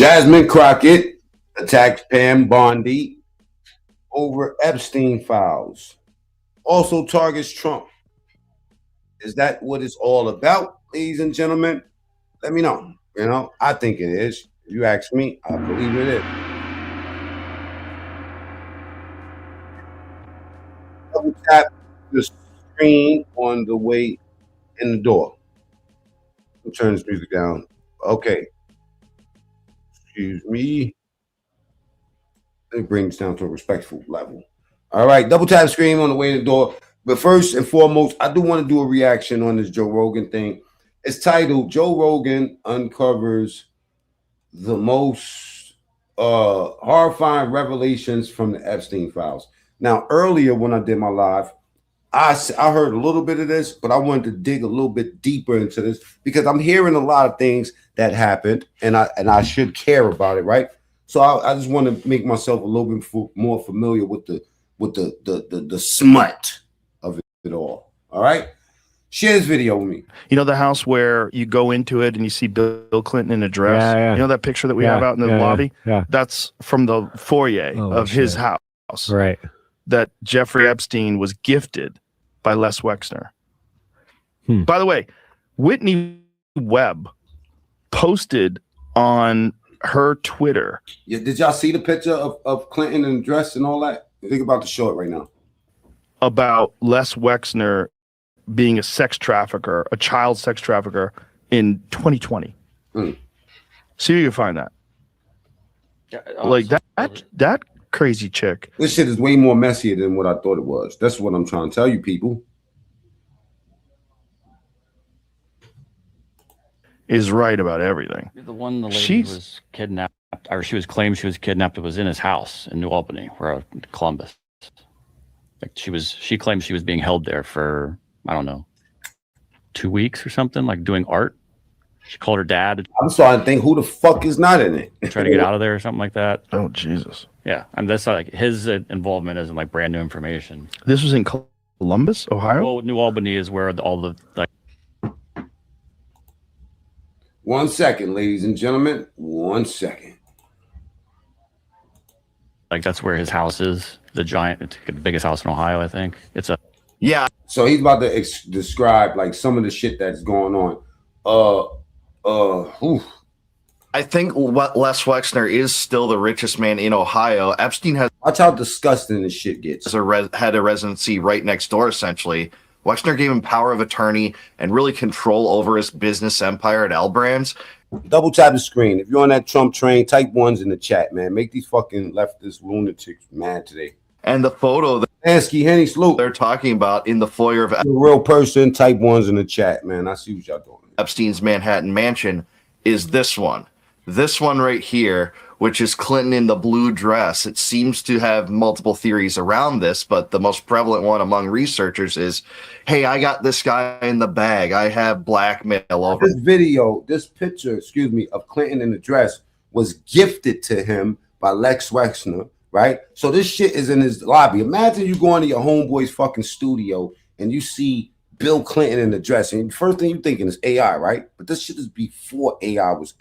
Jasmine Crockett attacked Pam Bondi over Epstein files. Also targets Trump. Is that what it's all about, ladies and gentlemen? Let me know. You know, I think it is. If you ask me, I believe it is. Double tap the screen on the way in the door. I'll turn this music down. Okay. Excuse me. It brings down to a respectful level. All right, double tap screen on the way to the door. But first and foremost, I do want to do a reaction on this Joe Rogan thing. It's titled Joe Rogan Uncovers the Most Horrifying Revelations from the Epstein Files. Now, earlier when I did my live, I heard a little bit of this, but I wanted to dig a little bit deeper into this because I'm hearing a lot of things that happened, and I should care about it, right? So I just want to make myself a little bit more familiar with the smut of it all. All right, share this video with me. You know the house where you go into it and you see Bill Clinton in a dress. Yeah. You know that picture that we have out in the lobby. Yeah, that's from the foyer of his house. Right. That Jeffrey Epstein was gifted by Les Wexner. By the way, Whitney Webb posted on her Twitter. Yeah, did y'all see the picture of Clinton in the dress and all that? I think about to show it right now. About Les Wexner being a sex trafficker, a child sex trafficker in 2020. See if you can find that. Yeah, like that crazy chick. This shit is way more messier than what I thought it was. That's what I'm trying to tell you, people. Is right about everything. The lady was kidnapped, or she was claimed she was kidnapped. It was in his house in New Albany, or Columbus. Like she claimed she was being held there for, I don't know, 2 weeks or something, like doing art. She called her dad. I'm starting to think, who the fuck is not in it? Try to get out of there or something like that. Oh, Jesus. Yeah, and that's like his involvement isn't like brand new information. This was in Columbus, Ohio? Well, New Albany is where all the like. 1 second, ladies and gentlemen. 1 second. Like that's where his house is. It's the biggest house in Ohio, I think. It's a So he's about to describe like some of the shit that's going on. I think Les Wexner is still the richest man in Ohio. Epstein has watch how disgusting this shit gets. Had a residency right next door, essentially. Wexner gave him power of attorney and really control over his business empire at L Brands. Double tap the screen. If you're on that Trump train, type ones in the chat, man. Make these fucking leftist lunatics mad today. And the photo that Ansky, Henny, Sloop, they're talking about in the foyer of a real person, type ones in the chat, man. I see what y'all doing. Epstein's Manhattan mansion is this one. This one right here, which is Clinton in the blue dress. It seems to have multiple theories around this, but the most prevalent one among researchers is, hey, I got this guy in the bag. I have blackmail over. This picture, of Clinton in the dress was gifted to him by Lex Wexner, right? So this shit is in his lobby. Imagine you go into your homeboy's fucking studio and you see Bill Clinton in the dress, and the first thing you're thinking is AI, right? But this shit is before AI was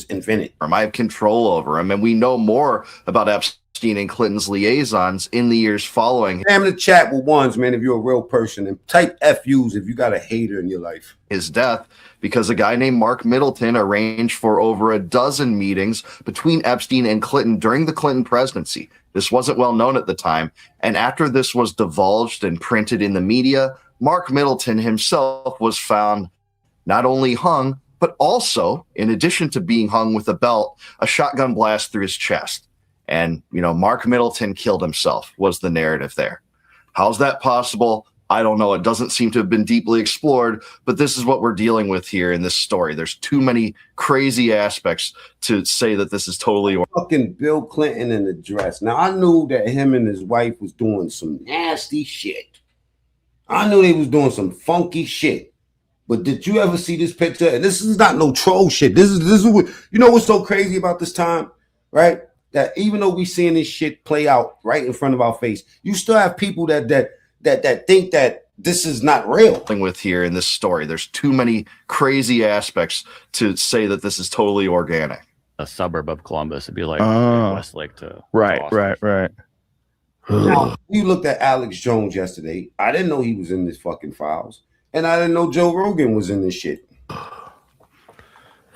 invented. I have control over him, and we know more about Epstein and Clinton's liaisons in the years following. Spam the chat with ones, man, if you're a real person, and type FUs if you got a hater in your life. His death, because a guy named Mark Middleton arranged for over a dozen meetings between Epstein and Clinton during the Clinton presidency. This wasn't well known at the time, and after this was divulged and printed in the media, Mark Middleton himself was found not only hung, but also, in addition to being hung with a belt, a shotgun blast through his chest. And, Mark Middleton killed himself was the narrative there. How's that possible? I don't know. It doesn't seem to have been deeply explored, but this is what we're dealing with here in this story. There's too many crazy aspects to say that this is totally fucking Bill Clinton in the dress. Now, I knew that him and his wife was doing some nasty shit. I knew they was doing some funky shit. But did you ever see this picture? And this is not no troll shit. This is what, what's so crazy about this time, right? That even though we seeing this shit play out right in front of our face, you still have people that think that this is not real. With here in this story, there's too many crazy aspects to say that this is totally organic. a suburb of Columbus. It'd be like Westlake to right, Austin. right. Now, you looked at Alex Jones yesterday. I didn't know he was in this fucking files, and I didn't know Joe Rogan was in this shit.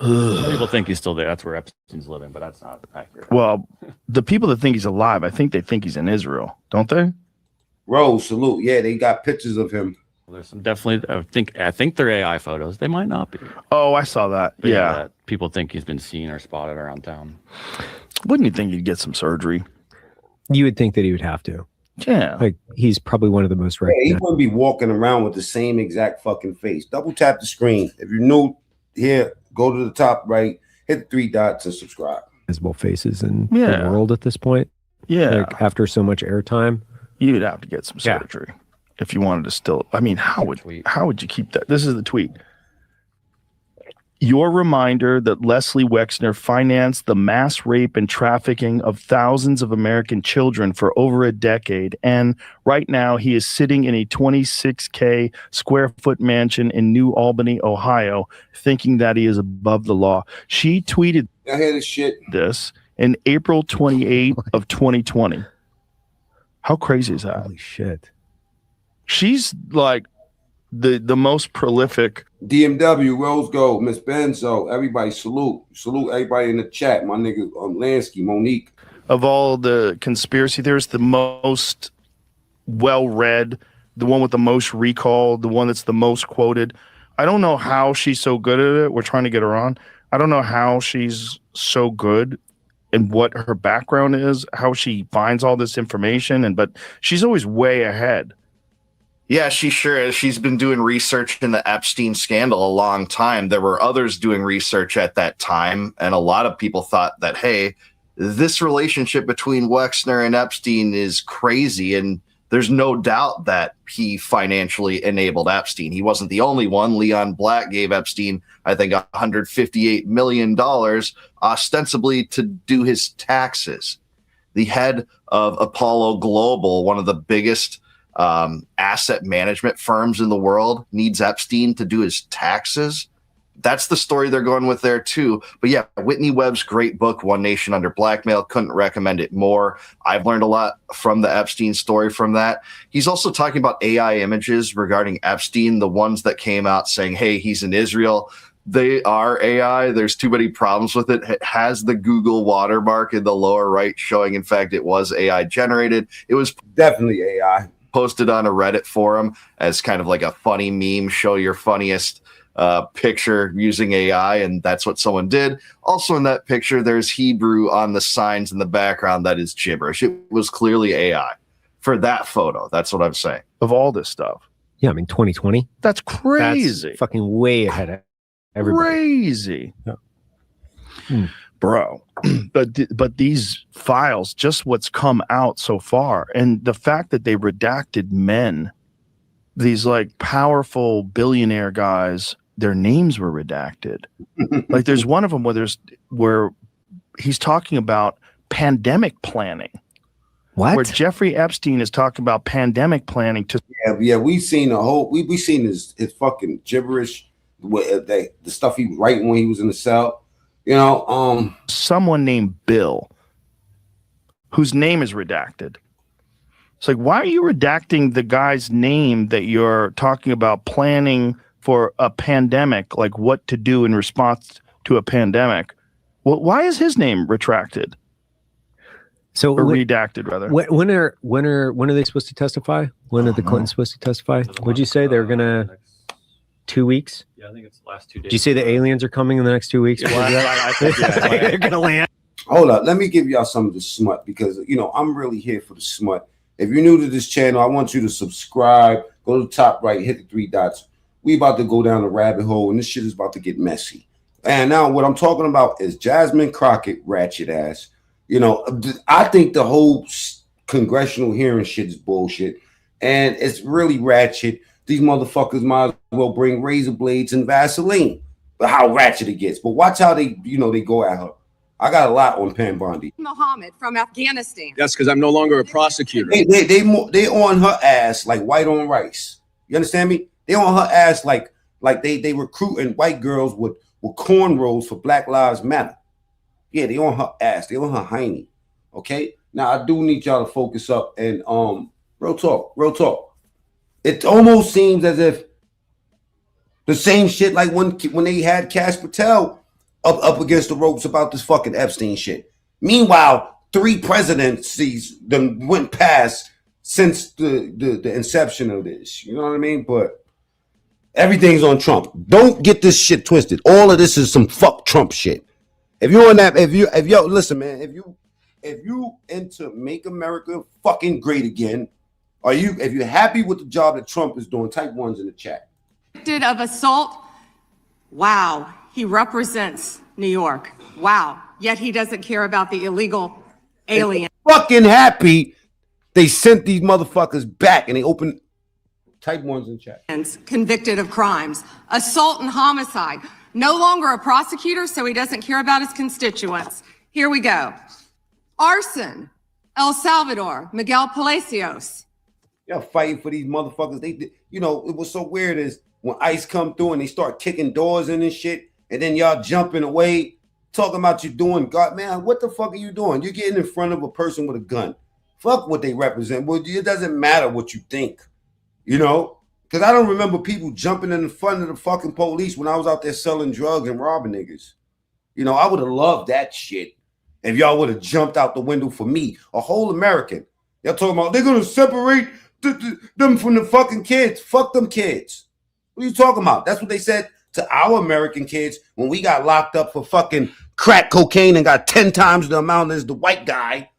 People think he's still there. That's where Epstein's living, but that's not accurate. Well, the people that think he's alive, I think they think he's in Israel, don't they? Rose, salute. Yeah, they got pictures of him. There's some definitely. I think they're AI photos. They might not be. Oh, I saw that. But yeah. That people think he's been seen or spotted around town. Wouldn't you think he'd get some surgery? You would think that he would have to. Yeah. Like, he's probably one of the most Yeah, recognized. he wouldn't be walking around with the same exact fucking face. Double tap the screen. If you're new here, go to the top right, hit the 3 dots and subscribe. Faces in the world at this point. Yeah. Like, after so much airtime. You'd have to get some surgery if you wanted to still. I mean, how would you keep that? This is the tweet. Your reminder that Leslie Wexner financed the mass rape and trafficking of thousands of American children for over a decade. And right now he is sitting in a 26K square foot mansion in New Albany, Ohio, thinking that he is above the law. She tweeted I hear this shit. This in April 28th of 2020. How crazy is that? Holy shit. She's like the most prolific. DMW, Rose Gold, Miss Benzo, everybody salute. Salute everybody in the chat. My nigga Lansky, Monique. Of all the conspiracy theorists, the most well-read, the one with the most recall, the one that's the most quoted. I don't know how she's so good at it. We're trying to get her on. I don't know how she's so good and what her background is, how she finds all this information, but she's always way ahead. Yeah, she sure is. She's been doing research in the Epstein scandal a long time. There were others doing research at that time, and a lot of people thought that, hey, this relationship between Wexner and Epstein is crazy, and there's no doubt that he financially enabled Epstein. He wasn't the only one. Leon Black gave Epstein, I think, $158 million, ostensibly to do his taxes. The head of Apollo Global, one of the biggest asset management firms in the world, needs Epstein to do his taxes. That's the story they're going with there too. But yeah, Whitney Webb's great book, One Nation Under Blackmail, couldn't recommend it more. I've learned a lot from the Epstein story from that. He's also talking about AI images regarding Epstein, the ones that came out saying, hey, he's in Israel. They are AI. There's too many problems with it. It has the Google watermark in the lower right showing, in fact, it was AI generated. It was definitely AI. Posted on a Reddit forum as kind of like a funny meme, show your funniest picture using AI, and that's what someone did. Also in that picture, there's Hebrew on the signs in the background that is gibberish. It was clearly AI for that photo. That's what I'm saying. Of all this stuff. Yeah, I mean, 2020. That's crazy. That's fucking way ahead of everybody. Crazy. Yeah. Bro, but these files, just what's come out so far, and the fact that they redacted men, these like powerful billionaire guys, their names were redacted. Like there's one of them where he's talking about pandemic planning. What? Where Jeffrey Epstein is talking about pandemic planning to. Yeah, we've seen a whole. We've seen his fucking gibberish, the stuff he was writing when he was in the cell. You know, someone named Bill, whose name is redacted. It's like, why are you redacting the guy's name that you're talking about planning for a pandemic, like what to do in response to a pandemic? Well, why is his name retracted? So or redacted, rather. When are they supposed to testify? When are the Clintons supposed to testify? Would you say they're gonna 2 weeks? Yeah, I think it's the last 2 days. Did you say the aliens are coming in the next 2 weeks? I think they're gonna land. Hold up, let me give y'all some of the smut because I'm really here for the smut. If you're new to this channel, I want you to subscribe. Go to the top right, hit the 3 dots. We about to go down the rabbit hole, and this shit is about to get messy. And now what I'm talking about is Jasmine Crockett, ratchet ass. I think the whole congressional hearing shit is bullshit, and it's really ratchet. These motherfuckers might as well bring razor blades and Vaseline. But how ratchet it gets. But watch how they go at her. I got a lot on Pam Bondi. Mohammed from Afghanistan. That's because I'm no longer a prosecutor. They on her ass like white on rice. You understand me? They on her ass like they recruiting white girls with cornrows for Black Lives Matter. Yeah, they on her ass. They on her hiney. Okay. Now I do need y'all to focus up and real talk. It almost seems as if the same shit like when they had Kash Patel up against the ropes about this fucking Epstein shit. Meanwhile, 3 presidencies then went past since the inception of this. You know what I mean? But everything's on Trump. Don't get this shit twisted. All of this is some fuck Trump shit. If you're on that, if yo, listen, man, if you into make America fucking great again, if you're happy with the job that Trump is doing, type 1s in the chat. Of assault. Wow. He represents New York. Wow. Yet he doesn't care about the illegal alien. Fucking happy they sent these motherfuckers back and they opened. Type 1s in chat. Convicted of crimes, assault and homicide. No longer a prosecutor, so he doesn't care about his constituents. Here we go. Arson, El Salvador, Miguel Palacios. Y'all fighting for these motherfuckers. They, you know, it was so weird is when ICE come through and they start kicking doors in and shit, and then y'all jumping away, talking about you doing God, man, what the fuck are you doing? You're getting in front of a person with a gun. Fuck what they represent. Well, it doesn't matter what you think, you know, because I don't remember people jumping in front of the fucking police when I was out there selling drugs and robbing niggas. You know, I would have loved that shit if y'all would have jumped out the window for me, a whole American. Y'all talking about they're going to separate them from the fucking kids. Fuck them kids. What are you talking about? That's what they said to our American kids when we got locked up for fucking crack cocaine and got 10 times the amount as the white guy.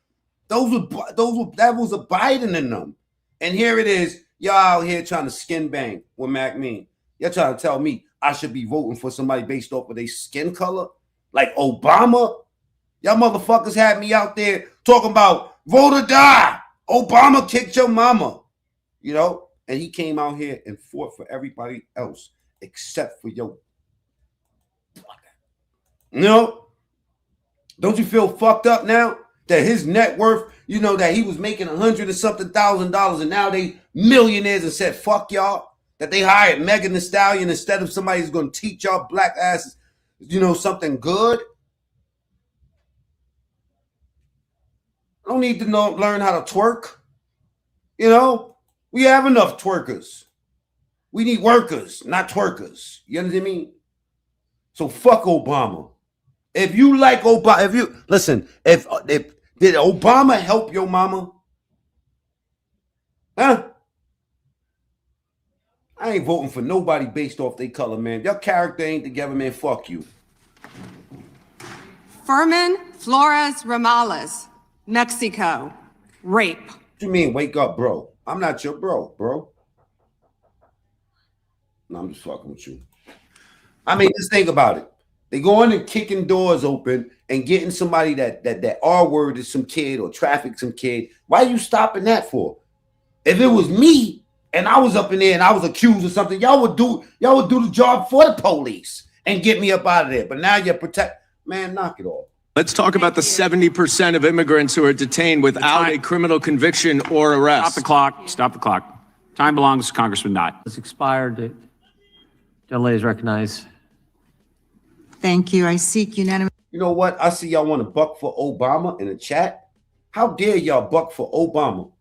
That was a Biden in them. And here it is, y'all out here trying to skin bang with Mac Mean. Y'all trying to tell me I should be voting for somebody based off of their skin color? Like Obama? Y'all motherfuckers had me out there talking about vote or die. Obama kicked your mama. You know? And he came out here and fought for everybody else except for your. You know? Don't you feel fucked up now that his net worth, you know, that he was making $100 and something thousand and now they millionaires and said, fuck y'all, that they hired Megan Thee Stallion instead of somebody who's going to teach y'all black asses, you know, something good? I don't need to learn how to twerk. You know? We have enough twerkers. We need workers, not twerkers. You know what I mean? So fuck Obama. If you like Obama, did Obama help your mama? Huh? I ain't voting for nobody based off their color, man. Your character ain't together, man. Fuck you. Furman Flores Ramales, Mexico. Rape. What you mean, wake up, bro? I'm not your bro. No, I'm just fucking with you. I mean, just think about it. They go in and kicking doors open and getting somebody that R-word is some kid or traffic some kid. Why are you stopping that for? If it was me and I was up in there and I was accused of something, y'all would do the job for the police and get me up out of there. But now you're man, knock it off. Let's talk about the 70% of immigrants who are detained without a criminal conviction or arrest. Stop the clock. Time belongs to Congressman Knott. It's expired. Delay is recognized. Thank you. I seek unanimous. You know what? I see y'all want to buck for Obama in the chat. How dare y'all buck for Obama?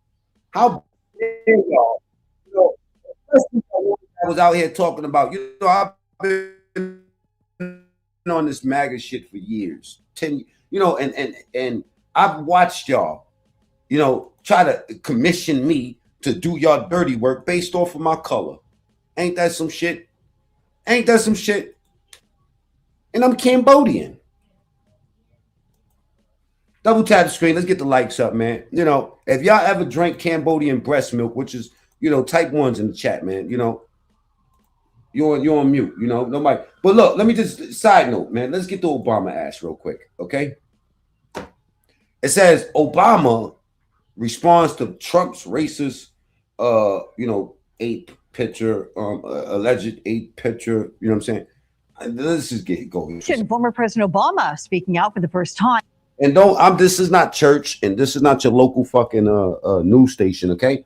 How dare y'all? You know, I was out here talking about, you know, I've been on this MAGA shit for years. 10, you know, and I've watched y'all, you know, try to commission me to do y'all dirty work based off of my color. Ain't that some shit? Ain't that some shit? And I'm Cambodian. Double tap the screen. Let's get the likes up, man. You know, if y'all ever drank Cambodian breast milk, which is, you know, type 1s in the chat, man. You know, you're on mute, you know, nobody. But look, let me just side note, man. Let's get the Obama ass real quick, okay? It says Obama responds to Trump's racist, you know, ape picture, alleged ape picture. You know what I'm saying? Let's just get going. Former President Obama speaking out for the first time. And this is not church, and this is not your local fucking news station, okay?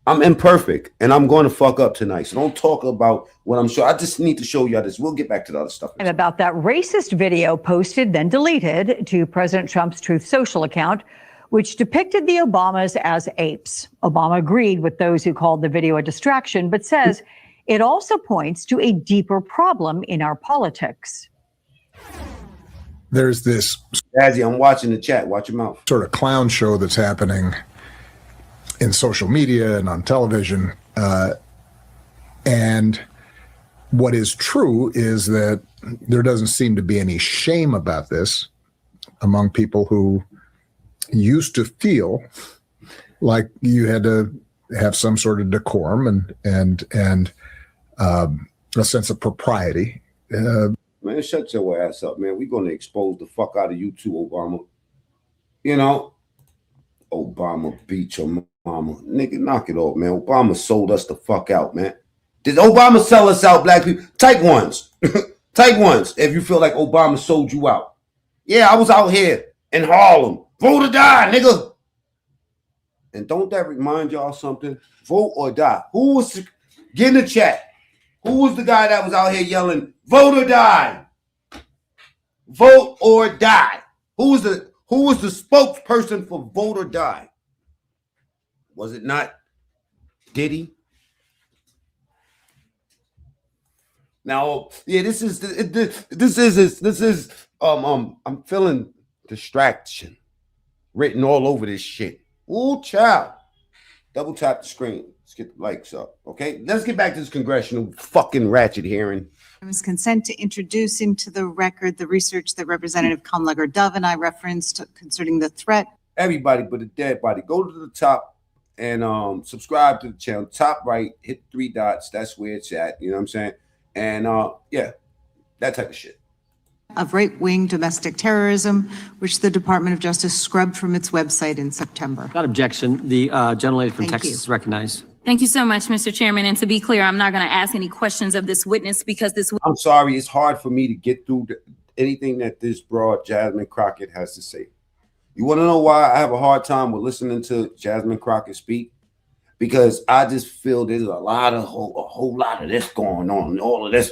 I'm imperfect, and I'm going to fuck up tonight. So don't talk about what I'm sure. I just need to show y'all this. We'll get back to the other stuff. And about that racist video posted, then deleted to President Trump's Truth Social account, which depicted the Obamas as apes. Obama agreed with those who called the video a distraction, but says it also points to a deeper problem in our politics. There's this Azzy, I'm watching the chat. Watch your mouth. sort of clown show that's happening in social media and on television. And what is true is that there doesn't seem to be any shame about this among people who used to feel like you had to have some sort of decorum and a sense of propriety. Man, shut your ass up, man. We're going to expose the fuck out of you too, Obama. You know, Obama beat your mama. Nigga, knock it off, man. Obama sold us the fuck out, man. Did Obama sell us out, black people? Type ones. Type ones if you feel like Obama sold you out. Yeah, I was out here in Harlem. Vote or die, nigga. And don't that remind y'all something? Vote or die. Who was, get in the chat. Who was the guy that was out here yelling, vote or die? Vote or die. Who was the spokesperson for vote or die? Was it not Diddy? Now, yeah, this is I'm feeling distraction written all over this shit. Ooh, child. Double tap the screen. Let's get the likes up. Okay, let's get back to this congressional fucking ratchet hearing. Consent to introduce into the record the research that Representative Kamlager-Dove and I referenced concerning the threat. Everybody but a dead body. Go to the top and subscribe to the channel. Top right, hit 3 dots. That's where it's at. You know what I'm saying? And yeah, that type of shit. Of right-wing domestic terrorism, which the Department of Justice scrubbed from its website in September. Without objection, the gentlelady from Thank Texas you. is recognized. Thank you so much, Mr. Chairman. And to be clear, I'm not going to ask any questions of this witness because this. I'm sorry, it's hard for me to get through anything that this broad Jasmine Crockett has to say. You want to know why I have a hard time with listening to Jasmine Crockett speak? Because I just feel there's a whole lot of this going on, all of this.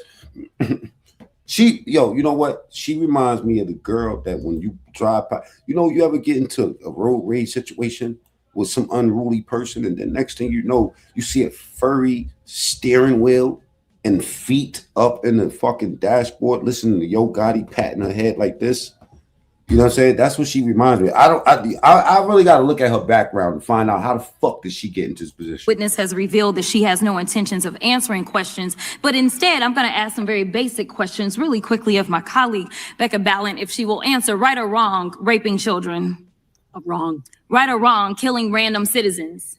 You know what? She reminds me of the girl that when you drive by, you ever get into a road rage situation with some unruly person, and then next thing you know, you see a furry steering wheel and feet up in the fucking dashboard, listening to Yo Gotti patting her head like this. You know what I'm saying? That's what she reminds me of. I really got to look at her background and find out how the fuck did she get into this position. Witness has revealed that she has no intentions of answering questions, but instead I'm going to ask some very basic questions really quickly of my colleague, Becca Ballant, if she will answer right or wrong, raping children. Wrong. Right or wrong, killing random citizens.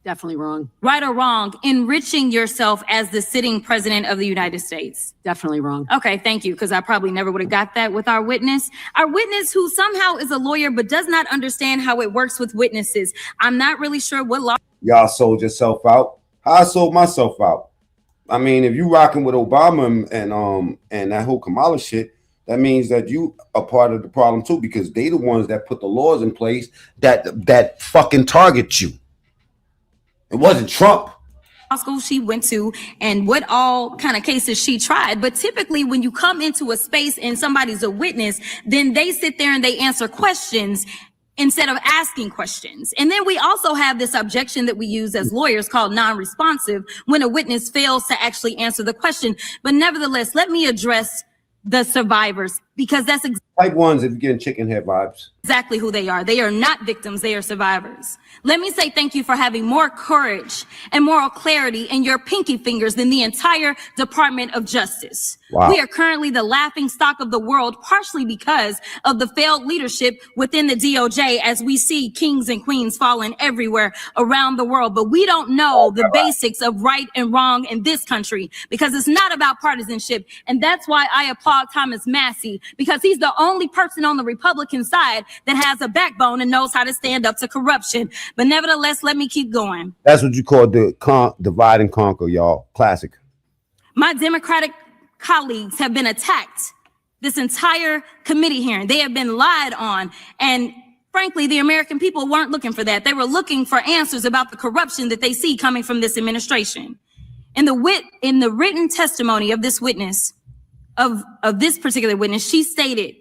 Definitely wrong. Right or wrong, enriching yourself as the sitting president of the United States. Definitely wrong. Okay, thank you, because I probably never would have got that with our witness. Our witness who somehow is a lawyer but does not understand how it works with witnesses. I'm not really sure what law. Y'all sold yourself out. How I sold myself out. I mean, if you rocking with Obama and that whole Kamala shit, that means that you are part of the problem too, because they the ones that put the laws in place that fucking target you. It wasn't Trump. School she went to and what all kind of cases she tried. But typically when you come into a space and somebody's a witness, then they sit there and they answer questions instead of asking questions. And then we also have this objection that we use as lawyers called non-responsive when a witness fails to actually answer the question. But nevertheless, let me address the survivors, because that's type ones if you're getting chicken head vibes. Exactly who they are. They are not victims. They are survivors. Let me say thank you for having more courage and moral clarity in your pinky fingers than the entire Department of Justice. Wow. We are currently the laughing stock of the world, partially because of the failed leadership within the DOJ, as we see kings and queens falling everywhere around the world. But we don't know the basics of right and wrong in this country, because it's not about partisanship. And that's why I applaud Thomas Massey, because he's the only person on the Republican side that has a backbone and knows how to stand up to corruption. But nevertheless, let me keep going. That's what you call the divide and conquer, y'all. Classic. My Democratic colleagues have been attacked this entire committee hearing. They have been lied on. And Frankly, the American people weren't looking for that. They were looking for answers about the corruption that they see coming from this administration. In the written testimony of this witness, of this particular witness, she stated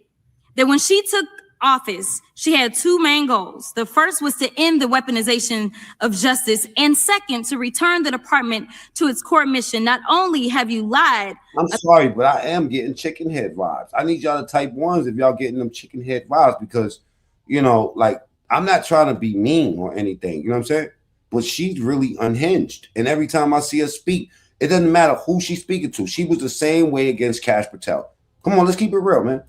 that when she took office, she had two main goals. The first was to end the weaponization of justice, and second, to return the department to its core mission. Not only have you lied. I'm sorry, but I am getting chicken head vibes. I need y'all to type ones if y'all getting them chicken head vibes, because, you know, like, I'm not trying to be mean or anything, you know what I'm saying? But she's really unhinged. And every time I see her speak, it doesn't matter who she's speaking to. She was the same way against Kash Patel. Come on, let's keep it real, man.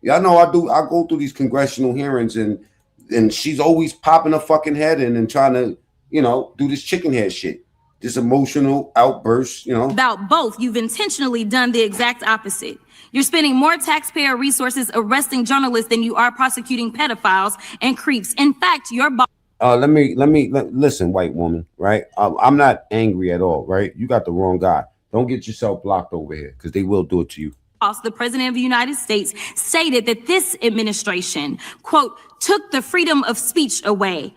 Y'all know I go through these congressional hearings, and she's always popping her fucking head in and trying to, you know, do this chicken head shit. This emotional outburst, you know. About both, you've intentionally done the exact opposite. You're spending more taxpayer resources arresting journalists than you are prosecuting pedophiles and creeps. In fact, your boss. Let me listen, white woman, right? I'm not angry at all, right? You got the wrong guy. Don't get yourself blocked over here, because they will do it to you. The president of the United States stated that this administration, quote, took the freedom of speech away.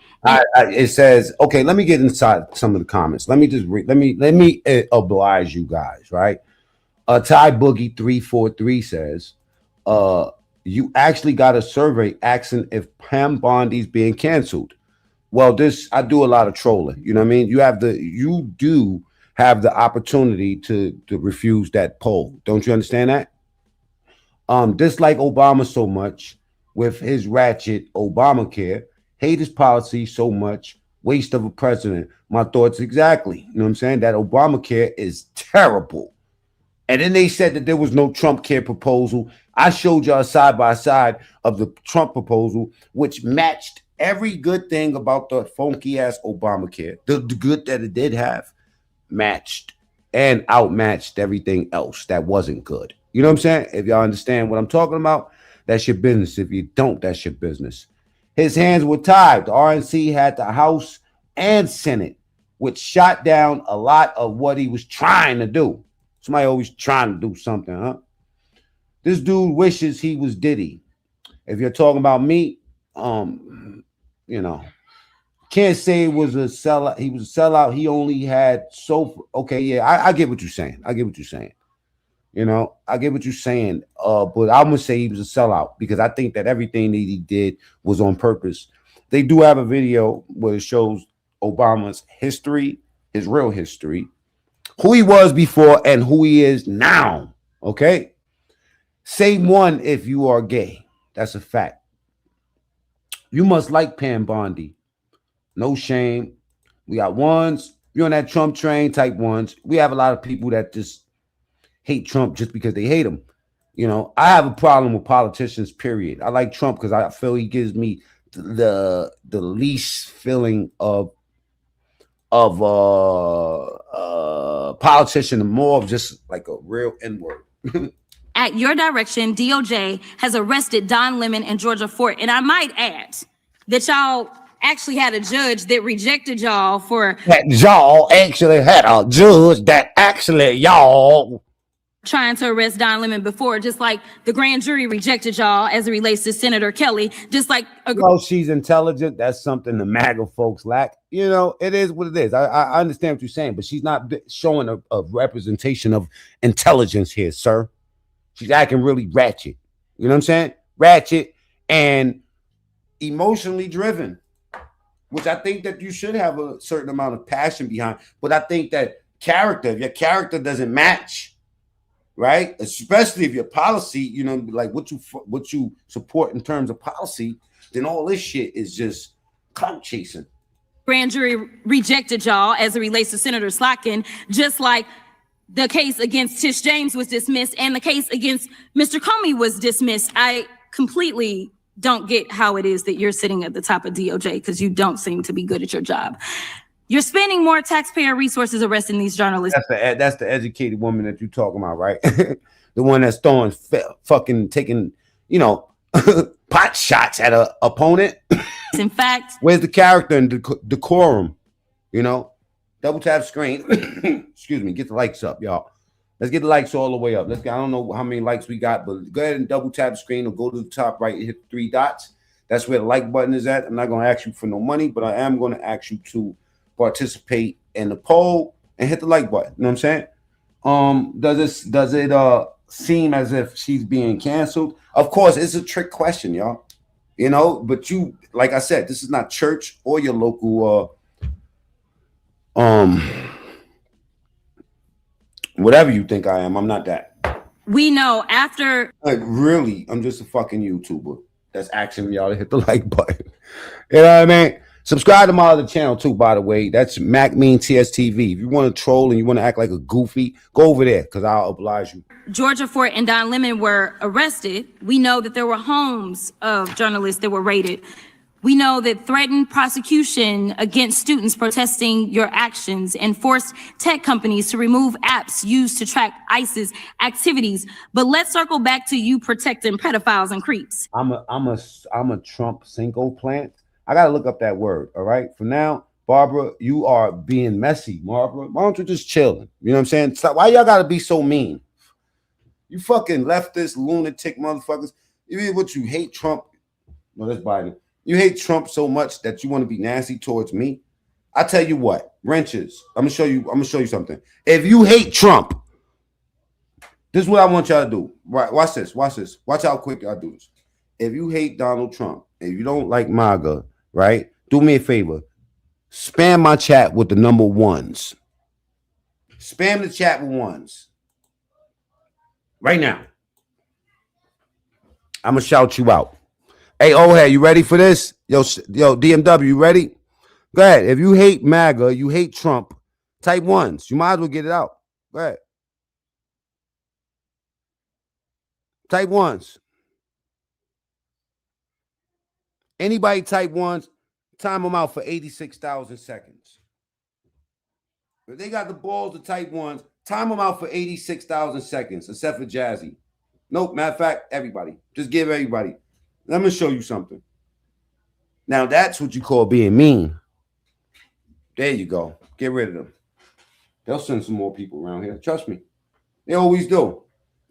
It says, okay, let me get inside some of the comments. Let me just read. Let me oblige you guys, right? Ty Boogie 343 says, you actually got a survey asking if Pam Bondi's being canceled. Well, I do a lot of trolling. You know what I mean? You do have the opportunity to refuse that poll. Don't you understand that? Dislike Obama so much with his ratchet Obamacare, hate his policy so much, waste of a president. My thoughts exactly. You know what I'm saying? That Obamacare is terrible. And then they said that there was no Trump care proposal. I showed y'all side by side of the Trump proposal, which matched every good thing about the funky ass Obamacare. The good that it did have matched and outmatched everything else that wasn't good. You know what I'm saying? If y'all understand what I'm talking about, that's your business. If you don't, that's your business. His hands were tied. The RNC had the House and Senate, which shot down a lot of what he was trying to do. Somebody always trying to do something, huh? This dude wishes he was Diddy. If you're talking about me, you know, can't say it was a sellout. He was a sellout. He only had okay, yeah, I get what you're saying. I get what you're saying. You know, I get what you're saying. But I'm gonna say he was a sellout because I think that everything that he did was on purpose. They do have a video where it shows Obama's history, his real history, who he was before and who he is now. Okay. Say one if you are gay. That's a fact. You must like Pam Bondi. No shame. We got ones. You're on that Trump train, type ones. We have a lot of people that just hate Trump just because they hate him. You know, I have a problem with politicians, period. I like Trump because I feel he gives me the least feeling of politician, and more of just like a real N-word. At your direction, DOJ has arrested Don Lemon and Georgia Fort. And I might add that y'all actually had a judge that rejected y'all for... That y'all actually had a judge that actually y'all... trying to arrest Don Lemon before, just like the grand jury rejected y'all as it relates to Senator Kelly, just like... Well, she's intelligent. That's something the MAGA folks lack. You know, it is what it is. I understand what you're saying, but she's not showing a representation of intelligence here, sir. She's acting really ratchet. You know what I'm saying? Ratchet and emotionally driven, which I think that you should have a certain amount of passion behind. But I think that if your character doesn't match, right? Especially if your policy, you know, like what you support in terms of policy, then all this shit is just clout chasing. Grand jury rejected y'all as it relates to Senator Slotkin, just like the case against Tish James was dismissed and the case against Mr. Comey was dismissed. I completely don't get how it is that you're sitting at the top of DOJ because you don't seem to be good at your job. You're spending more taxpayer resources arresting these journalists. That's the educated woman that you're talking about, right? The one that's throwing fucking taking, you know, pot shots at a opponent. In fact, where's the character and decorum? You know, double tap screen. Excuse me. Get the likes up, y'all. Let's get the likes all the way up. I don't know how many likes we got, but go ahead and double tap the screen or go to the top right and hit 3 dots. That's where the like button is at. I'm not going to ask you for no money, but I am going to ask you to participate in the poll and hit the like button. You know what I'm saying? Does it seem as if she's being canceled? Of course, it's a trick question, y'all. You know, but you, like I said, this is not church or your local whatever you think I am. I'm not that. We know after, like, really, I'm just a fucking YouTuber that's asking y'all to hit the like button. You know what I mean? Subscribe to my other channel too, by the way. That's Mac Mean TSTV. If you want to troll and you want to act like a goofy, go over there because I'll oblige you. Georgia Fort and Don Lemon were arrested, we know that there were homes of journalists that were raided. We know that threatened prosecution against students protesting your actions and forced tech companies to remove apps used to track ISIS activities. But let's circle back to you protecting pedophiles and creeps. I'm a Trump single plant. I gotta look up that word. All right. For now, Barbara, you are being messy. Barbara, why don't you just chill? You know what I'm saying? Stop. Why y'all gotta be so mean? You fucking leftist lunatic motherfuckers. Even what you hate Trump. No, that's Biden. You hate Trump so much that you want to be nasty towards me. I tell you what, wrenches. I'm gonna show you something. If you hate Trump, this is what I want y'all to do. Right, watch this. Watch how quick y'all do this. If you hate Donald Trump, if you don't like MAGA, right? Do me a favor. Spam my chat with the number ones. Spam the chat with ones. Right now. I'm gonna shout you out. Hey, hey, you ready for this? Yo, DMW, you ready? Go ahead. If you hate MAGA, you hate Trump, type ones. You might as well get it out. Go ahead. Type ones. Anybody type ones, time them out for 86,000 seconds. If they got the balls to type ones, time them out for 86,000 seconds, except for Jazzy. Nope, matter of fact, everybody. Just give everybody. Let me show you something. Now, that's what you call being mean. There you go. Get rid of them. They'll send some more people around here. Trust me. They always do.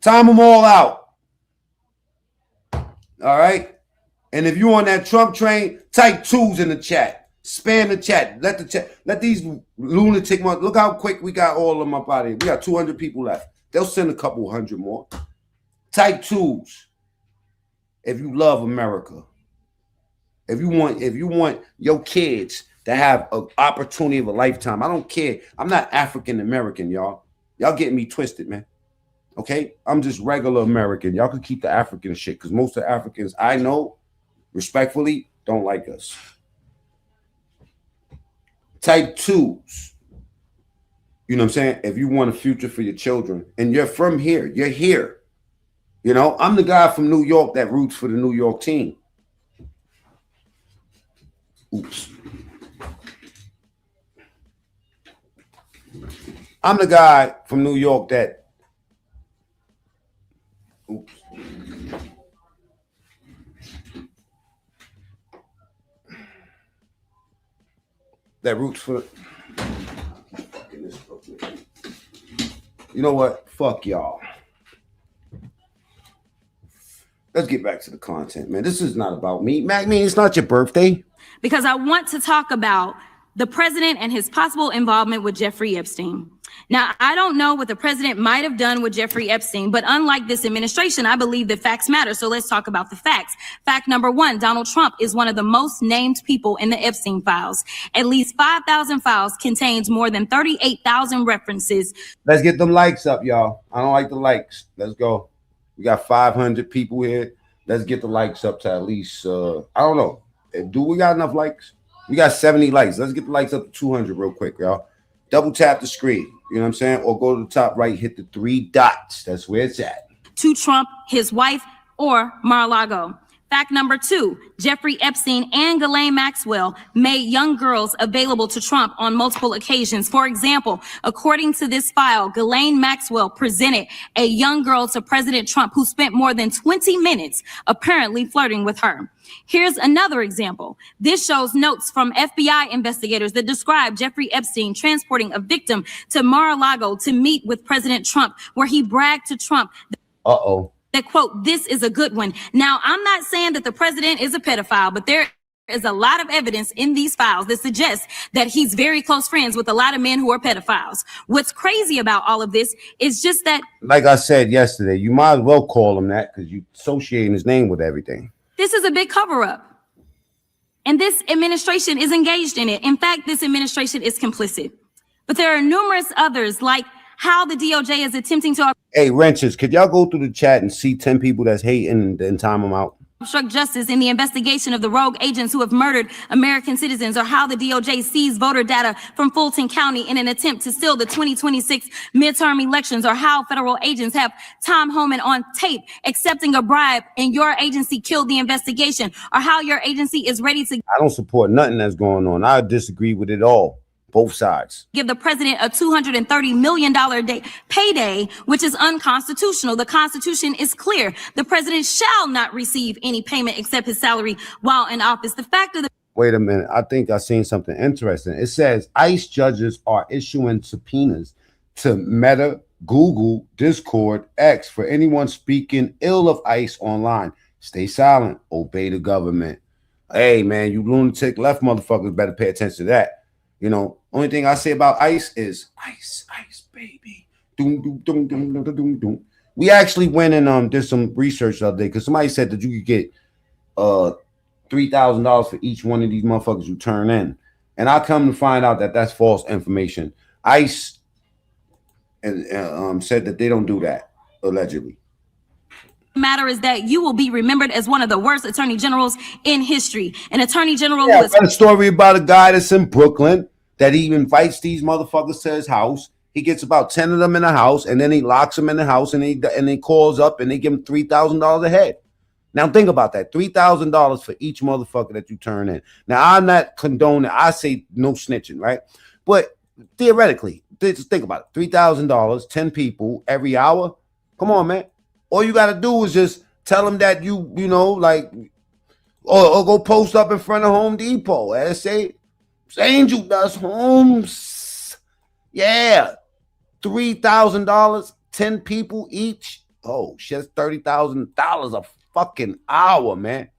Time them all out. All right? And if you're on that Trump train, type twos in the chat. Spam the chat. Let these lunatic months. Look how quick we got all of them up out of here. We got 200 people left. They'll send a couple hundred more. Type twos. If you love America, if you want your kids to have an opportunity of a lifetime, I don't care. I'm not African American, y'all. Y'all getting me twisted, man. Okay, I'm just regular American. Y'all can keep the African shit because most of the Africans I know, respectfully, don't like us. Type twos. You know what I'm saying? If you want a future for your children and you're from here, you're here. You know, I'm the guy from New York that roots for the New York team. Oops. I'm the guy from New York that. Oops. That roots for. You know what? Fuck y'all. Let's get back to the content, man. This is not about me. Mac, it's not your birthday. Because I want to talk about the president and his possible involvement with Jeffrey Epstein. Now, I don't know what the president might have done with Jeffrey Epstein, but unlike this administration, I believe that facts matter. So let's talk about the facts. Fact number one, Donald Trump is one of the most named people in the Epstein files. At least 5,000 files contains more than 38,000 references. Let's get them likes up, y'all. I don't like the likes. Let's go. We got 500 people here. Let's get the likes up to at least, I don't know. Do we got enough likes? We got 70 likes. Let's get the likes up to 200 real quick, y'all. Double tap the screen. You know what I'm saying? Or go to the top right, hit the 3 dots. That's where it's at. To Trump, his wife, or Mar-a-Lago. Fact number two, Jeffrey Epstein and Ghislaine Maxwell made young girls available to Trump on multiple occasions. For example, according to this file, Ghislaine Maxwell presented a young girl to President Trump who spent more than 20 minutes apparently flirting with her. Here's another example. This shows notes from FBI investigators that describe Jeffrey Epstein transporting a victim to Mar-a-Lago to meet with President Trump, where he bragged to Trump. Uh-oh. that, quote, this is a good one. Now, I'm not saying that the president is a pedophile, but there is a lot of evidence in these files that suggests that he's very close friends with a lot of men who are pedophiles. What's crazy about all of this is just that, like I said yesterday, you might as well call him that because you associating his name with everything. this is a big cover-up. And this administration is engaged in it. In fact, this administration is complicit. But there are numerous others, like how the DOJ is attempting to Hey, wrenches, could y'all go through the chat and see 10 people that's hating and time them out? obstruct justice in the investigation of the rogue agents who have murdered American citizens, or how the DOJ seized voter data from Fulton County in an attempt to steal the 2026 midterm elections, or how federal agents have Tom Homan on tape accepting a bribe and your agency killed the investigation, or how your agency is ready to I don't support nothing that's going on. I disagree with it all. Both sides. give the president a $230 million payday, which is unconstitutional. The Constitution is clear. The president shall not receive any payment except his salary while in office. The fact of the Wait a minute. I think I seen something interesting. It says ICE judges are issuing subpoenas to Meta, Google, Discord, X for anyone speaking ill of ICE online. Stay silent. Obey the government. Hey, man, you lunatic left motherfuckers better pay attention to that. You know, only thing I say about ICE is ICE, baby. Doom, doom, doom, doom, doom, doom, doom. We actually went and did some research the other day because somebody said that you could get $3,000 for each one of these motherfuckers you turn in. And I come to find out that that's false information. ICE said that they don't do that, allegedly. matter is that you will be remembered as one of the worst attorney generals in history. An attorney general Yeah, who I is read a story about a guy that's in Brooklyn that he invites these motherfuckers to his house. He gets about 10 of them in the house, and then he locks them in the house, and he calls up, and they give him $3,000 a head. Now think about that, $3,000 for each motherfucker that you turn in. Now I'm not condoning. I say no snitching, right? But theoretically, just think about it: $3,000, 10 people every hour. Come on, man. All you got to do is just tell them that you know, like, or go post up in front of Home Depot and say, Angel does homes. Yeah. $3,000, 10 people each. Oh, shit, that's $30,000 a fucking hour, man.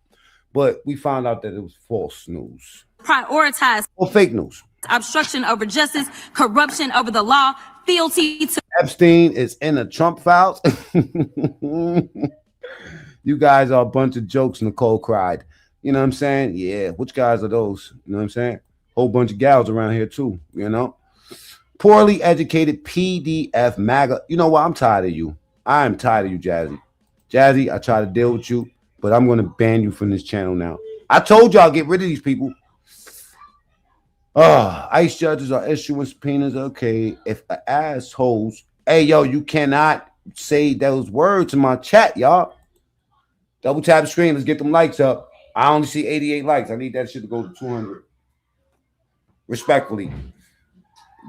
But we found out that it was false news. prioritized Or fake news. obstruction over justice, corruption over the law, fealty to Epstein is in the Trump files. You guys are a bunch of jokes, Nicole cried. You know what I'm saying? Yeah, which guys are those? You know what I'm saying? Whole bunch of gals around here too, you know? Poorly educated PDF MAGA. You know what? I'm tired of you. I am tired of you, Jazzy. Jazzy, I try to deal with you, but I'm going to ban you from this channel now. I told y'all get rid of these people. ICE judges are issuing subpoenas. Okay, if assholes, hey, yo, you cannot say those words in my chat, y'all. Double tap the screen. Let's get them likes up. I only see 88 likes. I need that shit to go to 200. Respectfully,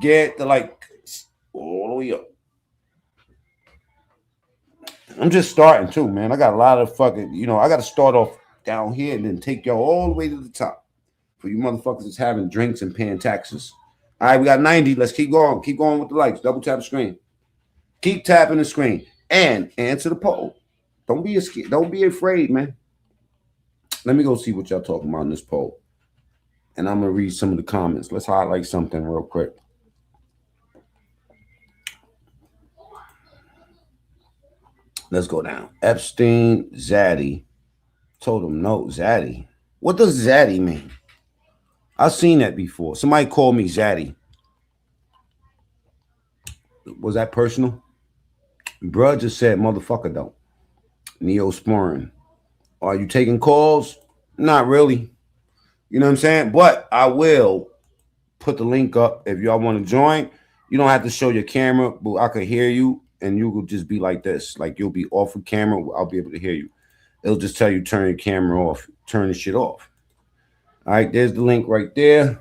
get the likes all the way up. I'm just starting too, man. I got a lot of fucking, you know, I got to start off down here and then take y'all all the way to the top. For you motherfuckers that's having drinks and paying taxes. All right, we got 90. Let's keep going. Keep going with the likes. Double tap the screen. Keep tapping the screen and answer the poll. Don't be afraid, man. Let me go see what y'all talking about in this poll. And I'm going to read some of the comments. Let's highlight something real quick. Let's go down. Epstein, Zaddy. Told him no, Zaddy. What does Zaddy mean? I've seen that before. Somebody called me Zaddy. Was that personal? Bruh just said motherfucker though. Neosporin. Are you taking calls? Not really. You know what I'm saying? But I will put the link up if y'all want to join. You don't have to show your camera, but I can hear you and you will just be like this. Like you'll be off of camera. I'll be able to hear you. It'll just tell you turn your camera off. Turn the shit off. All right, there's the link right there.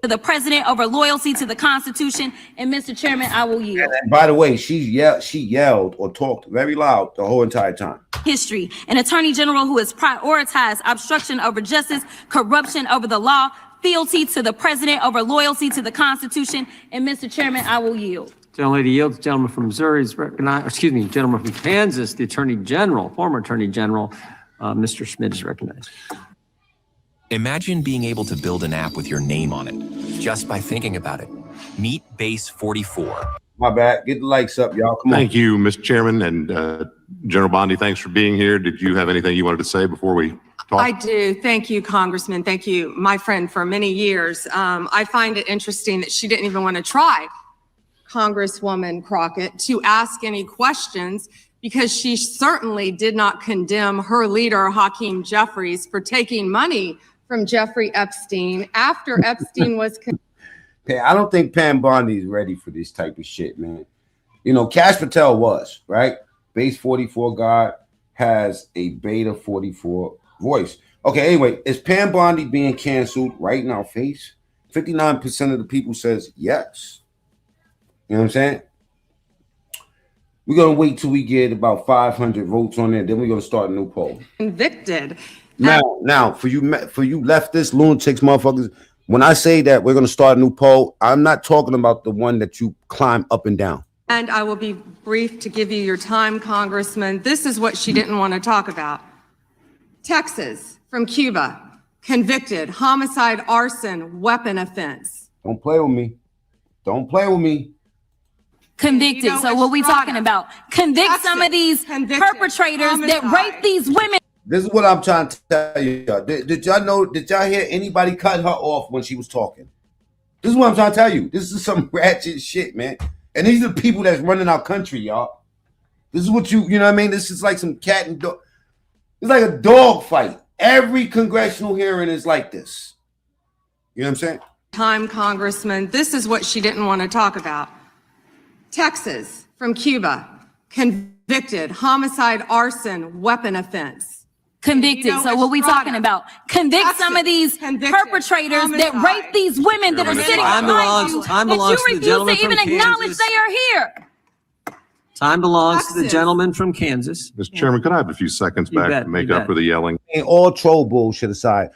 to the president over loyalty to the Constitution. And Mr. Chairman, I will yield. And by the way, she yelled or talked very loud the whole entire time. History. An attorney general who has prioritized obstruction over justice, corruption over the law, fealty to the president over loyalty to the Constitution. And Mr. Chairman, I will yield. Gentlelady yields. Gentleman from Missouri is recognized. Excuse me, gentleman from Kansas, the Attorney General, former Attorney General, Mr. Schmidt is recognized. Imagine being able to build an app with your name on it just by thinking about it. Meet Base 44. My bad. Get the likes up, y'all. Come on. Thank you, Mr. Chairman. And General Bondi, thanks for being here. Did you have anything you wanted to say before we talk? I do. Thank you, Congressman. Thank you, my friend, for many years. I find it interesting that she didn't even want to try, Congresswoman Crockett, to ask any questions, because she certainly did not condemn her leader, Hakeem Jeffries, for taking money from Jeffrey Epstein after Epstein was I don't think Pam Bondi is ready for this type of shit, man. You know, Kash Patel was, right? Base 44 God has a beta 44 voice. Okay, anyway, is Pam Bondi being canceled right in our face? 59% of the people says yes. You know what I'm saying? We're going to wait till we get about 500 votes on there. Then we're going to start a new poll. convicted. Now, for you leftist lunatics, motherfuckers, when I say that we're going to start a new poll, I'm not talking about the one that you climb up and down. And I will be brief to give you your time, Congressman. This is what she didn't want to talk about. Texas, from Cuba, convicted, homicide, arson, weapon offense. Don't play with me. Don't play with me. Convicted. So what we talking about? Convict some of these perpetrators that rape these women. This is what I'm trying to tell you. Did y'all know? Did y'all hear anybody cut her off when she was talking? This is what I'm trying to tell you. This is some ratchet shit, man. And these are the people that's running our country, y'all. This is what you know what I mean? This is like some cat and dog. It's like a dog fight. Every congressional hearing is like this. You know what I'm saying? Time, Congressman. This is what she didn't want to talk about. Texas, from Cuba, convicted, homicide, arson, weapon offense. Convicted. So what we talking about? Convict some of these perpetrators that rape these women that are sitting behind you, Time that belongs you to the refuse to gentleman even from acknowledge Kansas. they are here. Time belongs to the gentleman from Kansas. Mr. Chairman, could I have a few seconds You back bet, to make you up bet. for the yelling? And all troll bullshit aside,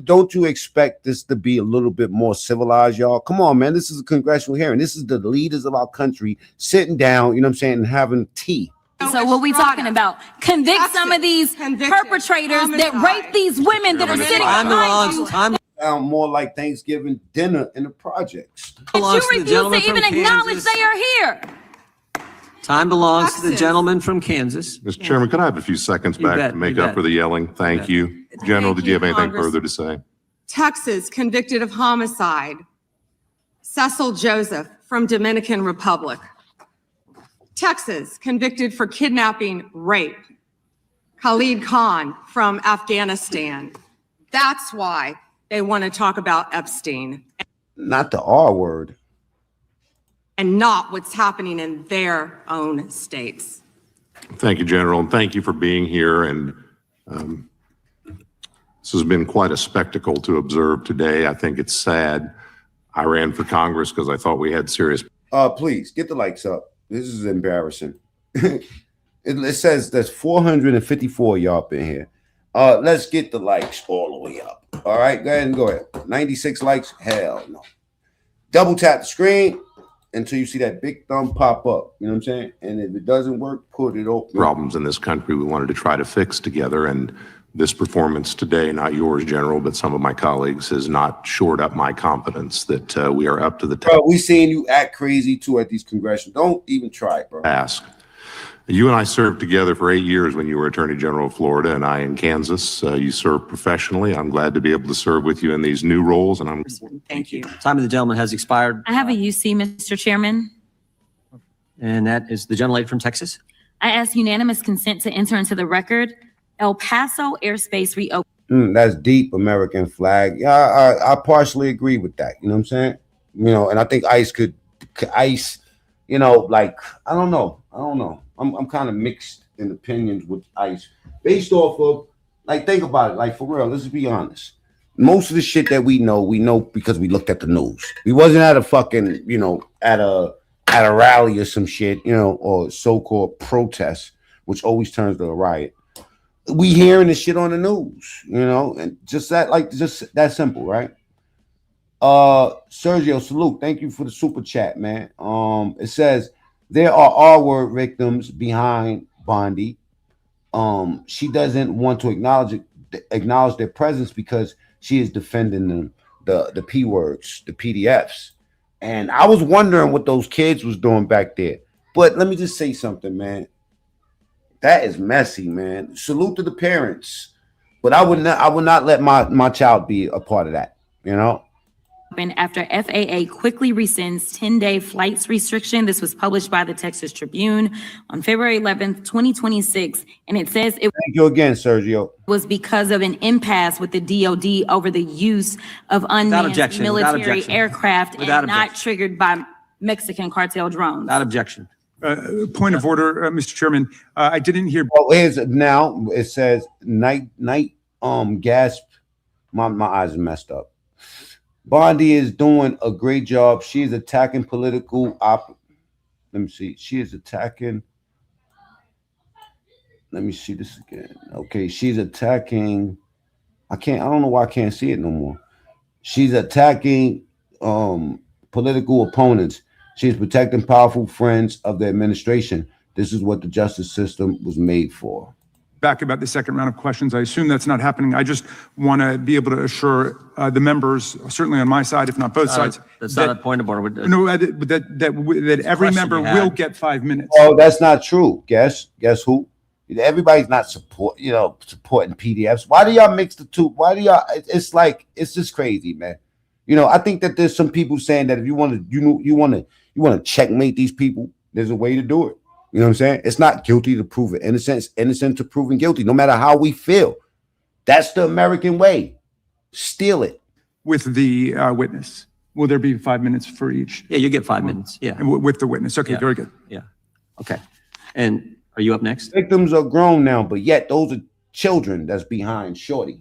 don't you expect this to be a little bit more civilized, y'all? Come on, man. This is a congressional hearing. This is the leaders of our country sitting down, you know what I'm saying, and having tea. So what we talking about? Convict some of these perpetrators that rape these women that are sitting behind you. Sound more like Thanksgiving dinner in the projects. That you refuse to even acknowledge they are here. Time belongs to the gentleman from Kansas. Mr. Chairman, could I have a few seconds back bet, to make you up bet. for the yelling? Thank you. General, did you have anything further to say? Texas, convicted of homicide. Cecil Joseph, from Dominican Republic. Texas, convicted for kidnapping, rape. Khalid Khan, from Afghanistan. That's why they want to talk about Epstein Not the R word. and not what's happening in their own states. Thank you, General, and thank you for being here. And this has been quite a spectacle to observe today. I think it's sad. I ran for Congress because I thought we had serious. Please get the likes up. This is embarrassing. it says there's 454 y'all up in here. Let's get the likes all the way up. All right, go ahead. 96 likes. Hell no. Double tap the screen until you see that big thumb pop up. You know what I'm saying? And if it doesn't work, put it open. Problems in this country we wanted to try to fix together. And this performance today, not yours, General, but some of my colleagues, has not shored up my confidence that we are up to the Bro, we seen you act crazy too at these congressional. Don't even try it, bro. task. You and I served together for 8 years when you were Attorney General of Florida and I in Kansas. You served professionally. I'm glad to be able to serve with you in these new roles. And I'm Thank you. Time of the gentleman has expired. I have a UC, Mr. Chairman. And that is the gentlelady from Texas. I ask unanimous consent to enter into the record El Paso airspace reopened. That's deep American flag. Yeah, I partially agree with that. You know what I'm saying? You know, and I think ICE could you know, like, I don't know. I'm kind of mixed in opinions with ICE based off of, like, think about it. Like, for real, let's be honest. Most of the shit that we know because we looked at the news. We wasn't at a fucking, you know, at a rally or some shit, you know, or so-called protest, which always turns to a riot. We hearing this shit on the news, you know, and just that simple, right? Sergio, salute. Thank you for the super chat, man. It says there are R-word victims behind Bondi. She doesn't want to acknowledge their presence because she is defending them, the P words, the PDFs. And I was wondering what those kids was doing back there. But let me just say something, man. That is messy, man. Salute to the parents. But I would not let my child be a part of that, you know? After FAA quickly rescinds 10-day flights restriction. This was published by the Texas Tribune on February 11th, 2026. And it says it Thank you again, Sergio. was because of an impasse with the DOD over the use of unmanned military aircraft and not triggered by Mexican cartel drones. Without objection. Point of order, Mr. Chairman. I didn't hear. Oh, here's now. It says night. Gasp. My eyes are messed up. Bondi is doing a great job. She's attacking political Let me see. She is attacking. Let me see this again. Okay, she's attacking. I don't know why I can't see it no more. She's attacking political opponents. She's protecting powerful friends of the administration. This is what the justice system was made for. Back about the second round of questions. I assume that's not happening. I just want to be able to assure the members, certainly on my side, if not both sides. That's not a point of order. No, that every member will get 5 minutes. Oh, that's not true. Guess who? Everybody's not supporting PDFs. Why do y'all mix the two? Why do y'all? It's just crazy, man. You know, I think that there's some people saying that if you want to checkmate these people, there's a way to do it. You know what I'm saying? It's not guilty to prove it innocent. It's innocent to proving guilty, no matter how we feel. That's the American way. Steal it. With the witness, will there be 5 minutes for each? Yeah, you get 5 minutes. Yeah. And with the witness. Okay, very good. Yeah. Okay. And are you up next? Victims are grown now, but yet those are children that's behind Shorty.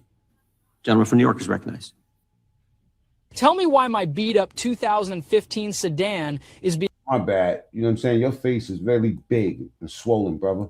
Gentleman from New York is recognized. Tell me why my beat up 2015 sedan is being. My bad. You know what I'm saying? Your face is very big and swollen, brother.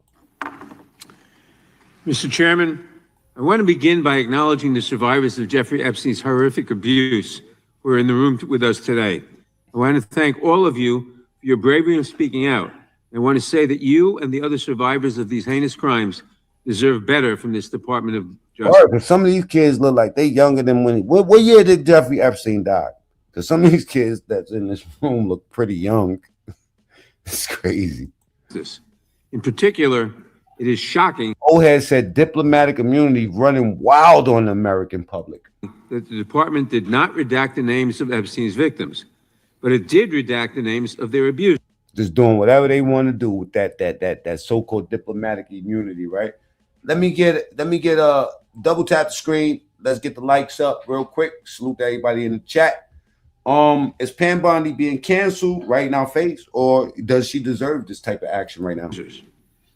Mr. Chairman, I want to begin by acknowledging the survivors of Jeffrey Epstein's horrific abuse who are in the room with us today. I want to thank all of you for your bravery in speaking out. I want to say that you and the other survivors of these heinous crimes deserve better from this Department of Justice. Because some of these kids look like they younger than when what year did Jeffrey Epstein die? Because some of these kids that's in this room look pretty young. It's crazy. In particular, it is shocking. Ohead said diplomatic immunity running wild on the American public. That the department did not redact the names of Epstein's victims, but it did redact the names of their abusers. Just doing whatever they want to do with that so-called diplomatic immunity, right? Let me get double tap the screen. Let's get the likes up real quick. Salute to everybody in the chat. Is Pam Bondi being canceled right in our face, or does she deserve this type of action right now?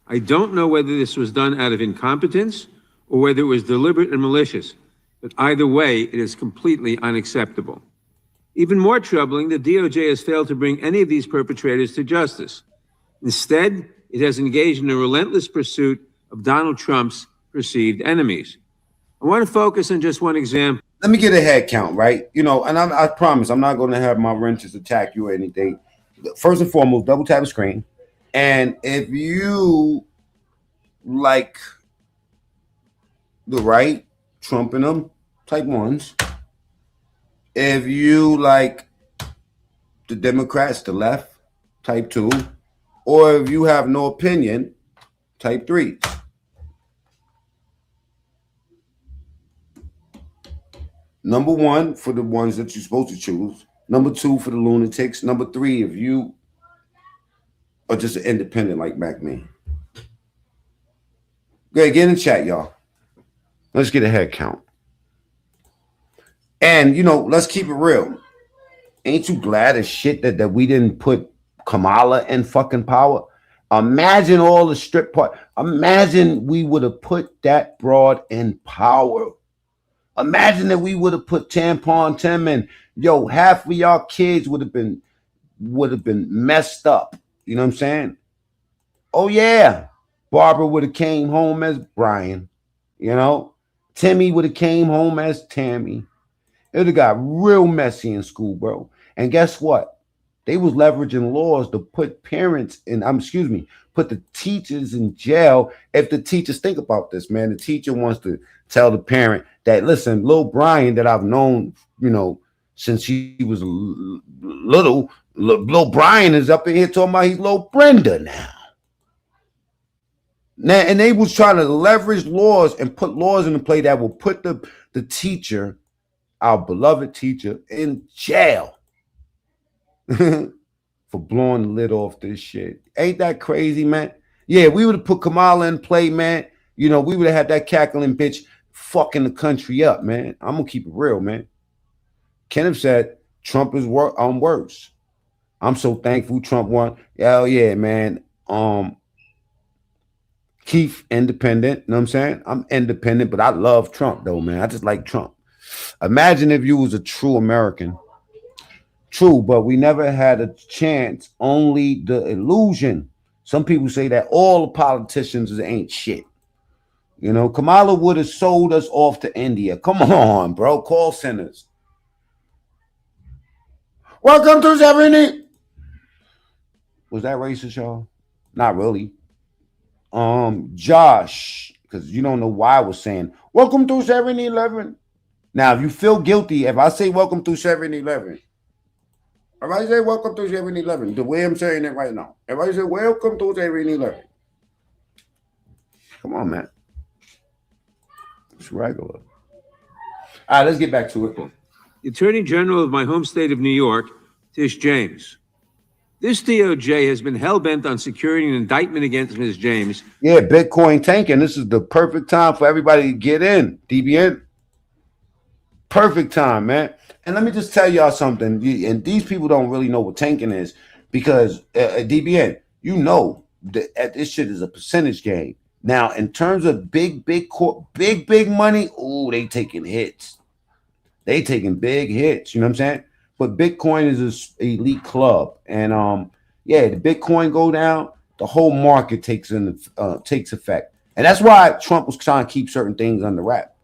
I don't know whether this was done out of incompetence or whether it was deliberate and malicious, but either way, it is completely unacceptable. Even more troubling, the DOJ has failed to bring any of these perpetrators to justice. Instead, it has engaged in a relentless pursuit of Donald Trump's perceived enemies. I want to focus on just one example. Let me get a head count, right? You know, and I promise I'm not going to have my wrenches attack you or anything. First and foremost, double tap the screen. And if you like the right, Trump and them, type ones. If you like the Democrats, the left, type 2. Or if you have no opinion, type 3. Number 1 for the ones that you're supposed to choose. Number 2 for the lunatics. Number 3 if you are just an independent like Mac me. Go ahead, get in the chat, y'all. Let's get a head count. And, you know, let's keep it real. Ain't you glad as shit that we didn't put Kamala in fucking power? Imagine all the strip part. Imagine we would have put that broad in power. Imagine that we would have put Tampon Tim in. Yo, half of y'all kids would have been messed up. You know what I'm saying? Oh yeah. Barbara would have came home as Brian. You know? Timmy would have came home as Tammy. It got real messy in school, bro. And guess what? They was leveraging laws to put parents in, put the teachers in jail. If the teachers, think about this, man, the teacher wants to tell the parent that, listen, little Brian that I've known, since he was little Brian is up in here talking about he's little Brenda now. And they was trying to leverage laws and put laws into play that will put the teacher, our beloved teacher, in jail. For blowing the lid off this shit. Ain't that crazy, man? Yeah, we would have put Kamala in play, man. We would have had that cackling bitch fucking the country up, man. I'm gonna keep it real, man. Kenneth said Trump is worse. I'm so thankful Trump won. Hell yeah, man. Keith independent, you know what I'm saying? I'm independent, but I love Trump though, man. I just like Trump. Imagine if you was a true American. True, but we never had a chance, only the illusion. Some people say that all the politicians ain't shit. Kamala would have sold us off to India. Come on, bro. Call centers. Welcome to 70. Was that racist, y'all? Not really. Josh, because you don't know why I was saying, welcome to 7-Eleven. Now, if you feel guilty, if I say welcome to 7-Eleven, if I say welcome to 7-Eleven, the way I'm saying it right now, if I say welcome to 7-Eleven, come on, man. It's regular. All right, let's get back to it. The Attorney General of my home state of New York, Tish James. This DOJ has been hell-bent on securing an indictment against Ms. James. Yeah, Bitcoin tanking. This is the perfect time for everybody to get in, DBN. Perfect time, man. And let me just tell y'all something. And these people don't really know what tanking is because DBN, that this shit is a percentage game. Now, in terms of big money, they taking hits. They taking big hits. You know what I'm saying? But Bitcoin is an elite club, and the Bitcoin go down, the whole market takes effect, and that's why Trump was trying to keep certain things under wrap.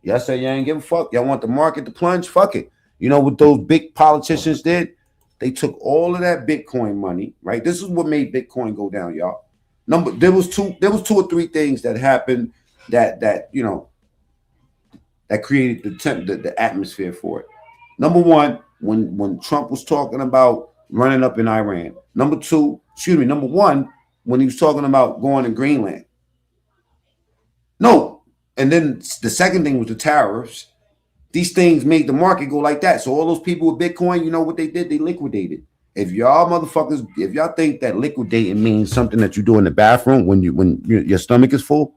Y'all say you ain't give a fuck. Y'all want the market to plunge? Fuck it. You know what those big politicians did? They took all of that Bitcoin money, right? This is what made Bitcoin go down, y'all. There was two or three things that happened that created the atmosphere for it. Number one, when Trump was talking about running up in Iran. Number one, when he was talking about going to Greenland. No. And then the second thing was the tariffs. These things made the market go like that. So all those people with Bitcoin, you know what they did? They liquidated. If y'all think that liquidating means something that you do in the bathroom when your stomach is full,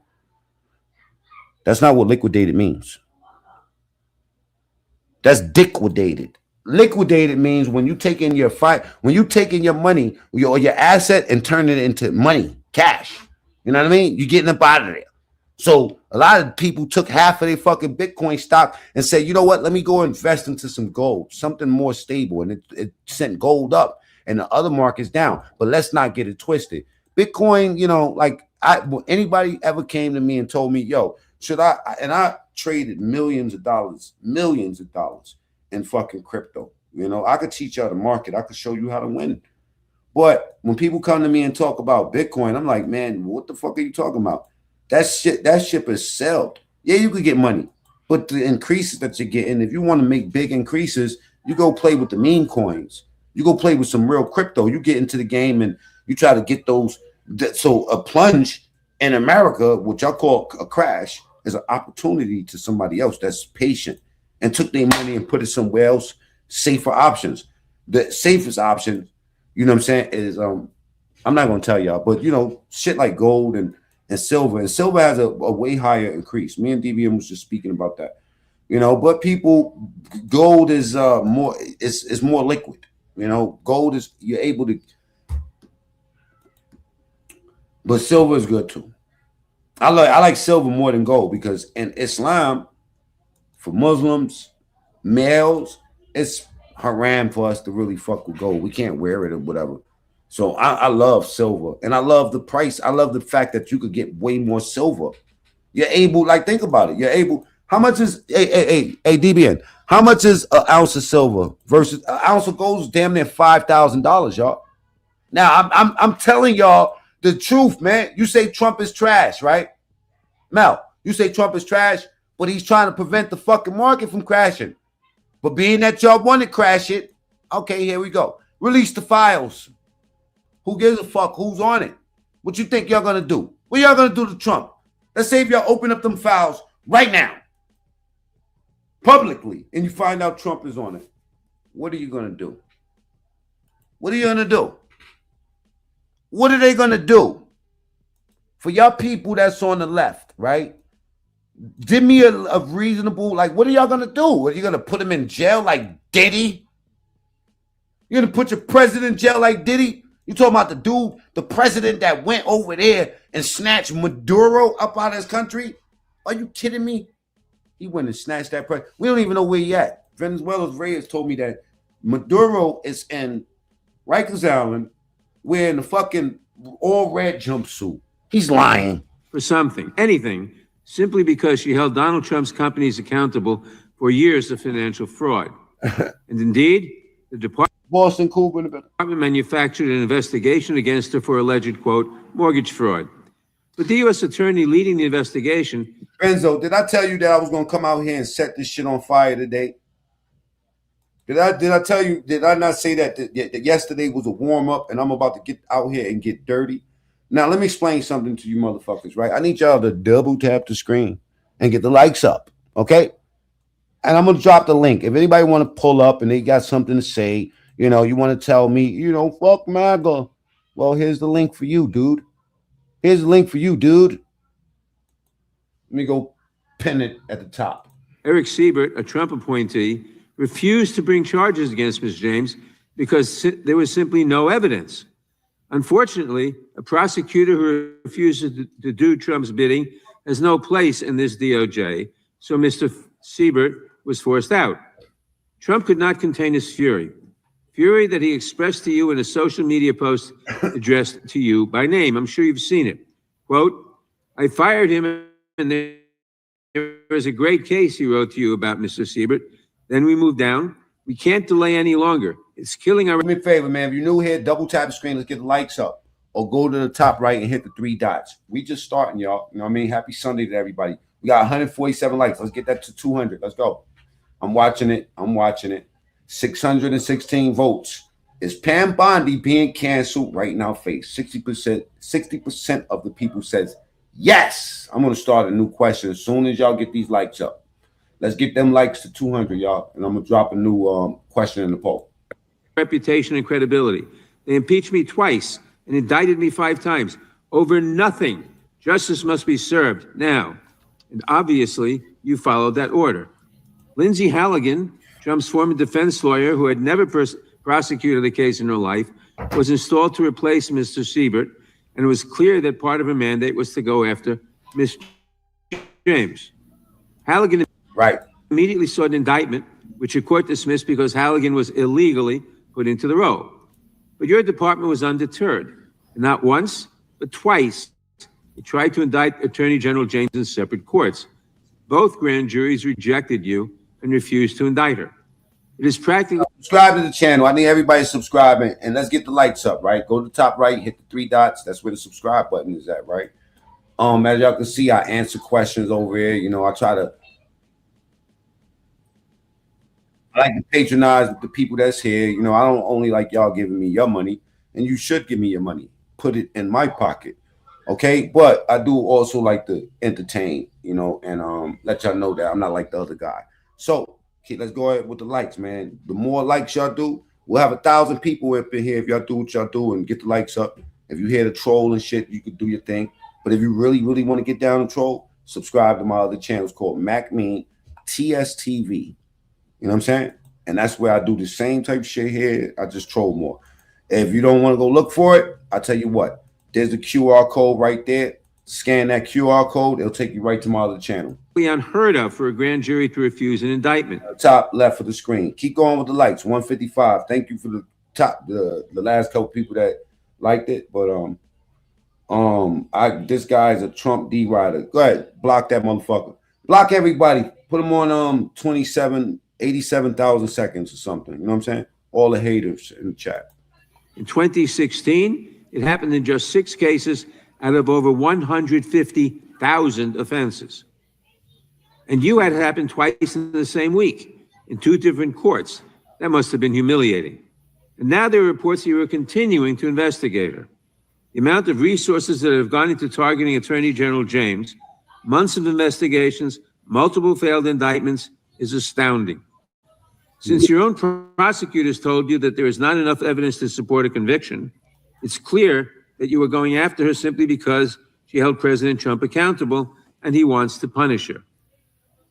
that's not what liquidated means. That's liquidated. Liquidated means when you take in your money or your asset and turn it into money, cash. You know what I mean? You're getting up out of there. So a lot of people took half of their fucking Bitcoin stock and said, you know what? Let me go invest into some gold, something more stable. And it sent gold up and the other markets down. But let's not get it twisted. Bitcoin, anybody ever came to me and told me, yo, I traded millions of dollars in fucking crypto. I could teach y'all the market. I could show you how to win. But when people come to me and talk about Bitcoin, I'm like, man, what the fuck are you talking about? That ship is sold. Yeah, you could get money, but the increases that you're getting, if you want to make big increases, you go play with the meme coins. You go play with some real crypto. You get into the game and you try to get those. So a plunge in America, which I call a crash, is an opportunity to somebody else that's patient and took their money and put it somewhere else, safer options. The safest option, you know what I'm saying, is I'm not going to tell y'all, but shit like gold and silver. And silver has a way higher increase. Me and DBM was just speaking about that. But gold is more liquid. Gold is, you're able to, but silver is good too. I like silver more than gold because in Islam, for Muslims, males, it's haram for us to really fuck with gold. We can't wear it or whatever. So I love silver, and I love the price. I love the fact that you could get way more silver. You're able, think about it. You're able, How much is DBN? How much is an ounce of silver versus an ounce of gold? Is damn near $5,000, y'all. Now I'm telling y'all the truth, man. You say Trump is trash, right? Mel, you say Trump is trash, but he's trying to prevent the fucking market from crashing. But being that y'all want to crash it, okay, here we go. Release the files. Who gives a fuck who's on it? What you think y'all gonna do? What y'all gonna do to Trump? Let's say if y'all open up them files right now, publicly, and you find out Trump is on it. What are you gonna do? What are you gonna do? What are they gonna do? For y'all people that's on the left, right? Give me a reasonable, like, what are y'all gonna do? Are you gonna put him in jail like Diddy? You're gonna put your president in jail like Diddy? You talking about the dude, the president that went over there and snatched Maduro up out of his country? Are you kidding me? He went and snatched that president. We don't even know where he at. Venezuela's Reyes told me that Maduro is in Rikers Island wearing the fucking all red jumpsuit. He's lying. For something, anything, simply because she held Donald Trump's companies accountable for years of financial fraud. And indeed, the Department manufactured an investigation against her for alleged, quote, mortgage fraud. But the U.S. attorney leading the investigation... Renzo, did I tell you that I was going to come out here and set this shit on fire today? Did I tell you, did I not say that yesterday was a warm-up and I'm about to get out here and get dirty? Now, let me explain something to you motherfuckers, right? I need y'all to double tap the screen and get the likes up, okay? And I'm going to drop the link. If anybody want to pull up and they got something to say, you know, you want to tell me, you know, fuck MAGA. Well, here's the link for you, dude. Here's the link for you, dude. Let me go pin it at the top. Eric Siebert, a Trump appointee, refused to bring charges against Ms. James because there was simply no evidence. Unfortunately, a prosecutor who refuses to do Trump's bidding has no place in this DOJ, so Mr. Siebert was forced out. Trump could not contain his fury that he expressed to you in a social media post addressed to you by name. I'm sure you've seen it. Quote, I fired him and there is a great case, he wrote to you about Mr. Siebert. Then we moved down. We can't delay any longer. It's killing our... Do me a favor, man. If you're new here, double tap the screen. Let's get the likes up. Or go to the top right and hit the 3 dots. We just starting, y'all. You know what I mean? Happy Sunday to everybody. We got 147 likes. Let's get that to 200. Let's go. I'm watching it. 616 votes. Is Pam Bondi being canceled right in our face? 60% of the people says yes. I'm going to start a new question as soon as y'all get these likes up. Let's get them likes to 200, y'all. And I'm going to drop a new question in the poll. Reputation and credibility. They impeached me twice and indicted me 5 times over nothing. Justice must be served now. And obviously, you followed that order. Lindsay Halligan, Trump's former defense lawyer who had never prosecuted a case in her life, was installed to replace Mr. Siebert, and it was clear that part of her mandate was to go after Ms. James. Halligan immediately sought an indictment, which a court dismissed because Halligan was illegally put into the role. But your department was undeterred. And not once, but twice, it tried to indict Attorney General James in separate courts. Both grand juries rejected you and refused to indict her. It is practically... Subscribe to the channel. I need everybody subscribing. And let's get the lights up, right? Go to the top right, hit the 3 dots. That's where the subscribe button is at, right? As y'all can see, I answer questions over here. You know, I like to patronize the people that's here. You know, I don't only like y'all giving me your money, and you should give me your money. Put it in my pocket, okay? But I do also like to entertain, you know, and let y'all know that I'm not like the other guy. So let's go ahead with the likes, man. The more likes y'all do, we'll have 1,000 people up in here if y'all do what y'all do and get the likes up. If you hear the troll and shit, you could do your thing. But if you really, really want to get down and troll, subscribe to my other channels called MacMean TSTV. You know what I'm saying? And that's where I do the same type of shit here. I just troll more. If you don't want to go look for it, I'll tell you what. There's the QR code right there. Scan that QR code. It'll take you right to my other channel. Unheard of for a grand jury to refuse an indictment. Top left of the screen. Keep going with the likes. 155. Thank you for the last couple people that liked it. But this guy's a Trump D rider. Go ahead. Block that motherfucker. Block everybody. Put them on 87,000 seconds or something. You know what I'm saying? All the haters in the chat. In 2016, it happened in just 6 cases out of over 150,000 offenses. And you had it happen twice in the same week in 2 different courts. That must have been humiliating. And now there are reports that you are continuing to investigate her. The amount of resources that have gone into targeting Attorney General James, months of investigations, multiple failed indictments, is astounding. Since your own prosecutors told you that there is not enough evidence to support a conviction, it's clear that you were going after her simply because she held President Trump accountable and he wants to punish her.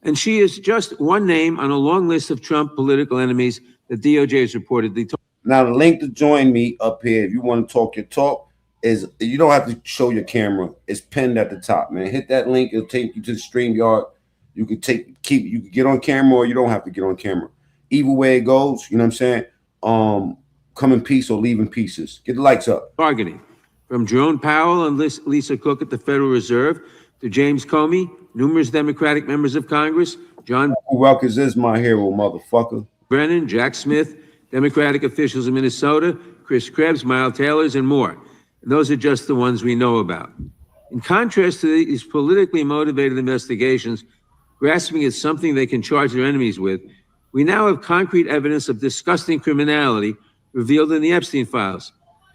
And she is just one name on a long list of Trump political enemies that DOJ has reportedly told. Now, the link to join me up here, if you want to talk your talk, is you don't have to show your camera. It's pinned at the top, man. Hit that link. It'll take you to the StreamYard. You could you could get on camera or you don't have to get on camera. Either way it goes, you know what I'm saying? Come in peace or leave in pieces. Get the lights up. Targeting from Jerome Powell and Lisa Cook at the Federal Reserve to James Comey, numerous Democratic members of Congress, John Welkers is my hero, motherfucker. Brennan, Jack Smith, Democratic officials in Minnesota, Chris Krebs, Miles Taylors, and more. And those are just the ones we know about. In contrast to these politically motivated investigations, grasping at something they can charge their enemies with, we now have concrete evidence of disgusting criminality revealed in the Epstein files.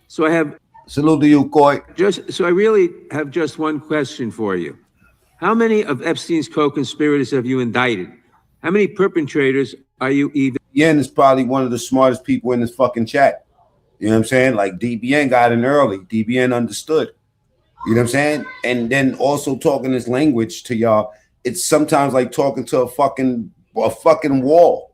So I have salute to you, Coy. So I really have just one question for you. How many of Epstein's co-conspirators have you indicted? How many perpetrators are you even? DBN is probably one of the smartest people in this fucking chat. You know what I'm saying? Like DBN got in early. DBN understood. You know what I'm saying? And then also talking this language to y'all, it's sometimes like talking to a fucking wall.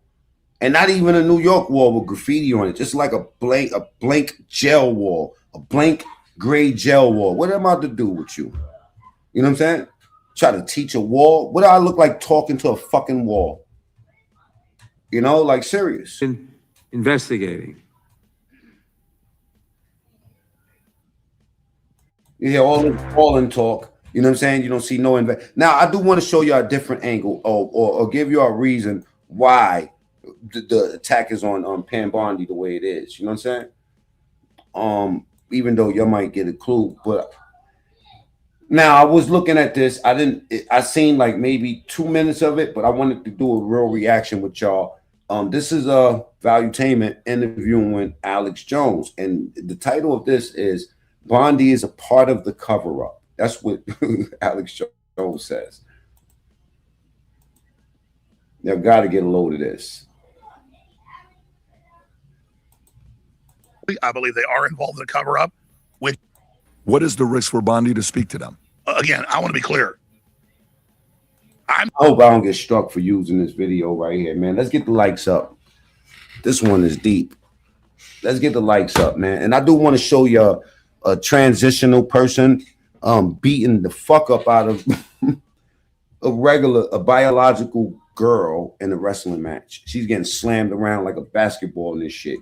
And not even a New York wall with graffiti on it, just like a blank gel wall, a blank gray gel wall. What am I to do with you? You know what I'm saying? Try to teach a wall. What do I look like talking to a fucking wall? You know, like serious. Investigating. You hear all this falling talk. You know what I'm saying? You don't see no invest. Now, I do want to show you a different angle or give you a reason why the attack is on Pam Bondi the way it is. You know what I'm saying? Even though you might get a clue, but now I was looking at this. I seen like maybe 2 minutes of it, but I wanted to do a real reaction with y'all. This is a Valuetainment interviewing with Alex Jones, and the title of this is Bondi is a part of the cover-up. That's what Alex Jones says. They've got to get a load of this. I believe they are involved in the cover-up. What is the risk for Bondi to speak to them? Again, I want to be clear. I hope I don't get struck for using this video right here, man. Let's get the likes up. This one is deep. Let's get the likes up, man. And I do want to show you a transitional person beating the fuck up out of a biological girl in a wrestling match. She's getting slammed around like a basketball in this shit.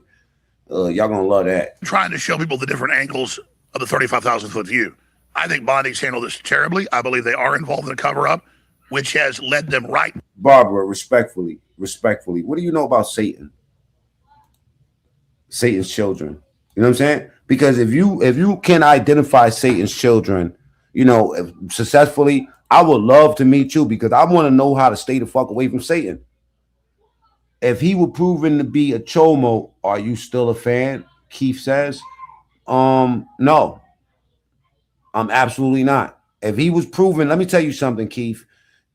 Y'all gonna love that. Trying to show people the different angles of the 35,000 foot view. I think Bondi's handled this terribly. I believe they are involved in the cover-up, which has led them right. Barbara, respectfully, what do you know about Satan? Satan's children. You know what I'm saying? Because if you can identify Satan's children, you know, successfully, I would love to meet you because I want to know how to stay the fuck away from Satan. If he were proven to be a chomo, are you still a fan? Keith says, no, I'm absolutely not. If he was proven, let me tell you something, Keith.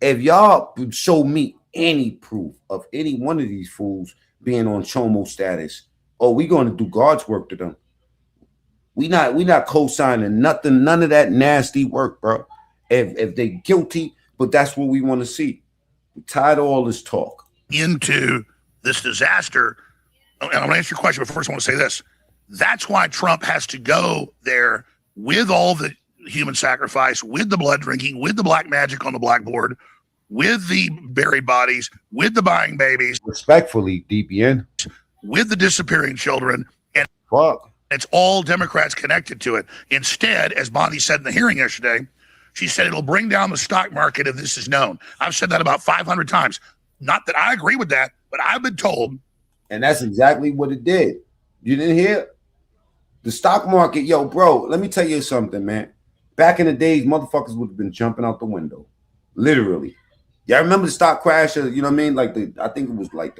If y'all show me any proof of any one of these fools being on chomo status, we're going to do God's work to them. We not co-signing nothing, none of that nasty work, bro. If they're guilty, but that's what we want to see. We're tired of all this talk. Into this disaster, and I'm going to answer your question, but first I want to say this. That's why Trump has to go there with all the human sacrifice, with the blood drinking, with the black magic on the blackboard, with the buried bodies, with the buying babies. Respectfully, DPN. With the disappearing children. And fuck. It's all Democrats connected to it. Instead, as Bondi said in the hearing yesterday, She said it'll bring down the stock market if this is known. I've said that about 500 times. Not that I agree with that, but I've been told. And that's exactly what it did. You didn't hear? The stock market, yo, bro, let me tell you something, man. Back in the days, motherfuckers would have been jumping out the window. Literally. Y'all remember the stock crash? You know what I mean? Like I think it was like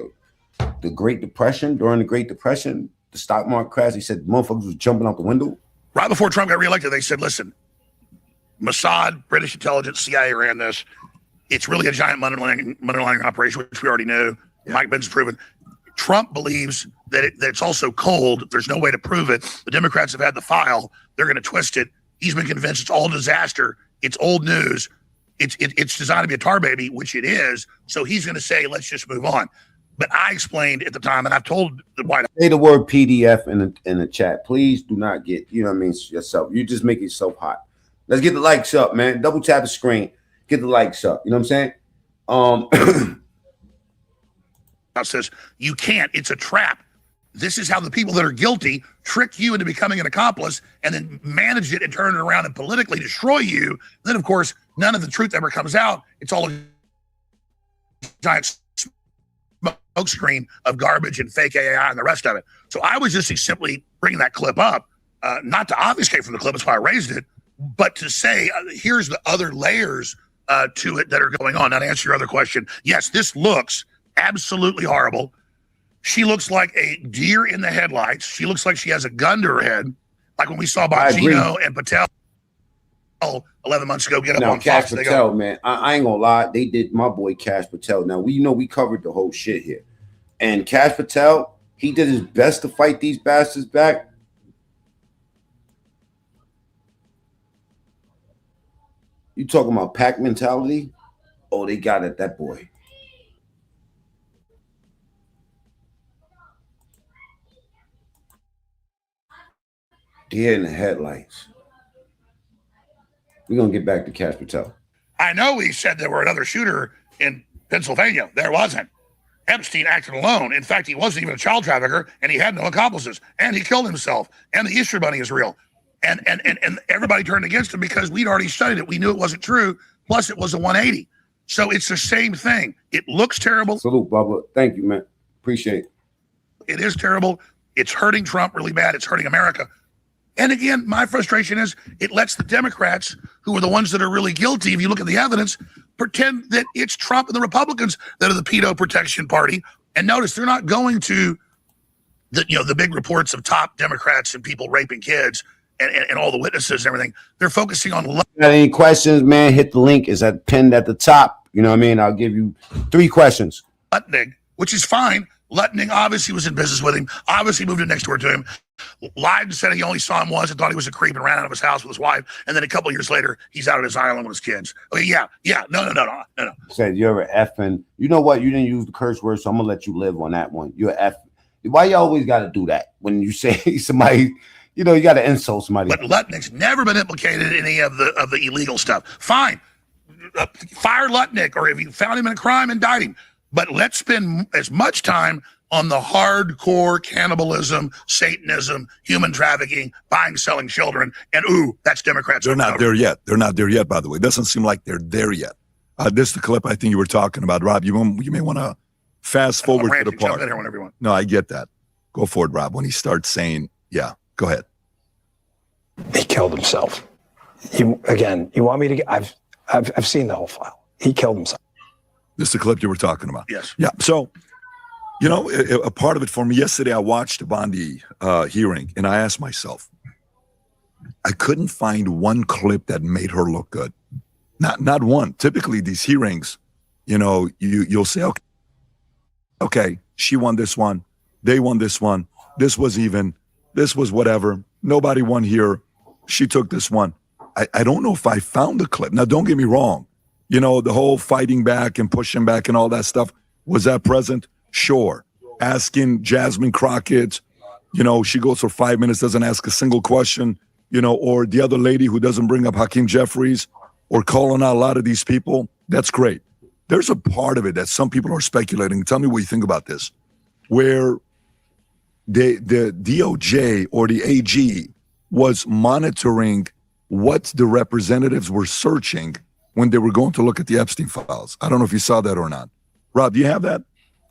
the Great Depression. During the Great Depression, the stock market crash, he said motherfuckers was jumping out the window. Right before Trump got reelected, they said, listen, Mossad, British intelligence, CIA ran this. It's really a giant money laundering operation, which we already knew. Yeah. Mike Pence proven. Trump believes that it's also cold. There's no way to prove it. The Democrats have had the file. They're going to twist it. He's been convinced it's all disaster. It's old news. It's designed to be a tar baby, which it is. So he's going to say, let's just move on. But I explained at the time, and I've told the White House. Say the word PDF in the chat. Please do not get, you know what I mean, yourself. You just make yourself hot. Let's get the likes up, man. Double tap the screen. Get the likes up. You know what I'm saying? Says you can't. It's a trap. This is how the people that are guilty trick you into becoming an accomplice and then manage it and turn it around and politically destroy you. Then, of course, none of the truth ever comes out. It's all a giant smoke screen of garbage and fake AI and the rest of it. So I was just simply bringing that clip up, not to obfuscate from the clip. That's why I raised it, but to say here's the other layers to it that are going on. Now, to answer your other question, yes, this looks absolutely horrible. She looks like a deer in the headlights. She looks like she has a gun to her head, like when we saw Bongino and Patel 11 months ago get up on Kash Fox. Patel, man, I ain't gonna lie. They did my boy Kash Patel. Now, we covered the whole shit here. And Kash Patel, he did his best to fight these bastards back. You talking about pack mentality? Oh, they got it, that boy. Deer in the headlights. We're going to get back to Kash Patel. I know he said there were another shooter in Pennsylvania. There wasn't. Epstein acted alone. In fact, he wasn't even a child trafficker, and he had no accomplices, and he killed himself, and the Easter Bunny is real. And everybody turned against him because we'd already studied it. We knew it wasn't true. Plus, it was a 180. So it's the same thing. It looks terrible. Salute, Bubba. Thank you, man. Appreciate it. It is terrible. It's hurting Trump really bad. It's hurting America. And again, my frustration is it lets the Democrats, who are the ones that are really guilty, if you look at the evidence, pretend that it's Trump and the Republicans that are the pedo protection party. And notice they're not going to the big reports of top Democrats and people raping kids and all the witnesses and everything. They're focusing on. Got any questions, man? Hit the link. It's pinned at the top. You know what I mean? I'll give you 3 questions. Lutnick, which is fine. Lutnick obviously was in business with him. Obviously moved in next door to him. Lied and said he only saw him once and thought he was a creep and ran out of his house with his wife. And then a couple of years later, he's out at his island with his kids. Okay, yeah. No. Said you're an effing. You know what? You didn't use the curse word, so I'm gonna let you live on that one. You're effing. Why you always got to do that when you say somebody? You know, you got to insult somebody. But Lutnick's never been implicated in any of the illegal stuff. Fine, fire Lutnick, or if you found him in a crime, indict him. But let's spend as much time on the hardcore cannibalism, Satanism, human trafficking, buying, selling children, and that's Democrats. They're not there yet. They're not there yet, by the way. It doesn't seem like they're there yet. This is the clip I think you were talking about, Rob. You may want to fast forward to the part. Jump in here whenever you want. No, I get that. Go for it, Rob. When he starts saying, yeah, go ahead. He killed himself. You want me to? I've seen the whole file. He killed himself. This is the clip you were talking about. Yes. Yeah. So, a part of it for me yesterday, I watched the Bondi hearing, and I asked myself, I couldn't find one clip that made her look good. Not one. Typically, these hearings, you'll say, okay, she won this one, they won this one, this was even, this was whatever, nobody won here, she took this one. I don't know if I found the clip. Now, don't get me wrong. The whole fighting back and pushing back and all that stuff, was that present? Sure. Asking Jasmine Crockett, she goes for 5 minutes, doesn't ask a single question, or the other lady who doesn't bring up Hakeem Jeffries or calling out a lot of these people. That's great. There's a part of it that some people are speculating. Tell me what you think about this, where the DOJ or the AG was monitoring what the representatives were searching when they were going to look at the Epstein files. I don't know if you saw that or not. Rob, do you have that?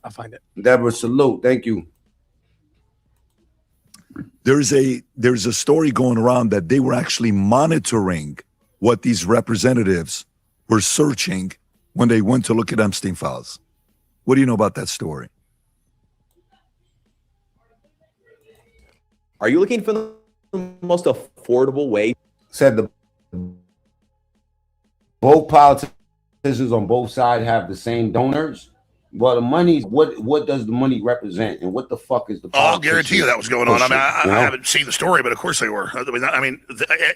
I'll find it. Deborah, salute. Thank you. There's a story going around that they were actually monitoring what these representatives were searching when they went to look at Epstein files. What do you know about that story? Are you looking for the most affordable way? Said the both politicians on both sides have the same donors. Well, the money, what does the money represent, and what the fuck is the? I'll guarantee you that was going on. I mean, I know? haven't seen the story, but of course they were.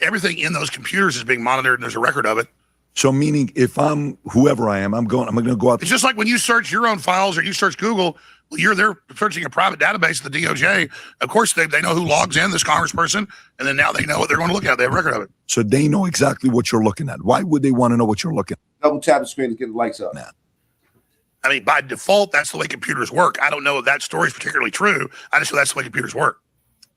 Everything in those computers is being monitored, and there's a record of it. So, meaning, if I'm whoever I am, I'm going to go out. It's just like when you search your own files or you search Google. They're searching a private database of the DOJ. Of course, they know who logs in, this congressperson, and then now they know what they're going to look at. They have a record of it. So they know exactly what you're looking at. Why would they want to know what you're looking at? Double tap the screen to get the lights up. Nah. I mean, by default, that's the way computers work. I don't know if that story is particularly true. I just know that's the way computers work.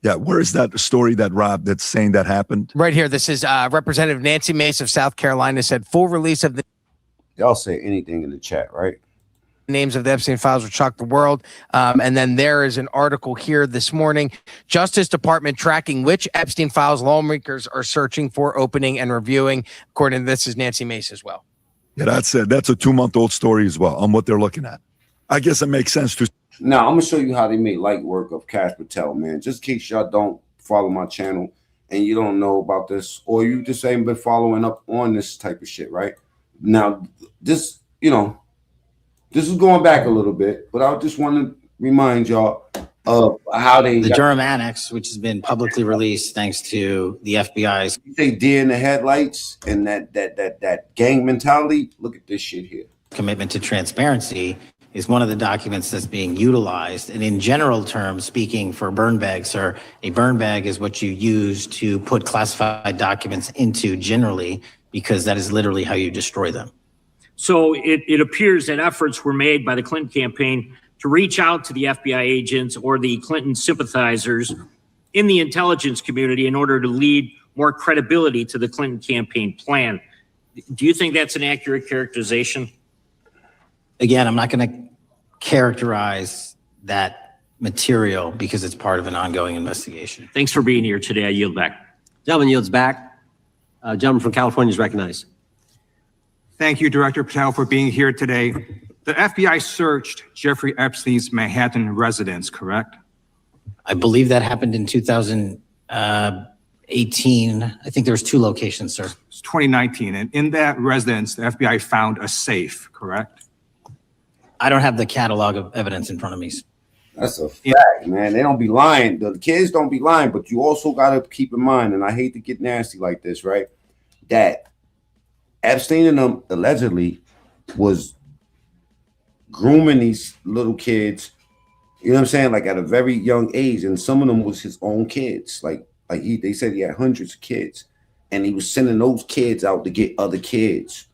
Yeah, where is that story that Rob that's saying that happened? Right here. This is Representative Nancy Mace of South Carolina said full release of the. Y'all say anything in the chat, right? Names of the Epstein files would shock the world. And then there is an article here this morning. Justice Department tracking which Epstein files lawmakers are searching for, opening, and reviewing. According to this is Nancy Mace as well. Yeah, that's a 2-month-old story as well on what they're looking at. I guess it makes sense to. Now, I'm going to show you how they make light work of Kash Patel, man. Just in case y'all don't follow my channel and you don't know about this, or you just ain't been following up on this type of shit, right? Now, this, this is going back a little bit, but I just want to remind y'all of how they... The Durham Annex, which has been publicly released thanks to the FBI's... You say deer in the headlights and that gang mentality, look at this shit here. Commitment to transparency is one of the documents that's being utilized. And in general terms, speaking for burn bags, sir, a burn bag is what you use to put classified documents into generally, because that is literally how you destroy them. So it appears that efforts were made by the Clinton campaign to reach out to the FBI agents or the Clinton sympathizers in the intelligence community in order to lead more credibility to the Clinton campaign plan. Do you think that's an accurate characterization? Again, I'm not going to characterize that material because it's part of an ongoing investigation. Thanks for being here today. I yield back. Gentleman yields back. Gentleman from California is recognized. Thank you, Director Patel, for being here today. The FBI searched Jeffrey Epstein's Manhattan residence, correct? I believe that happened in 2018. I think there was 2 locations, sir. It's 2019. And in that residence, the FBI found a safe, correct? I don't have the catalog of evidence in front of me. That's a fact, man. They don't be lying. The kids don't be lying, but you also got to keep in mind, and I hate to get nasty like this, right? That Epstein and them allegedly was grooming these little kids, you know what I'm saying, like at a very young age, and some of them was his own kids. They said he had hundreds of kids, and he was sending those kids out to get other kids.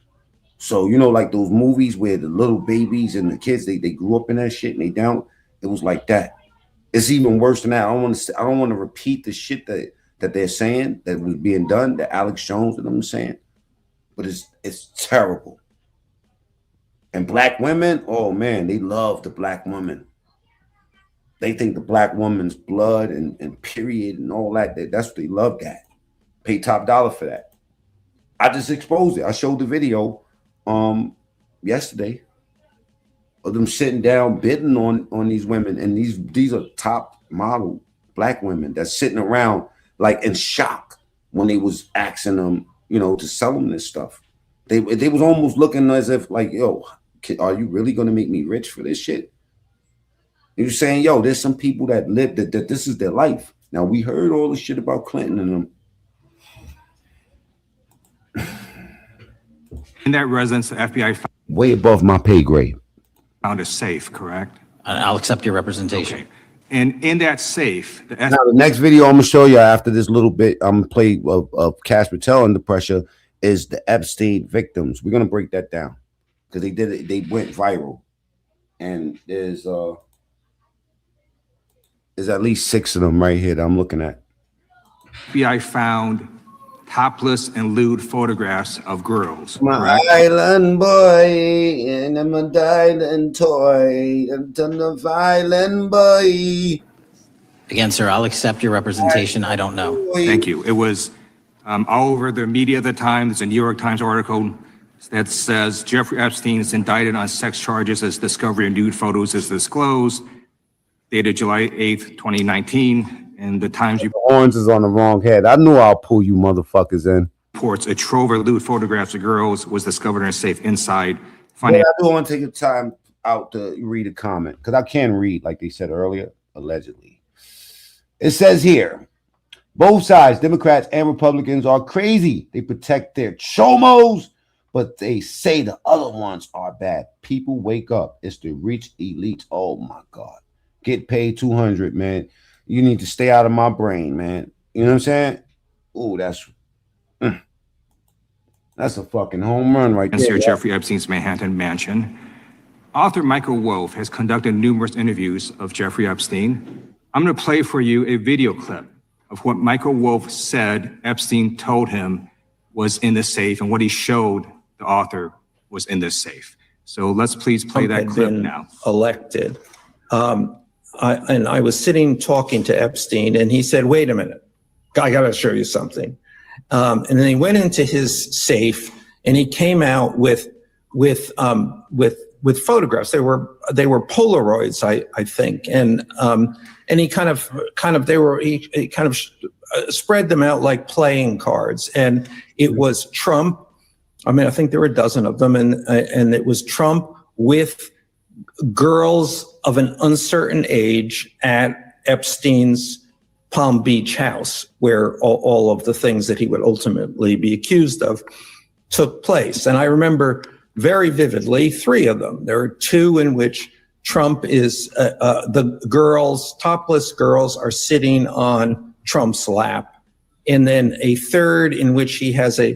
So, like those movies where the little babies and the kids, they grew up in that shit and they down, it was like that. It's even worse than that. I don't want to repeat the shit that they're saying that was being done, that Alex Jones and them saying. But it's terrible. And black women, oh man, they love the black woman. They think the black woman's blood and period and all that's what they love that. Pay top dollar for that. I just exposed it. I showed the video yesterday of them sitting down bidding on these women. And these are top model black women that's sitting around like in shock when they was asking them, to sell them this stuff. They was almost looking as if like, yo, are you really going to make me rich for this shit? You're saying, yo, there's some people that live that this is their life. Now, we heard all the shit about Clinton and them. In that residence, the FBI found way above my pay grade. Found a safe, correct? I'll accept your representation. Okay. And in that safe, now the next video I'm gonna show you after this little bit, I'm gonna play of Kash Patel under pressure, is the Epstein victims. We're gonna break that down because they went viral, and there's at least 6 of them right here that I'm looking at. FBI found topless and lewd photographs of girls. My correct? island boy, and I'm a island toy, and I'm a island boy. Again, sir, I'll accept your representation. I don't know. Thank you. It was all over the media at the time. There's a New York Times article that says Jeffrey Epstein is indicted on sex charges as discovery of nude photos is disclosed, dated July 8th, 2019. And the Times Horns is on the wrong head. I knew I'll pull you motherfuckers in. reports a trove of lewd photographs of girls was discovered in a safe inside. But I do want to take the time out to read a comment because I can read, like they said earlier, allegedly. It says here, both sides, Democrats and Republicans, are crazy. They protect their chomos, but they say the other ones are bad. People wake up. It's the rich elite. Oh my God. Get paid $200, man. You need to stay out of my brain, man. You know what I'm saying? Oh, that's a fucking home run right there. Jeffrey Epstein's Manhattan mansion. Author Michael Wolff has conducted numerous interviews of Jeffrey Epstein. I'm going to play for you a video clip of what Michael Wolff said Epstein told him was in the safe and what he showed the author was in this safe. So let's please play that clip now. Elected. I was sitting talking to Epstein and he said, wait a minute, I got to show you something. And then he went into his safe and he came out with photographs. They were Polaroids, I think. And he kind of spread them out like playing cards. And it was Trump. I mean, I think there were a dozen of them. And it was Trump with girls of an uncertain age at Epstein's Palm Beach house, where all of the things that he would ultimately be accused of took place. And I remember very vividly 3 of them. There are 2 in which Trump is, the girls, topless girls, are sitting on Trump's lap. And then a 3rd in which he has a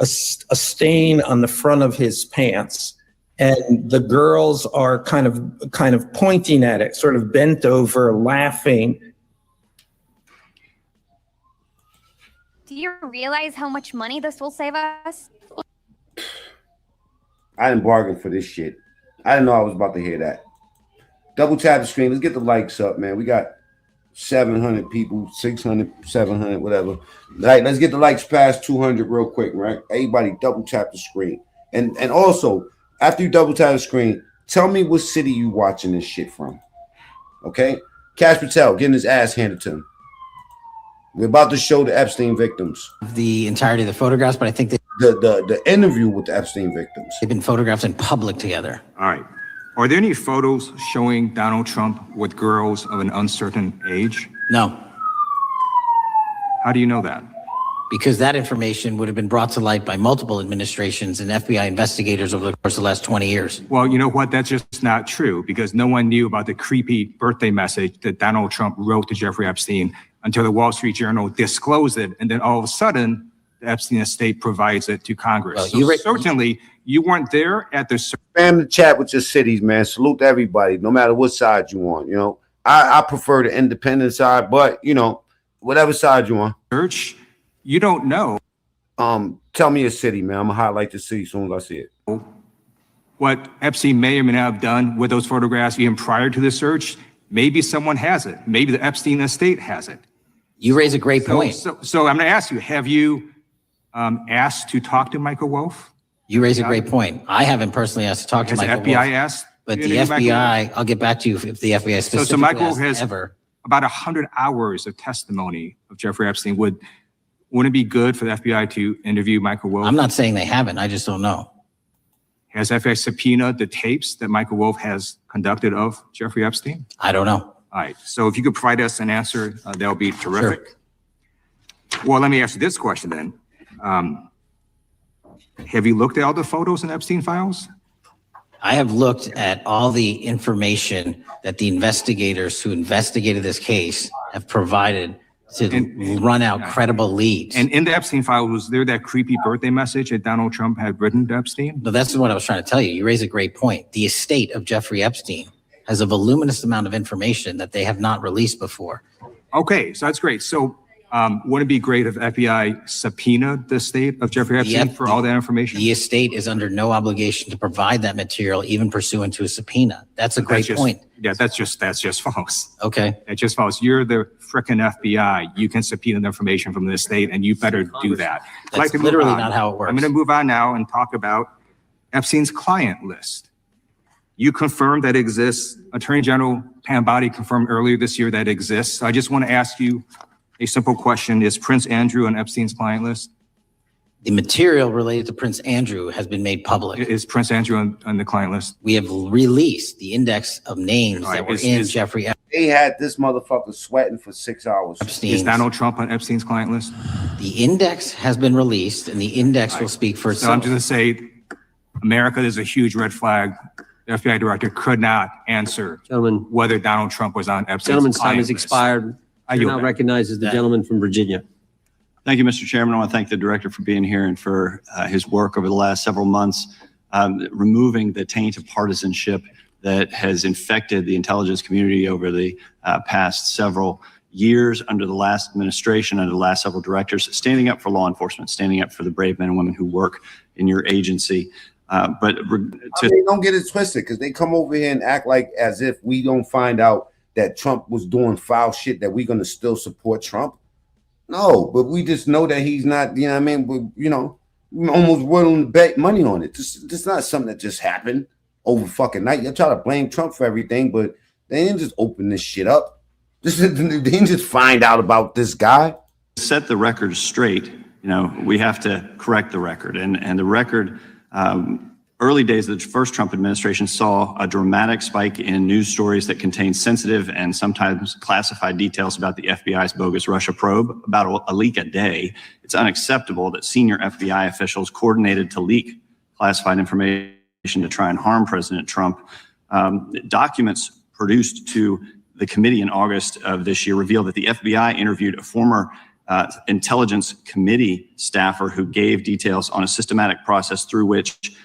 stain on the front of his pants. And the girls are kind of pointing at it, sort of bent over, laughing. Do you realize how much money this will save us? I didn't bargain for this shit. I didn't know I was about to hear that. Double tap the screen. Let's get the likes up, man. We got 700 people, 600, 700, whatever. Right, let's get the likes past 200 real quick, right? Everybody double tap the screen. And also, after you double tap the screen, tell me what city you watching this shit from. Okay? Kash Patel getting his ass handed to him. We're about to show the Epstein victims. The entirety of the photographs, but I think the interview with the Epstein victims. They've been photographed in public together. All right. Are there any photos showing Donald Trump with girls of an uncertain age? No. How do you know that? Because that information would have been brought to light by multiple administrations and FBI investigators over the course of the last 20 years. Well, you know what? That's just not true because no one knew about the creepy birthday message that Donald Trump wrote to Jeffrey Epstein until the Wall Street Journal disclosed it. And then all of a sudden, the Epstein estate provides it to Congress. Well, so certainly you weren't there at the... Spam the chat with your cities, man. Salute to everybody, no matter what side you on. You know, I prefer the independent side, but, you know, whatever side you on. Search, you don't know. Tell me a city, man. I'm going to highlight the city as soon as I see it. What Epstein may or may not have done with those photographs even prior to the search, maybe someone has it. Maybe the Epstein estate has it. You raise a great point. So I'm going to ask you, have you asked to talk to Michael Wolff? You raise a great point. I haven't personally asked to talk to Michael Wolff. Has the FBI asked? But the FBI, I'll get back to you if the FBI specifically So Michael Wolff has ever. about 100 hours of testimony of Jeffrey Epstein. Wouldn't it be good for the FBI to interview Michael Wolff? I'm not saying they haven't. I just don't know. Has FBI subpoenaed the tapes that Michael Wolff has conducted of Jeffrey Epstein? I don't know. All right. So if you could provide us an answer, that would be terrific. Sure. Well, let me ask you this question then. Have you looked at all the photos in Epstein files? I have looked at all the information that the investigators who investigated this case have provided to run out credible leads. And in the Epstein file, was there that creepy birthday message that Donald Trump had written to Epstein? No, that's what I was trying to tell you. You raise a great point. The estate of Jeffrey Epstein has a voluminous amount of information that they have not released before. Okay, so that's great. So Wouldn't it be great if FBI subpoenaed the estate of Jeffrey Epstein for all that information? The estate is under no obligation to provide that material, even pursuant to a subpoena. That's a great point. Yeah, that's just false. Okay. That's just false. You're the frickin' FBI. You can subpoena the information from the estate, and you better do that. That's literally not how it works. I'm going to move on now and talk about Epstein's client list. You confirmed that exists. Attorney General Pam Bondi confirmed earlier this year that exists. I just want to ask you a simple question. Is Prince Andrew on Epstein's client list? The material related to Prince Andrew has been made public. Is Prince Andrew on the client list? We have released the index of names that were in Jeffrey Epstein. They had this motherfucker sweating for 6 hours. Is Donald Trump on Epstein's client list? The index has been released, and the index will speak for itself. So I'm just going to say, America is a huge red flag. The FBI director could not answer whether Donald Trump was on Epstein's Gentleman's time client has list. expired. You're now recognized as the gentleman from Virginia. Thank you, Mr. Chairman. I want to thank the director for being here and for his work over the last several months, removing the taint of partisanship that has infected the intelligence community over the past several years under the last administration, under the last several directors, standing up for law enforcement, standing up for the brave men and women who work in your agency. Don't get it twisted, because they come over here and act like as if we don't find out that Trump was doing foul shit, that we're going to still support Trump. No, but we just know that he's not, you know what I mean? But, you know, we're almost willing to bet money on it. This is not something that just happened over fucking night. You try to blame Trump for everything, but they didn't just open this shit up. They didn't just find out about this guy. Set the record straight. You know, we have to correct the record. And the record, early days of the first Trump administration saw a dramatic spike in news stories that contained sensitive and sometimes classified details about the FBI's bogus Russia probe, about a leak a day. It's unacceptable that senior FBI officials coordinated to leak classified information to try and harm President Trump. Documents produced to the committee in August of this year revealed that the FBI interviewed a former intelligence committee staffer who gave details on a systematic process through which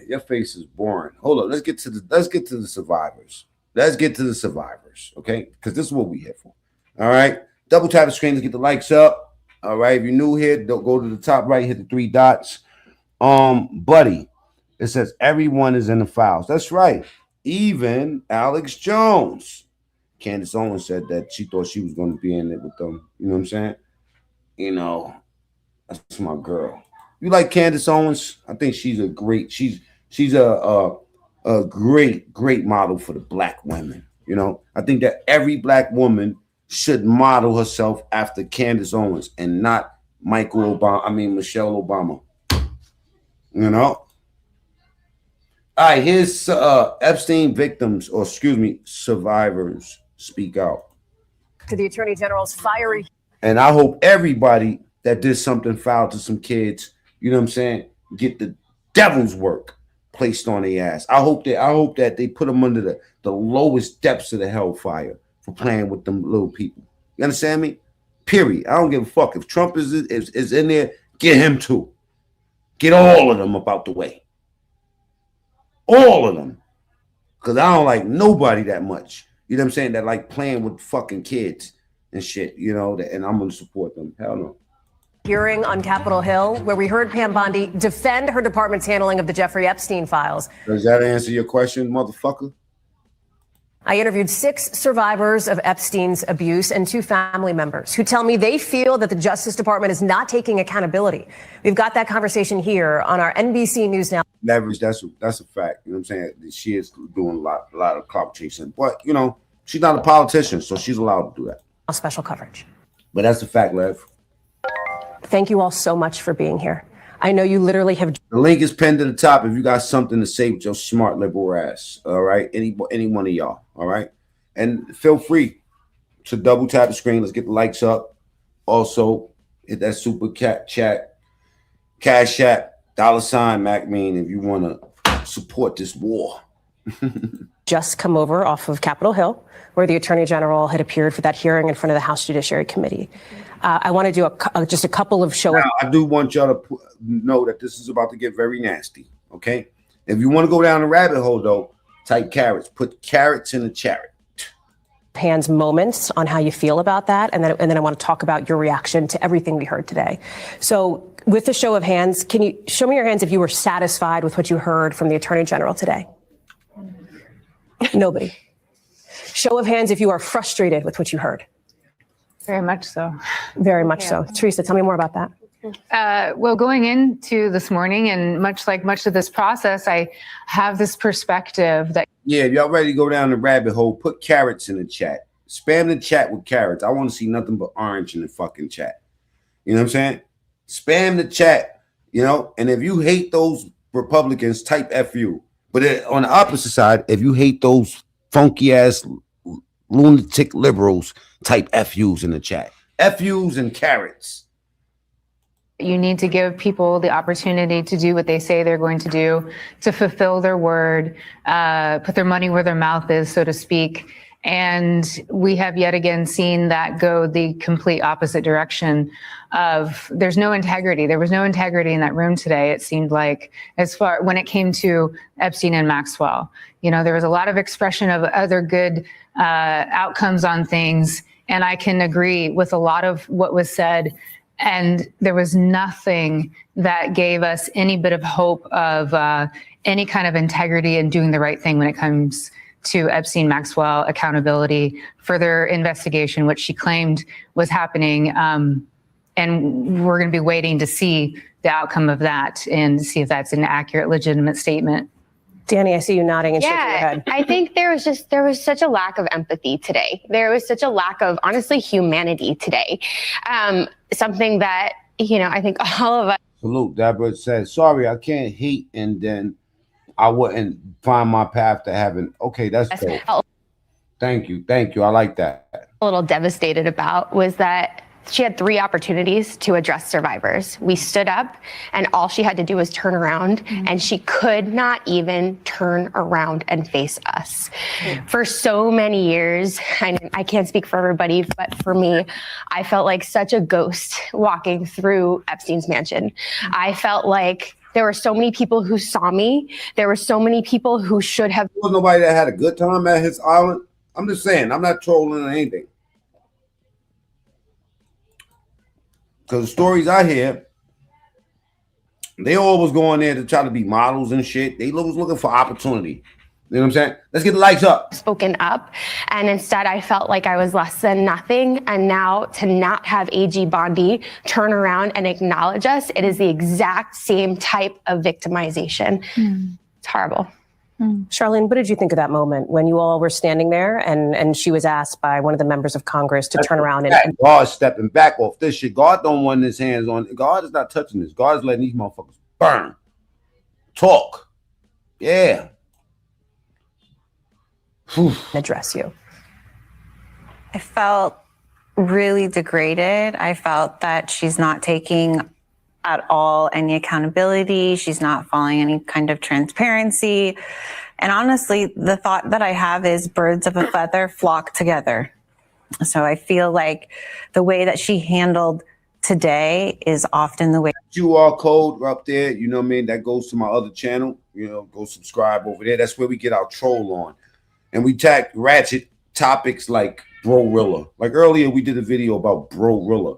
your face is boring. Hold on, let's get to the survivors. Let's get to the survivors, okay? Because this is what we here for. All right, double tap the screen to get the likes up. All right, if you're new here, don't go to the top right, hit the 3 dots. Buddy, it says everyone is in the files. That's right, even Alex Jones. Candace Owens said that she thought she was going to be in it with them. You know what I'm saying? You know, that's my girl. You like Candace Owens? I think she's a great. She's a great model for the black women. You know, I think that every black woman should model herself after Candace Owens and not Michelle Obama. You know. All right, here's Epstein victims, or excuse me, survivors speak out. To the Attorney General's fiery. And I hope everybody that did something foul to some kids, you know what I'm saying, get the devil's work placed on their ass. I hope that they put them under the lowest depths of the hellfire for playing with them little people. You understand me? Period. I don't give a fuck. If Trump is in there, get him too. Get all of them up out the way. All of them. Because I don't like nobody that much. You know what I'm saying? That like playing with fucking kids and shit, you know, and I'm going to support them. Hell no. Hearing on Capitol Hill, where we heard Pam Bondi defend her department's handling of the Jeffrey Epstein files. Does that answer your question, motherfucker? I interviewed 6 survivors of Epstein's abuse and 2 family members who tell me they feel that the Justice Department is not taking accountability. We've got that conversation here on our NBC News Now. Leverage, that's a fact. You know what I'm saying? She is doing a lot of clout chasing. But, you know, she's not a politician, so she's allowed to do that. Special coverage. But that's the fact, Lev. Thank you all so much for being here. I know you literally have. The link is pinned to the top if you got something to say with your smart liberal ass. All right, any one of y'all. All right, and feel free to double tap the screen. Let's get the likes up. Also, hit that super chat, Cash App, $ Mac Mean if you want to support this war. Just come over off of Capitol Hill, where the Attorney General had appeared for that hearing in front of the House Judiciary Committee. I want to do just a couple of show. Now, I do want y'all to know that this is about to get very nasty. Okay, if you want to go down the rabbit hole, though, type carrots. Put carrots in the chariot. hands moments on how you feel about that, and then I want to talk about your reaction to everything we heard today. So with the show of hands, can you show me your hands if you were satisfied with what you heard from the Attorney General today? Nobody. Show of hands if you are frustrated with what you heard. Very much so. Very much so. Teresa, tell me more about that. Well, going into this morning, and much of this process, I have this perspective that. Yeah, if y'all ready to go down the rabbit hole, put carrots in the chat. Spam the chat with carrots. I want to see nothing but orange in the fucking chat. You know what I'm saying? Spam the chat, you know? And if you hate those Republicans, type FU. But on the opposite side, if you hate those funky-ass lunatic liberals, type FUs in the chat. FUs and carrots. You need to give people the opportunity to do what they say they're going to do, to fulfill their word, put their money where their mouth is, so to speak. And we have yet again seen that go the complete opposite direction of there's no integrity. There was no integrity in that room today. It seemed like when it came to Epstein and Maxwell, you know, there was a lot of expression of other good outcomes on things. And I can agree with a lot of what was said. And there was nothing that gave us any bit of hope of any kind of integrity and doing the right thing when it comes to Epstein Maxwell accountability, further investigation, which she claimed was happening. And we're going to be waiting to see the outcome of that and see if that's an accurate, legitimate statement. Danny, I see you nodding and shaking your head. I think there was such a lack of empathy today. There was such a lack of, honestly, humanity today. Something that, you know, I think all of us. Salute. Deborah says, sorry, I can't hate and then I wouldn't find my path to heaven. Okay, that's cool. Thank you. I like that. A little devastated about was that she had 3 opportunities to address survivors. We stood up and all she had to do was turn around, and she could not even turn around and face us. For so many years, and I can't speak for everybody, but for me, I felt like such a ghost walking through Epstein's mansion. I felt like there were so many people who saw me. There were so many people who should have. There was nobody that had a good time at his island. I'm just saying, I'm not trolling or anything. Because the stories I hear, they all was going there to try to be models and shit. They was looking for opportunity. You know what I'm saying? Let's get the lights up. Spoken up, and instead I felt like I was less than nothing. And now to not have AG Bondi turn around and acknowledge us, it is the exact same type of victimization. It's horrible. Charlene, what did you think of that moment when you all were standing there and she was asked by one of the members of Congress to turn around and God stepping back off this shit. God don't want his hands on it. God is not touching this. God is letting these motherfuckers burn. Talk. Yeah. address you? I felt really degraded. I felt that she's not taking at all any accountability. She's not following any kind of transparency. And honestly, the thought that I have is birds of a feather flock together. So I feel like the way that she handled today is often the way. QR code up there, you know what I mean? That goes to my other channel. You know, go subscribe over there. That's where we get our troll on. And we tag ratchet topics like Bro-Rilla. Like earlier, we did a video about Bro-Rilla.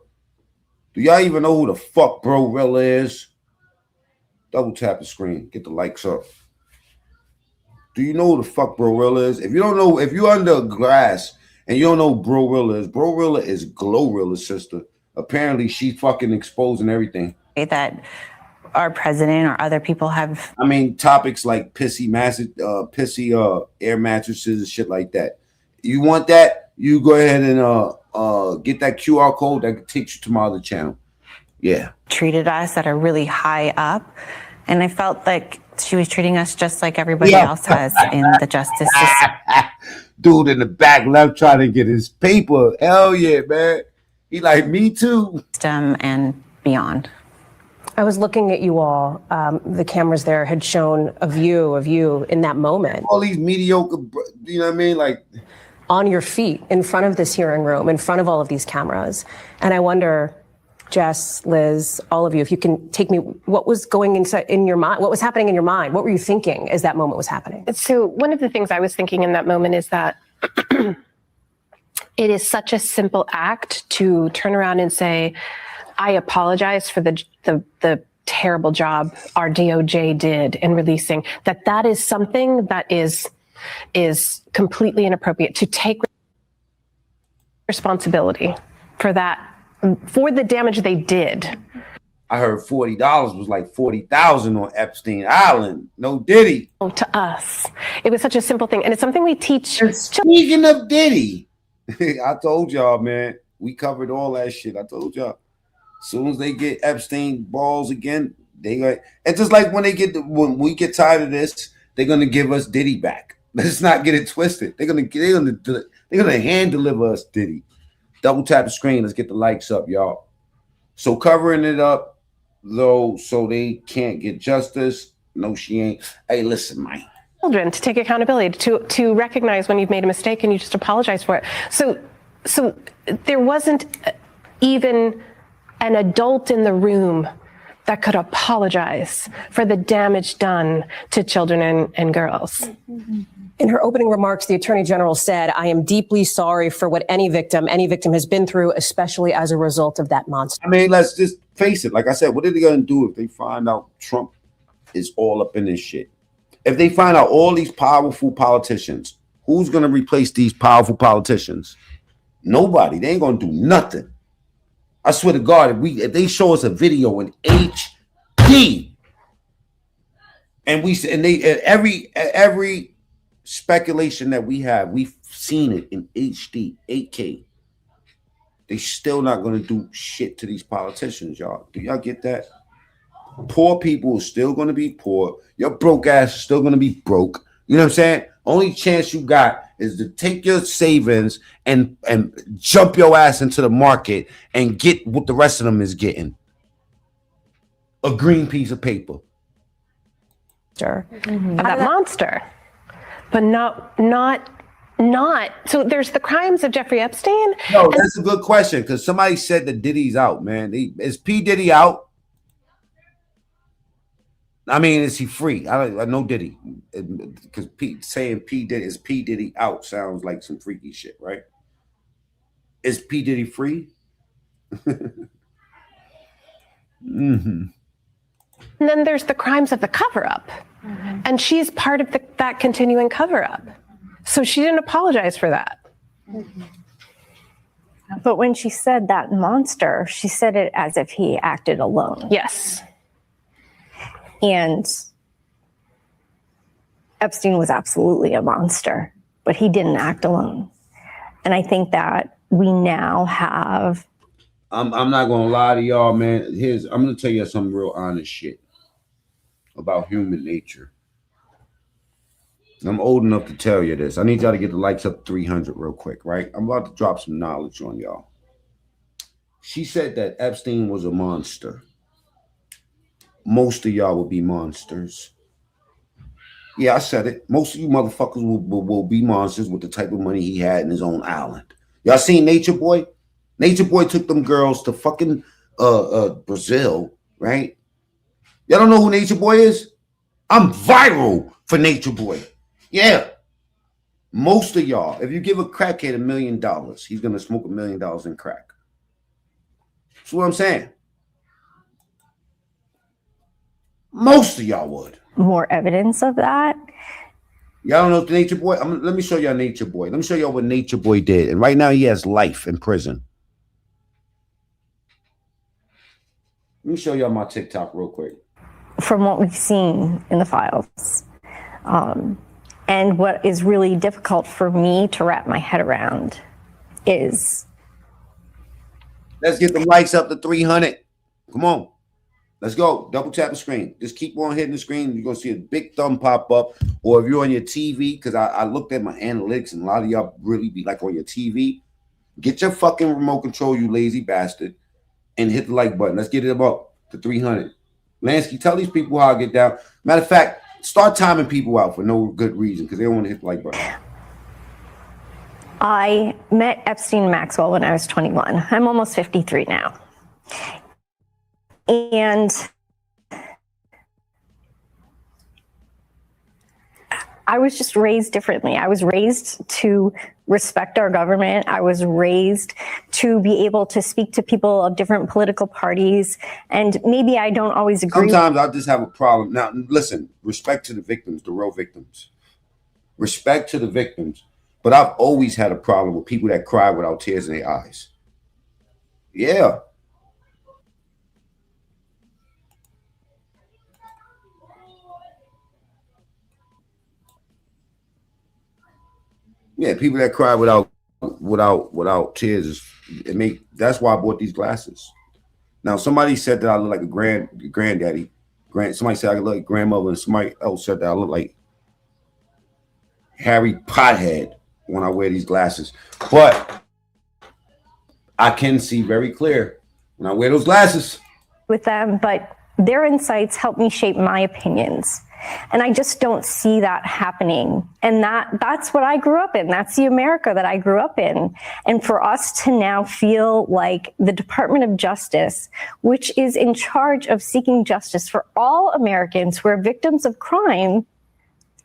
Do y'all even know who the fuck Bro-Rilla is? Double tap the screen. Get the likes up. Do you know who the fuck Bro-Rilla is? If you don't know, if you're under grass and you don't know who Bro-Rilla is Glorilla's sister. Apparently, she's fucking exposing everything. That our president or other people have. I mean, topics like pissy air mattresses and shit like that. You want that? You go ahead and get that QR code that takes you to my other channel. Yeah. Treated us that are really high up. And I felt like she was treating us just like everybody else has in the justice system. Dude in the back left trying to get his paper. Hell yeah, man. He like, me too. And beyond. I was looking at you all. The cameras there had shown a view of you in that moment. All these mediocre, you know what I mean? Like on your feet in front of this hearing room, in front of all of these cameras. And I wonder, Jess, Liz, all of you, if you can take me, what was going inside in your mind? What was happening in your mind? What were you thinking as that moment was happening? So one of the things I was thinking in that moment is that it is such a simple act to turn around and say, I apologize for the terrible job our DOJ did in releasing, that is something that is completely inappropriate. To take responsibility for that, for the damage they did. I heard $40 was like 40,000 on Epstein Island. No Diddy. To us, it was such a simple thing, and it's something we teach. Speaking of Diddy, I told y'all, man, we covered all that shit. I told y'all. As soon as they get Epstein balls again, it's just like when we get tired of this, they're gonna give us Diddy back. Let's not get it twisted. They're gonna hand deliver us Diddy. Double tap the screen. Let's get the likes up, y'all. So covering it up though, so they can't get justice. No, she ain't. Hey, listen, man. Children to take accountability, to recognize when you've made a mistake and you just apologize for it. So there wasn't even an adult in the room that could apologize for the damage done to children and girls. In her opening remarks, the Attorney General said, I am deeply sorry for what any victim has been through, especially as a result of that monster. I mean, let's just face it. Like I said, what are they going to do if they find out Trump is all up in this shit? If they find out all these powerful politicians, who's going to replace these powerful politicians? Nobody. They ain't going to do nothing. I swear to God, if they show us a video in HD, and every speculation that we have, we've seen it in HD, 8K. They still not going to do shit to these politicians, y'all. Do y'all get that? Poor people are still going to be poor. Your broke ass is still going to be broke. You know what I'm saying? Only chance you got is to take your savings and jump your ass into the market and get what the rest of them is getting. A green piece of paper. Sure. That monster. But not. So there's the crimes of Jeffrey Epstein. No, that's a good question, because somebody said that Diddy's out, man. Is P. Diddy out? I mean, is he free? I know Diddy, because saying P. Diddy out sounds like some freaky shit, right? Is P. Diddy free? And then there's the crimes of the cover-up. And she's part of that continuing cover-up. So she didn't apologize for that. But when she said that monster, she said it as if he acted alone. Yes. And Epstein was absolutely a monster, but he didn't act alone. And I think that we now have... I'm not going to lie to y'all, man. I'm going to tell you some real honest shit about human nature. I'm old enough to tell you this. I need y'all to get the likes up 300 real quick, right? I'm about to drop some knowledge on y'all. She said that Epstein was a monster. Most of y'all will be monsters. Yeah, I said it. Most of you motherfuckers will be monsters with the type of money he had in his own island. Y'all seen Nature Boy? Nature Boy took them girls to fucking Brazil, right? Y'all don't know who Nature Boy is? I'm viral for Nature Boy. Yeah. Most of y'all, if you give a crackhead $1 million, he's going to smoke $1 million in crack. That's what I'm saying. Most of y'all would. More evidence of that. Y'all don't know the Nature Boy? Let me show y'all Nature Boy. Let me show y'all what Nature Boy did. And right now he has life in prison. Let me show y'all my TikTok real quick. From what we've seen in the files. And what is really difficult for me to wrap my head around is... Let's get the likes up to 300. Come on. Let's go. Double tap the screen. Just keep on hitting the screen. You're going to see a big thumb pop up. Or if you're on your TV, because I looked at my analytics and a lot of y'all really be like on your TV. Get your fucking remote control, you lazy bastard, and hit the like button. Let's get it up to 300. Lansky, tell these people how I get down. Matter of fact, start timing people out for no good reason because they don't want to hit the like button. I met Epstein Maxwell when I was 21. I'm almost 53 now. And I was just raised differently. I was raised to respect our government. I was raised to be able to speak to people of different political parties. And maybe I don't always agree. Sometimes I just have a problem. Now, listen, respect to the victims, the real victims. Respect to the victims. But I've always had a problem with people that cry without tears in their eyes. Yeah. Yeah, people that cry without tears. That's why I bought these glasses. Now, somebody said that I look like a granddaddy. Somebody said I look like grandmother, and somebody else said that I look like Harry Pothead when I wear these glasses. But I can see very clear when I wear those glasses. With them, but their insights help me shape my opinions. And I just don't see that happening. And that's what I grew up in. That's the America that I grew up in. And for us to now feel like the Department of Justice, which is in charge of seeking justice for all Americans who are victims of crime,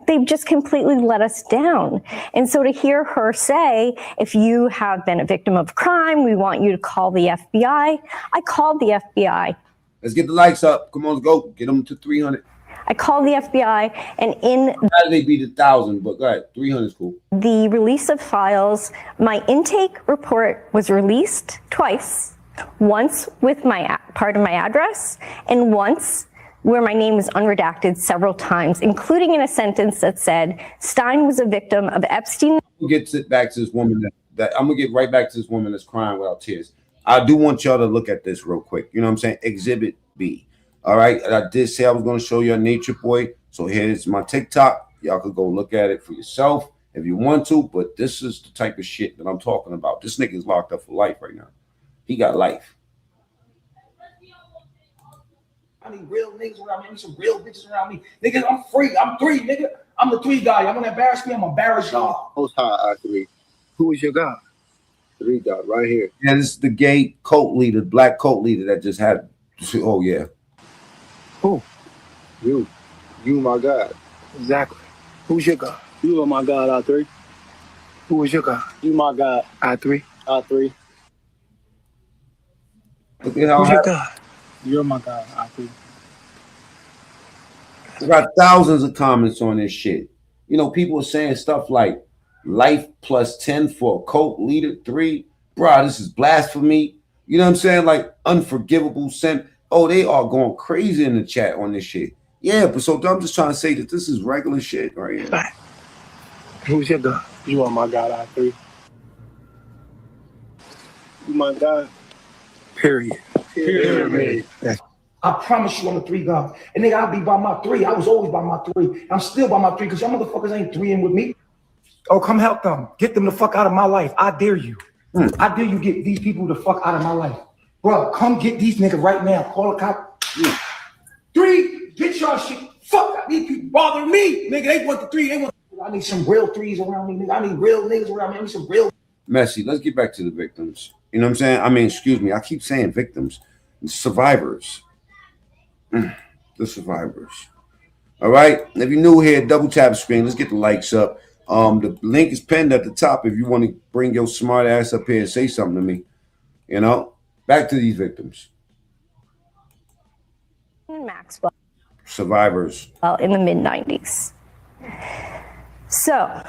they've just completely let us down. And so to hear her say, if you have been a victim of crime, we want you to call the FBI. I called the FBI. Let's get the likes up. Come on, let's go. Get them to 300. I called the FBI, and in they beat 1,000, but go ahead, 300 is cool. The release of files, my intake report was released twice, once with my part of my address, and once where my name was unredacted several times, including in a sentence that said Stein was a victim of Epstein. We'll get back to this woman I'm gonna get right back to this woman that's crying without tears. I do want y'all to look at this real quick. You know what I'm saying? Exhibit B. All right. I did say I was going to show you a nature boy. So here's my TikTok. Y'all could go look at it for yourself if you want to. But this is the type of shit that I'm talking about. This nigga is locked up for life right now. He got life. I need real niggas around me. I need some real bitches around me. Nigga, I'm free. I'm 3, nigga. I'm the 3 guy. Y'all want to embarrass me? I'm embarrassed y'all. Most high, I3. Who is your God? 3 God, right here. Yeah, this is the gay cult leader, black cult leader that just had. Oh, yeah. Who? You. You, my God. Exactly. Who's your God? You are my God, I3. Who is your God? You, my God. I3. I3. Look at how Who's your God? You're my God, I3. I got thousands of comments on this shit. You know, people are saying stuff like life plus 10 for a cult leader, 3. Bro, this is blasphemy. You know what I'm saying? Like unforgivable sin. Oh, they are going crazy in the chat on this shit. Yeah, but so I'm just trying to say that this is regular shit right here. Who's your God? You are my God, I3. You my God. Period. Period. I promise you I'm a 3 God. And nigga, I'll be by my 3. I was always by my 3. I'm still by my 3 because y'all motherfuckers ain't 3-ing with me. Oh, come help them. Get them the fuck out of my life. I dare you. I dare you get these people the fuck out of my life. Bro, come get these niggas right now. Call a cop. 3, get your shit. Fuck, these people bothering me. Nigga, they want the 3. I need some real 3s around me, nigga. I need real niggas around me. I need some real. Messy, let's get back to the victims. You know what I'm saying? I mean, excuse me. I keep saying victims. Survivors. The survivors. All right. If you're new here, double tap the screen. Let's get the likes up. The link is pinned at the top if you want to bring your smart ass up here and say something to me. You know? Back to these victims. Maxwell. Survivors. Well, in the mid-90s. So,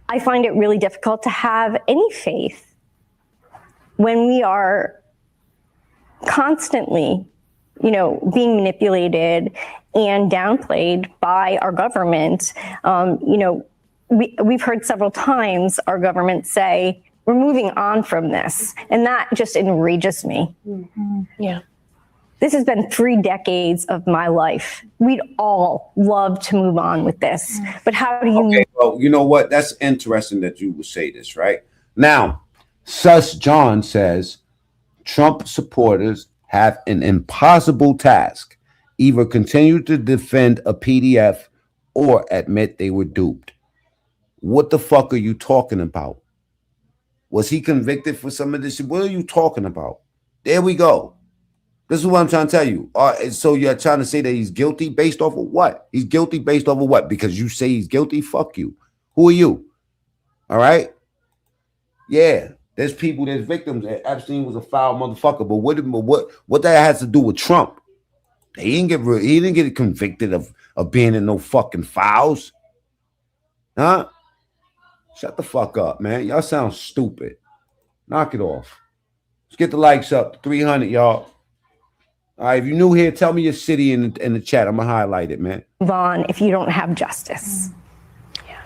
I find it really difficult to have any faith when we are constantly, you know, being manipulated and downplayed by our government. You know, we've heard several times our government say, we're moving on from this. And that just enrages me. Mm-hmm. Yeah. This has been 3 decades of my life. We'd all love to move on with this. But how do you... Okay, well, you know what? That's interesting that you would say this, right? Now, Sus John says, Trump supporters have an impossible task. Either continue to defend a PDF or admit they were duped. What the fuck are you talking about? Was he convicted for some of this? What are you talking about? There we go. This is what I'm trying to tell you. So you're trying to say that he's guilty based off of what? He's guilty based off of what? Because you say he's guilty? Fuck you. Who are you? All right? Yeah. There's people, there's victims. Epstein was a foul motherfucker. But what that has to do with Trump? He didn't get convicted of being in no fucking fouls. Huh? Shut the fuck up, man. Y'all sound stupid. Knock it off. Let's get the likes up. 300, y'all. All right, if you're new here, tell me your city in the chat. I'm going to highlight it, man. Move on if you don't have justice.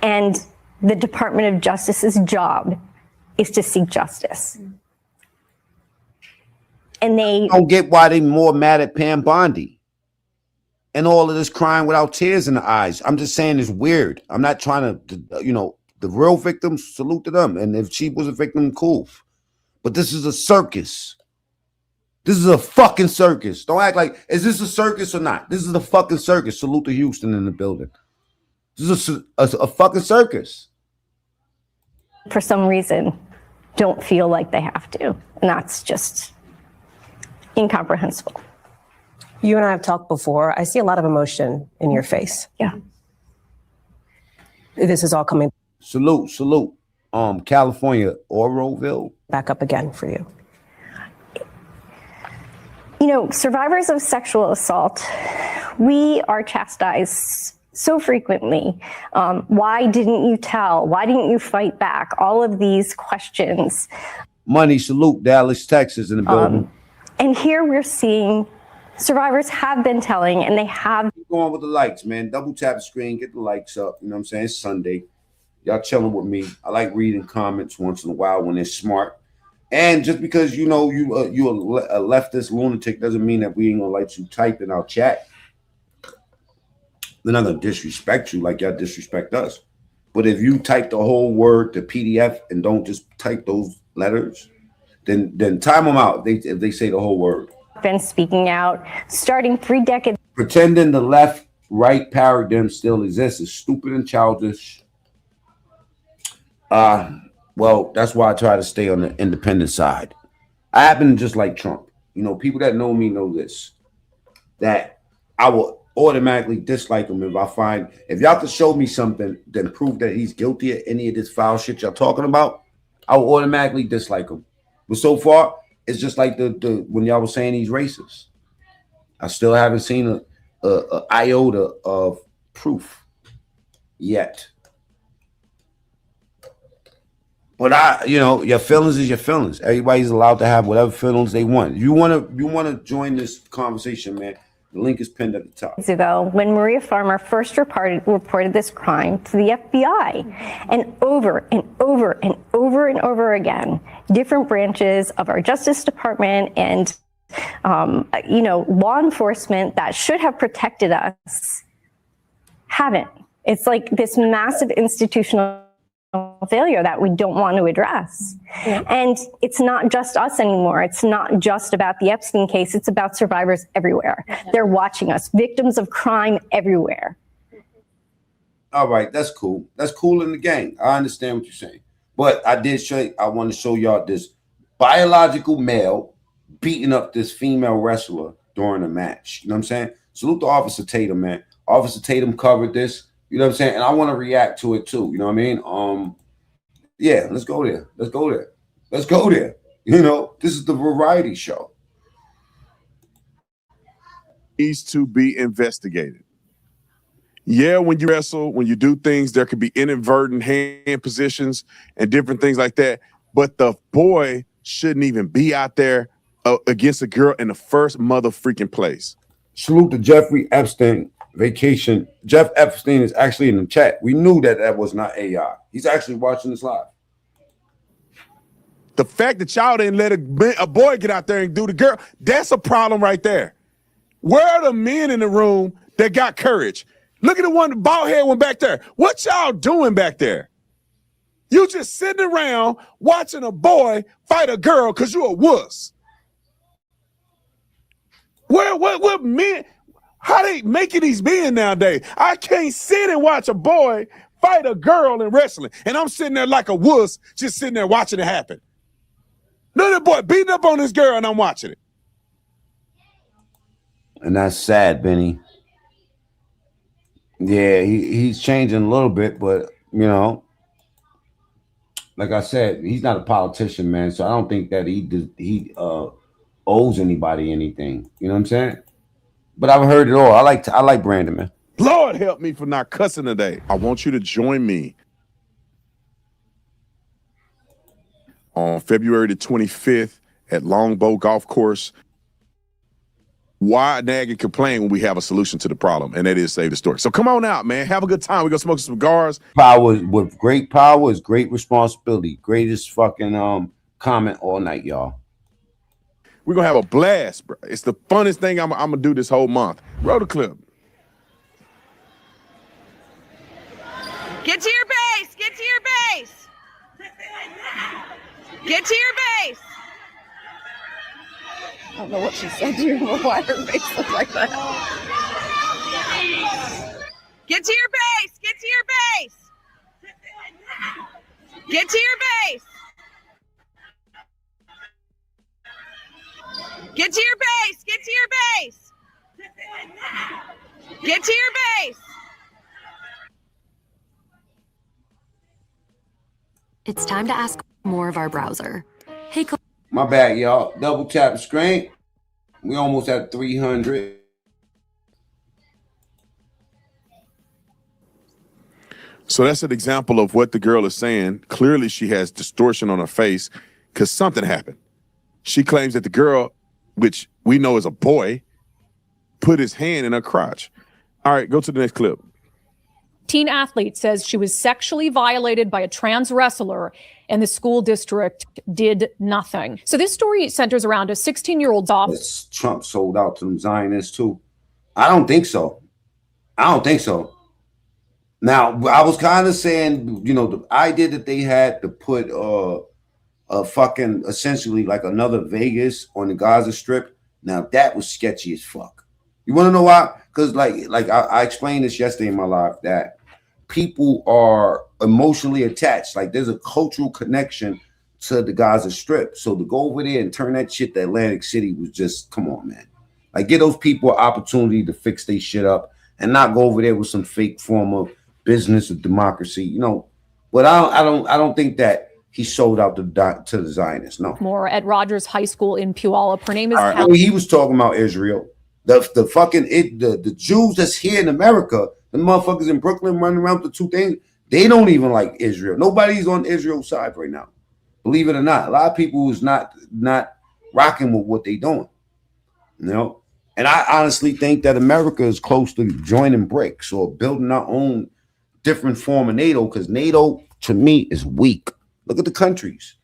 And the Department of Justice's job is to seek justice. And they don't get why they more mad at Pam Bondi and all of this crying without tears in the eyes. I'm just saying it's weird. I'm not trying to, you know, the real victims, salute to them. And if she was a victim, cool. But this is a circus. This is a fucking circus. Don't act like, is this a circus or not? This is a fucking circus. Salute to Houston in the building. This is a fucking circus. For some reason, don't feel like they have to. And that's just incomprehensible. You and I have talked before. I see a lot of emotion in your face. Yeah. This is all coming. Salute. California, Oroville. Back up again for you. You know, survivors of sexual assault, we are chastised so frequently. Why didn't you tell? Why didn't you fight back? All of these questions. Money, salute, Dallas, Texas in the building. And here we're seeing survivors have been telling, and they have. Keep going with the likes, man. Double tap the screen, get the likes up. You know what I'm saying? It's Sunday. Y'all chilling with me. I like reading comments once in a while when they're smart. And just because you know you're a leftist lunatic doesn't mean that we ain't gonna let you type in our chat. They're not gonna disrespect you like y'all disrespect us. But if you type the whole word, the PDF, and don't just type those letters, then time them out. If they say the whole word. Been speaking out, starting 3 decades. Pretending the left-right paradigm still exists is stupid and childish. Well, that's why I try to stay on the independent side. I happen to just like Trump. You know, people that know me know this, that I will automatically dislike him if y'all could show me something, then prove that he's guilty of any of this foul shit y'all talking about, I will automatically dislike him. But so far, it's just like the when y'all was saying he's racist. I still haven't seen a iota of proof yet. But your feelings is your feelings. Everybody's allowed to have whatever feelings they want. You wanna join this conversation, man. The link is pinned at the top. Ago, when Maria Farmer first reported this crime to the FBI, and over and over and over and over again, different branches of our Justice Department and law enforcement that should have protected us haven't. It's like this massive institutional failure that we don't want to address. Yeah. And it's not just us anymore. It's not just about the Epstein case. It's about survivors everywhere. They're watching us, victims of crime everywhere. All right, that's cool. That's cool in the game. I understand what you're saying. But I want to show y'all this biological male beating up this female wrestler during a match. You know what I'm saying? Salute to Officer Tatum, man. Officer Tatum covered this. You know what I'm saying? And I want to react to it too. You know what I mean? Yeah, let's go there. You know, this is the variety show. Needs to be investigated. Yeah, when you wrestle, when you do things, there could be inadvertent hand positions and different things like that. But the boy shouldn't even be out there against a girl in the first mother freaking place. Salute to Jeffrey Epstein. Vacation. Jeff Epstein is actually in the chat. We knew that was not AI. He's actually watching this live. The fact that y'all didn't let a boy get out there and do the girl, that's a problem right there. Where are the men in the room that got courage? Look at the bald head one back there. What y'all doing back there? You just sitting around watching a boy fight a girl because you a wuss. What men? How they making these men nowadays? I can't sit and watch a boy fight a girl in wrestling, and I'm sitting there like a wuss, just sitting there watching it happen. Look at the boy beating up on this girl, and I'm watching it. And that's sad, Benny. Yeah, he's changing a little bit, but you know, like I said, he's not a politician, man. So I don't think that he owes anybody anything. You know what I'm saying? But I've heard it all. I like Brandon, man. Lord help me for not cussing today. I want you to join me on February the 25th at Longbow Golf Course. Why nag and complain when we have a solution to the problem, and that is save the story. So come on out, man. Have a good time. We're going to smoke some cigars. With great power is great responsibility. Greatest fucking comment all night, y'all. We're going to have a blast, bro. It's the funnest thing I'm going to do this whole month. Roll the clip. Get to your base. Get to your base. Get to your base. I don't know what she said to you, but why her face looked like that. Get to your base. Get to your base. Get to your base. Get to your base. Get to your base. Get to your base. It's time to ask more of our browser. Hey, My bad, y'all. Double tap the screen. We almost at 300. So that's an example of what the girl is saying. Clearly, she has distortion on her face because something happened. She claims that the girl, which we know is a boy, put his hand in her crotch. All right, go to the next clip. Teen athlete says she was sexually violated by a trans wrestler and the school district did nothing. So this story centers around a 16-year-old's office. Trump sold out to them Zionists too. I don't think so. I don't think so. Now, I was kind of saying, you know, the idea that they had to put a fucking essentially like another Vegas on the Gaza Strip. Now that was sketchy as fuck. You want to know why? Because like I explained this yesterday in my life that people are emotionally attached. Like there's a cultural connection to the Gaza Strip. So to go over there and turn that shit to Atlantic City was just, come on, man. Like give those people an opportunity to fix their shit up and not go over there with some fake form of business or democracy, you know. But I don't think that he sold out to the Zionists. No. More at Rogers High School in Puyallup. Her name is. Right. He was talking about Israel. The Jews that's here in America, the motherfuckers in Brooklyn running around with the two things, they don't even like Israel. Nobody's on Israel's side right now. Believe it or not. A lot of people who's not rocking with what they doing. You know? And I honestly think that America is close to joining BRICS or building our own different form of NATO, because NATO to me is weak. Look at the countries.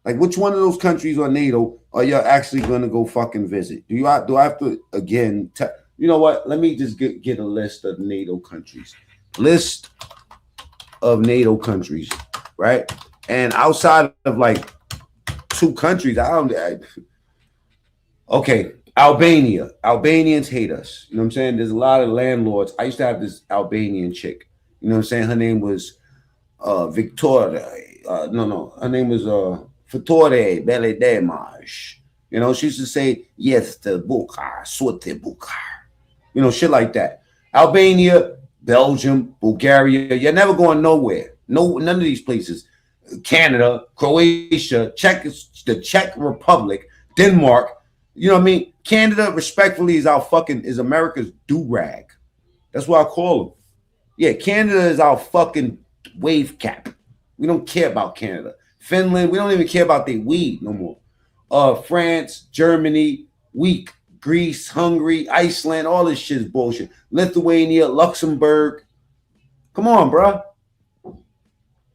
Like, which one of those countries on NATO are you actually going to go fucking visit? Do I have to again? You know what? Let me just get a list of NATO countries. List of NATO countries, right? And outside of like two countries, okay, Albania. Albanians hate us. You know what I'm saying? There's a lot of landlords. I used to have this Albanian chick. You know what I'm saying? Her name was Victoria. Her name was Fattore Belle Demaj. You know, she used to say, yes, the Bukar, Sote Bukar. You know, shit like that. Albania, Belgium, Bulgaria, you're never going nowhere. None of these places. Canada, Croatia, the Czech Republic, Denmark. You know what I mean? Canada, respectfully, is America's do-rag. That's what I call them. Yeah, Canada is our fucking wave cap. We don't care about Canada. Finland, we don't even care about their weed no more. France, Germany, weak. Greece, Hungary, Iceland, all this shit is bullshit. Lithuania, Luxembourg. Come on, bro.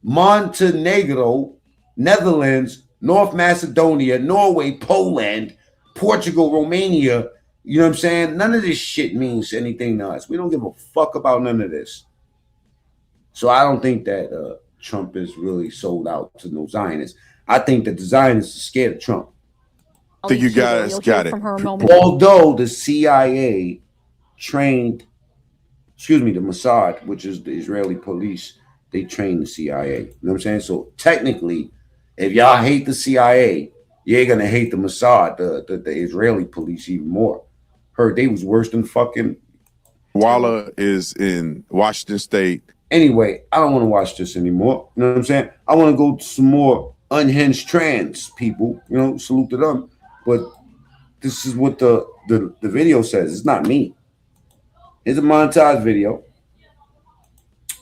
Montenegro, Netherlands, North Macedonia, Norway, Poland, Portugal, Romania. You know what I'm saying? None of this shit means anything to us. We don't give a fuck about none of this. So I don't think that Trump is really sold out to no Zionists. I think that the Zionists are scared of Trump. I think you guys got it. Although the CIA trained, the Mossad, which is the Israeli police, they trained the CIA. You know what I'm saying? So technically, if y'all hate the CIA, you're going to hate the Mossad, the Israeli police even more. heard they was worse than fucking. Walla is in Washington State. Anyway, I don't want to watch this anymore. You know what I'm saying? I want to go to some more unhinged trans people. You know, salute to them. But this is what the video says. It's not me. It's a montage video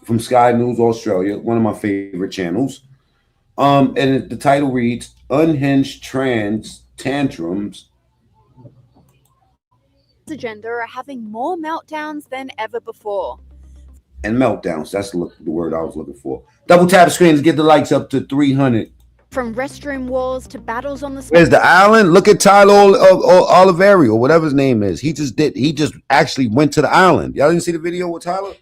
from Sky News Australia, one of my favorite channels. And the title reads, Unhinged Trans Tantrums. Agenda are having more meltdowns than ever before. And meltdowns, that's the word I was looking for. Double tap screens, get the likes up to 300. From restroom wars to battles on the Where's the island? Look at Tyler Oliveri or whatever his name is. He just actually went to the island. Y'all didn't see the video with Tyler?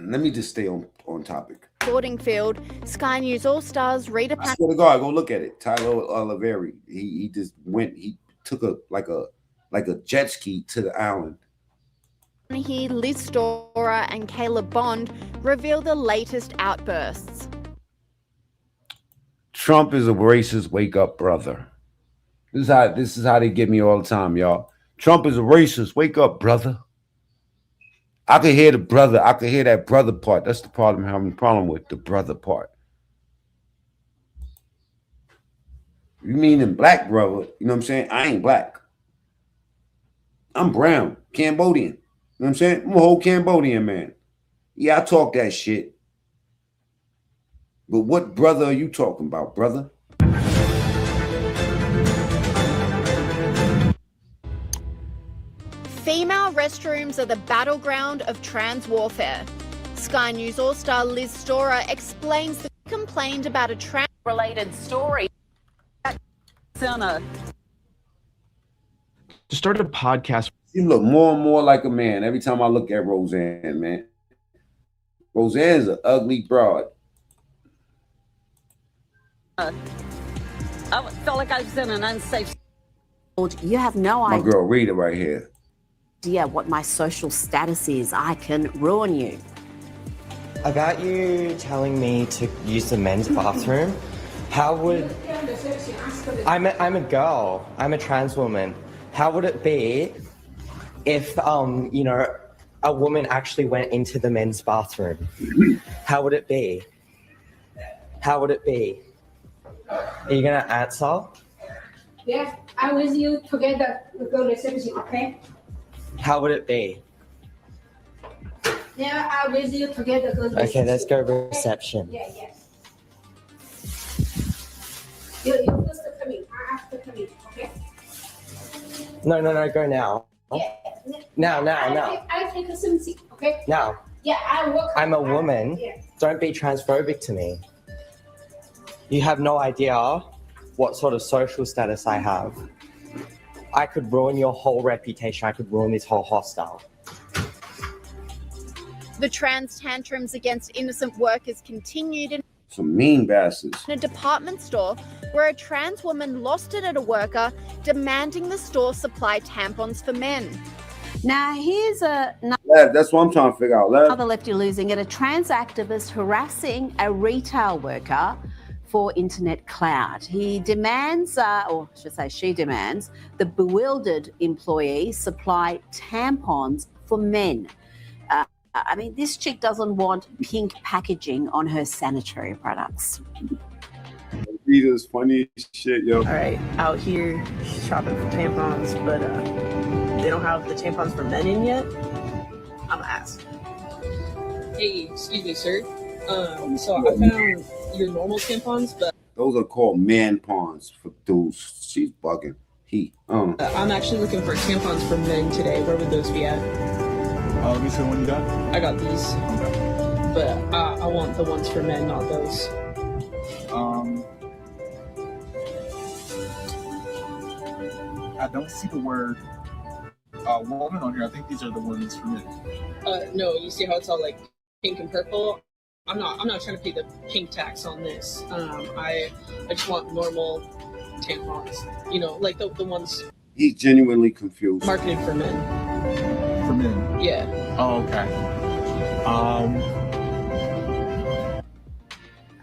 Let me just stay on topic. sporting field. Sky News All-Stars Rita I swear to God, go look at it. Tyler Oliveri. He just went, he took a jet ski to the island. He, Liz Storer and Caleb Bond reveal the latest outbursts. Trump is a racist wake up brother. This is how they get me all the time, y'all. Trump is a racist. Wake up, brother. I could hear the brother. I could hear that brother part. That's the problem I'm having a problem with, the brother part. You mean in black, brother? You know what I'm saying? I ain't black. I'm brown, Cambodian. You know what I'm saying? I'm a whole Cambodian man. Yeah, I talk that shit. But what brother are you talking about, brother? Female restrooms are the battleground of trans warfare. Sky News All-Star Liz Storer explains the complaint about a trans-related story. To start a podcast. You look more and more like a man every time I look at Roseanne, man. Roseanne's an ugly broad. I felt like I was in an unsafe. You have no My girl Rita right here. idea what my social status is. I can ruin you. About you telling me to use the men's bathroom, how would... I'm a girl. I'm a trans woman. How would it be if, you know, a woman actually went into the men's bathroom? How would it be? How would it be? Are you gonna answer? Yes, I'm with you together. We go reception, okay? How would it be? Yeah, I'm with you together. Go Okay, reception. let's go reception. Yeah, yes. You first come in. I after come in, okay? No, go now. Yeah. Now. I take something, okay? Now. Yeah, I work. I'm a woman. Yeah. Don't be transphobic to me. You have no idea what sort of social status I have. I could ruin your whole reputation. I could ruin this whole hostel. The trans tantrums against innocent workers continued in Some mean bastards. a department store where a trans woman lost it at a worker, demanding the store supply tampons for men. Now, here's Lev, that's what I'm trying to figure out. Lev. another left you're losing it. A trans activist harassing a retail worker for internet clout. He demands, or I should say she demands, the bewildered employee supply tampons for men. I mean, this chick doesn't want pink packaging on her sanitary products. Rita's funny as shit, yo. All right, out here shopping for tampons, but they don't have the tampons for men in yet. I'm gonna ask. Hey, excuse me, sir. So I found your normal tampons, but Those are called man pawns for dudes. She's bugging. I'm actually looking for tampons for men today. Where would those be at? Let me see what you got. I got these, but I want the ones for men, not those. I don't see the word woman on here. I think these are the ones for men. No, you see how it's all like pink and purple? I'm not trying to pay the pink tax on this. I just want normal tampons. You know, like the ones He's genuinely confused. marketed for men. For men? Yeah. Oh, okay.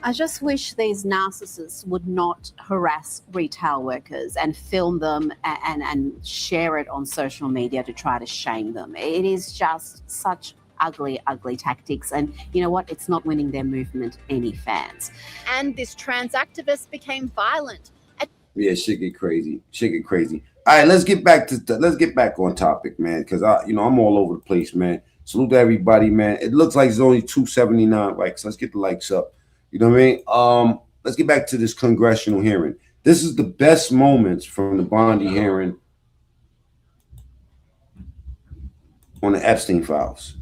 I just wish these narcissists would not harass retail workers and film them and share it on social media to try to shame them. It is just such ugly, ugly tactics. And you know what? It's not winning their movement any fans. And this trans activist became violent. Yeah, shit get crazy. Shit get crazy. All right, let's get back on topic, man, because I'm all over the place, man. Salute to everybody, man. It looks like it's only 279 likes. Let's get the likes up. You know what I mean? Let's get back to this congressional hearing. This is the best moments from the Bondi hearing on the Epstein files.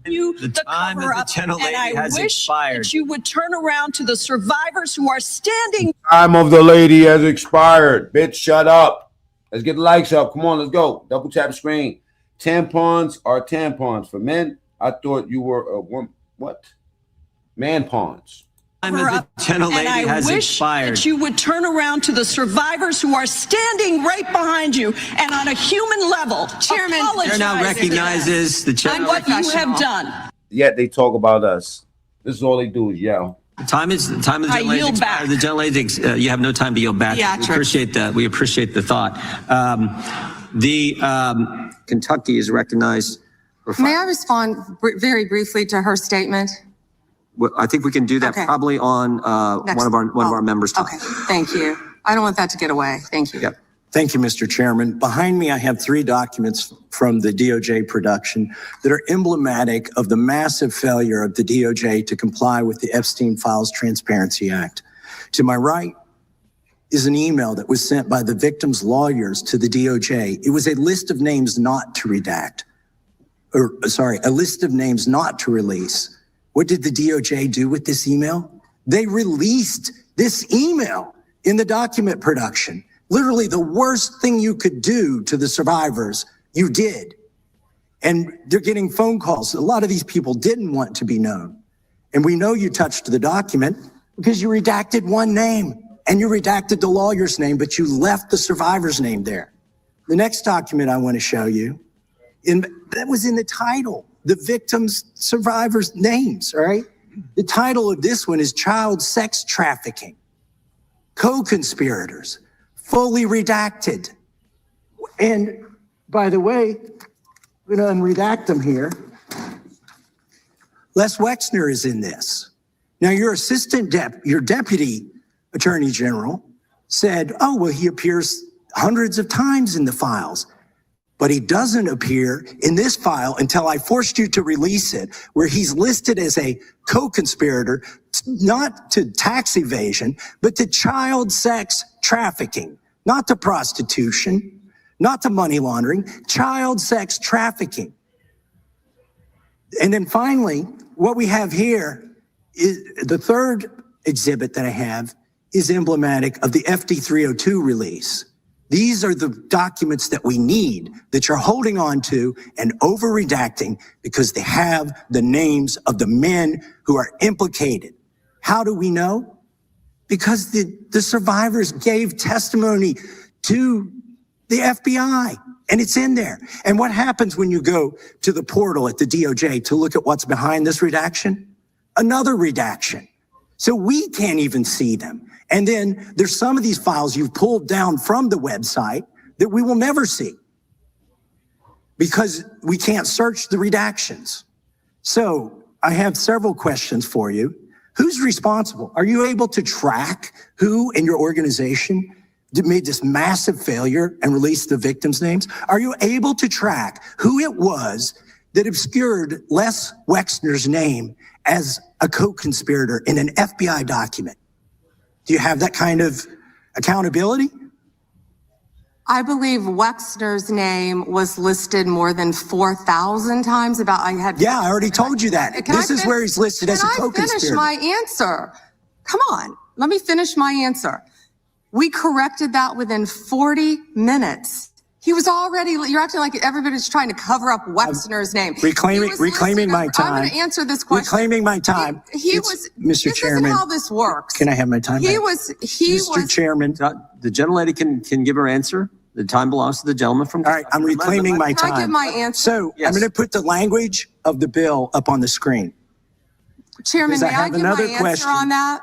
The time of the gentlelady has expired. That you would turn around to the survivors who are standing. Time of the lady has expired. Bitch, shut up. Let's get the likes up. Come on, let's go. Double tap screen. Tampons are tampons for men. I thought you were a woman. What? Man pawns. Time of the gentlelady has expired. That you would turn around to the survivors who are standing right behind you and on a human level. Chairman, Chair now recognizes the chair. And what you have done. Yet they talk about us. This is all they do is yell. The time of the gentlelady expired. The gentlelady, you have no time to yield back. Theatrics. We appreciate that. We appreciate the thought. Kentucky is recognized. May I respond very briefly to her statement? Well, I think we can do that probably on one of our members' time. Okay, thank you. I don't want that to get away. Thank you. Yep. Thank you, Mr. Chairman. Behind me, I have 3 documents from the DOJ production that are emblematic of the massive failure of the DOJ to comply with the Epstein Files Transparency Act. To my right is an email that was sent by the victim's lawyers to the DOJ. It was a list of names not to redact, a list of names not to release. What did the DOJ do with this email? They released this email in the document production. Literally the worst thing you could do to the survivors, you did. And they're getting phone calls. A lot of these people didn't want to be known. And we know you touched the document because you redacted one name and you redacted the lawyer's name, but you left the survivor's name there. The next document I want to show you, that was in the title. The victims' survivors' names, all right? The title of this one is Child Sex Trafficking. Co-conspirators, fully redacted. And by the way, I'm gonna unredact them here. Les Wexner is in this. Now your your deputy attorney general said, oh, well, he appears hundreds of times in the files. But he doesn't appear in this file until I forced you to release it, where he's listed as a co-conspirator, not to tax evasion, but to child sex trafficking, not to prostitution, not to money laundering, child sex trafficking. And then finally, what we have here is the third exhibit that I have is emblematic of the FD 302 release. These are the documents that we need that you're holding on to and over redacting because they have the names of the men who are implicated. How do we know? Because the survivors gave testimony to the FBI and it's in there. And what happens when you go to the portal at the DOJ to look at what's behind this redaction? Another redaction. So we can't even see them. And then there's some of these files you've pulled down from the website that we will never see because we can't search the redactions. So I have several questions for you. Who's responsible? Are you able to track who in your organization made this massive failure and released the victims' names? Are you able to track who it was that obscured Les Wexner's name as a co-conspirator in an FBI document? Do you have that kind of accountability? I believe Wexner's name was listed more than 4,000 times. Yeah, I already told you that. This is where he's listed as a co-conspirator. Finish my answer. Come on, let me finish my answer. We corrected that within 40 minutes. He was already, you're acting like everybody's trying to cover up Wexner's name. Reclaiming my time. I'm going to answer this question. Reclaiming my time. Mr. Chairman. This is how this works. Can I have my time back? Mr. Chairman. The gentlelady can give her answer. The time belongs to the gentleman from. All right, I'm reclaiming my time. Can I give my answer? So I'm going to put the language of the bill up on the screen. Chairman, may I give my answer on that?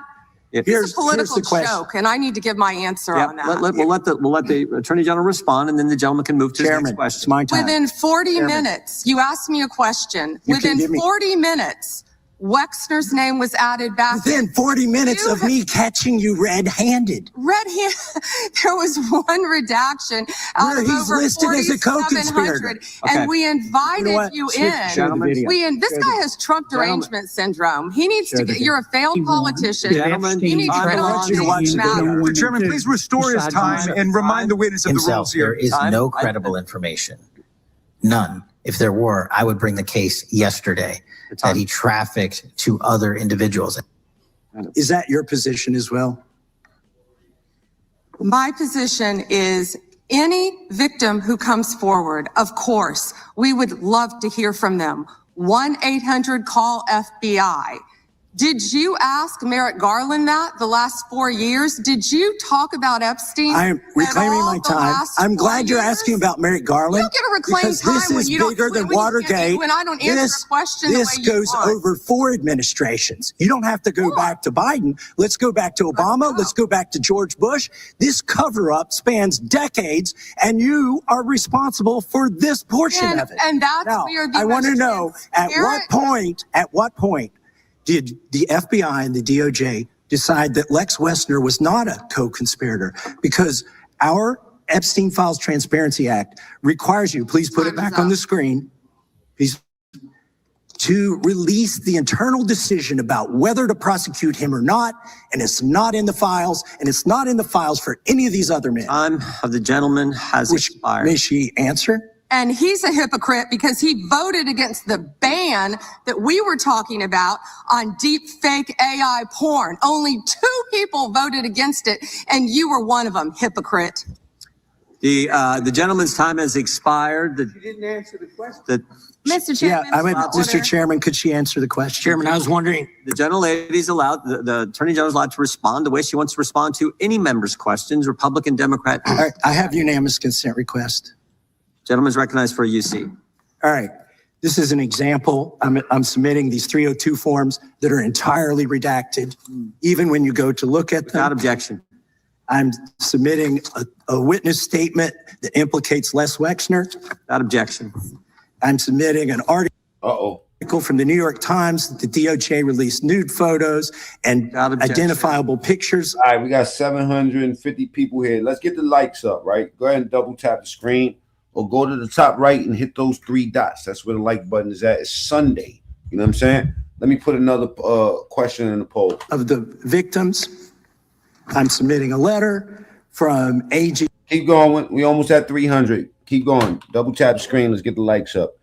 It's a political joke, and I need to give my answer on that. We'll let the Attorney General respond, and then the gentleman can move to his next question. It's my time. Within 40 minutes, you asked me a question. Within 40 minutes, Wexner's name was added back. Within 40 minutes of me catching you red-handed. There was one redaction out of he's over listed as a co-conspirator. 4,700, and we invited you in. This guy has Trump derangement syndrome. He needs to get. You're a failed politician. You need to get on things matter. Chairman, please restore his time and remind the witness of the rules here. There is no credible information. None. If there were, I would bring the case yesterday that he trafficked to other individuals. Is that your position as well? My position is any victim who comes forward, of course, we would love to hear from them. 1-800-CALL-FBI. Did you ask Merrick Garland that the last 4 years? Did you talk about Epstein? I am reclaiming my time. I'm glad you're asking about Merrick Garland. You don't get to reclaim time when you don't. This is bigger than Watergate. When I don't answer a question the way you goes over 4 administrations. You don't have to go back to Biden. Let's go back to Obama. Let's go back to George Bush. This cover-up spans decades, and you are responsible for this portion of it. And that's now, where I want to know at what point did the FBI and the DOJ decide that Lex Wexner was not a co-conspirator? Because our Epstein Files Transparency Act requires you, please put it back on the screen, please, to release the internal decision about whether to prosecute him or not, and it's not in the files, and it's not in the files for any of these other men. Time of the gentleman has expired. May she answer? And he's a hypocrite because he voted against the ban that we were talking about on deep fake AI porn. Only 2 people voted against it, and you were one of them, hypocrite. The gentleman's time has expired. You didn't answer the question. Mr. Chairman. Mr. Chairman, could she answer the question? Chairman, I was wondering. The gentlelady's allowed, the Attorney General's allowed to respond the way she wants to respond to any member's questions, Republican, Democrat. All right, I have unanimous consent request. Gentleman's recognized for a UC. All right. This is an example. I'm submitting these 302 forms that are entirely redacted, even when you go to look at them. Without objection. I'm submitting a witness statement that implicates Les Wexner. Without objection. I'm submitting an article from the New York Times that the DOJ released nude photos and identifiable pictures. All right, we got 750 people here. Let's get the likes up, right? Go ahead and double tap the screen. Or go to the top right and hit those 3 dots. That's where the like button is at. It's Sunday. You know what I'm saying? Let me put another question in the poll. Of the victims, I'm submitting a letter from AG. Keep going. We almost at 300. Keep going. Double tap the screen. Let's get the likes up.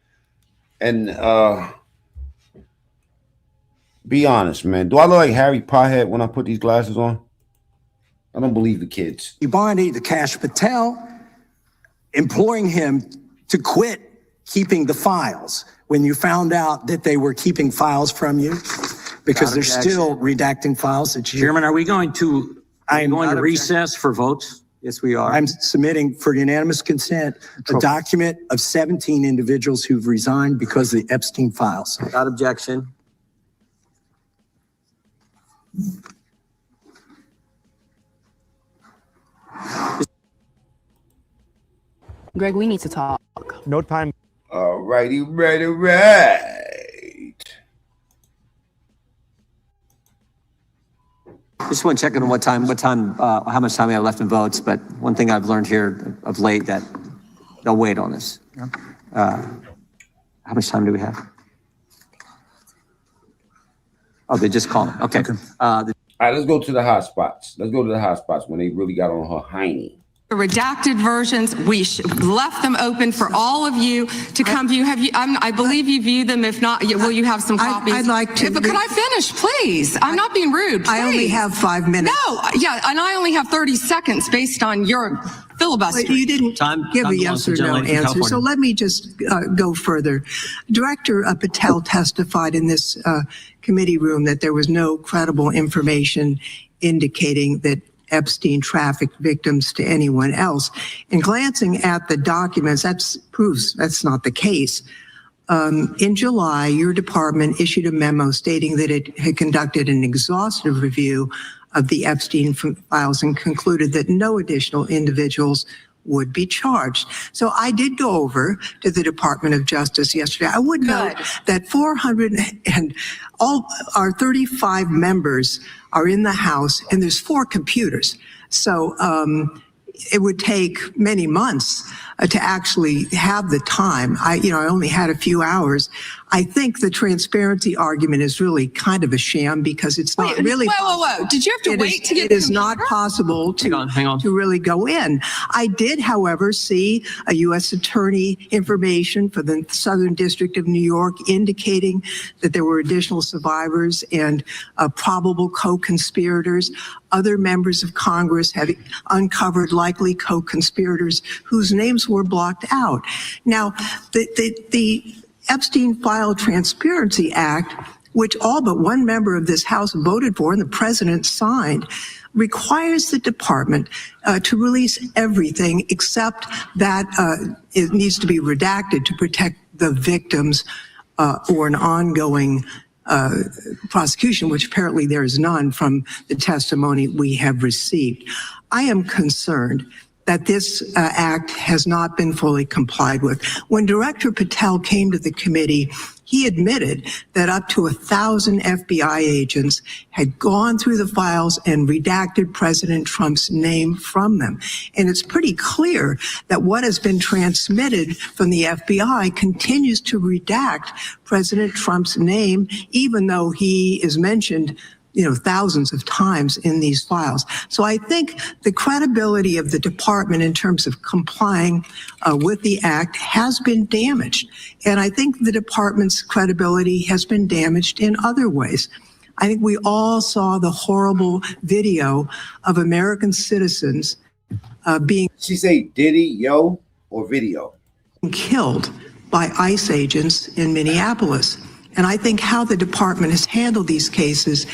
And be honest, man. Do I look like Harry Pothead when I put these glasses on? I don't believe the kids. Bondi, the Kash Patel, imploring him to quit keeping the files when you found out that they were keeping files from you because they're still redacting files. Chairman, are we going to recess for votes? Yes, we are. I'm submitting for unanimous consent a document of 17 individuals who've resigned because of the Epstein files. Without objection. Greg, we need to talk. No time. All righty, right. Just want to check on how much time we have left in votes. But one thing I've learned here of late that they'll wait on us. How much time do we have? Oh, they just called. Okay. All right, let's go to the hot spots. Let's go to the hot spots when they really got on her hiney. The redacted versions, we left them open for all of you to come view. I believe you view them. If not, will you have some copies? I'd like to. But could I finish, please? I'm not being rude. Please. I only have 5 minutes. No, yeah, and I only have 30 seconds based on your filibuster. But you didn't give a yes or no answer, so let me just go further. Director Patel testified in this committee room that there was no credible information indicating that Epstein trafficked victims to anyone else. And glancing at the documents, that proves that's not the case. In July, your department issued a memo stating that it had conducted an exhaustive review of the Epstein files and concluded that no additional individuals would be charged. So I did go over to the Department of Justice yesterday. I would note that 400 and all our 35 members are in the House, and there's 4 computers. So it would take many months to actually have the time. I only had a few hours. I think the transparency argument is really kind of a sham because it's not really. Whoa. Did you have to wait to get It is not possible to really go in. I did, however, see a U.S. attorney information for the Southern District of New York indicating that there were additional survivors and probable co-conspirators. Other members of Congress have uncovered likely co-conspirators whose names were blocked out. Now, the Epstein File Transparency Act, which all but one member of this House voted for and the president signed, requires the department to release everything except that it needs to be redacted to protect the victims or an ongoing prosecution, which apparently there is none from the testimony we have received. I am concerned that this act has not been fully complied with. When Director Patel came to the committee, he admitted that up to 1,000 FBI agents had gone through the files and redacted President Trump's name from them. And it's pretty clear that what has been transmitted from the FBI continues to redact President Trump's name, even though he is mentioned thousands of times in these files. So I think the credibility of the department in terms of complying with the act has been damaged. And I think the department's credibility has been damaged in other ways. I think we all saw the horrible video of American citizens being. She say Diddy, yo, or video? Killed by ICE agents in Minneapolis. And I think how the department has handled these cases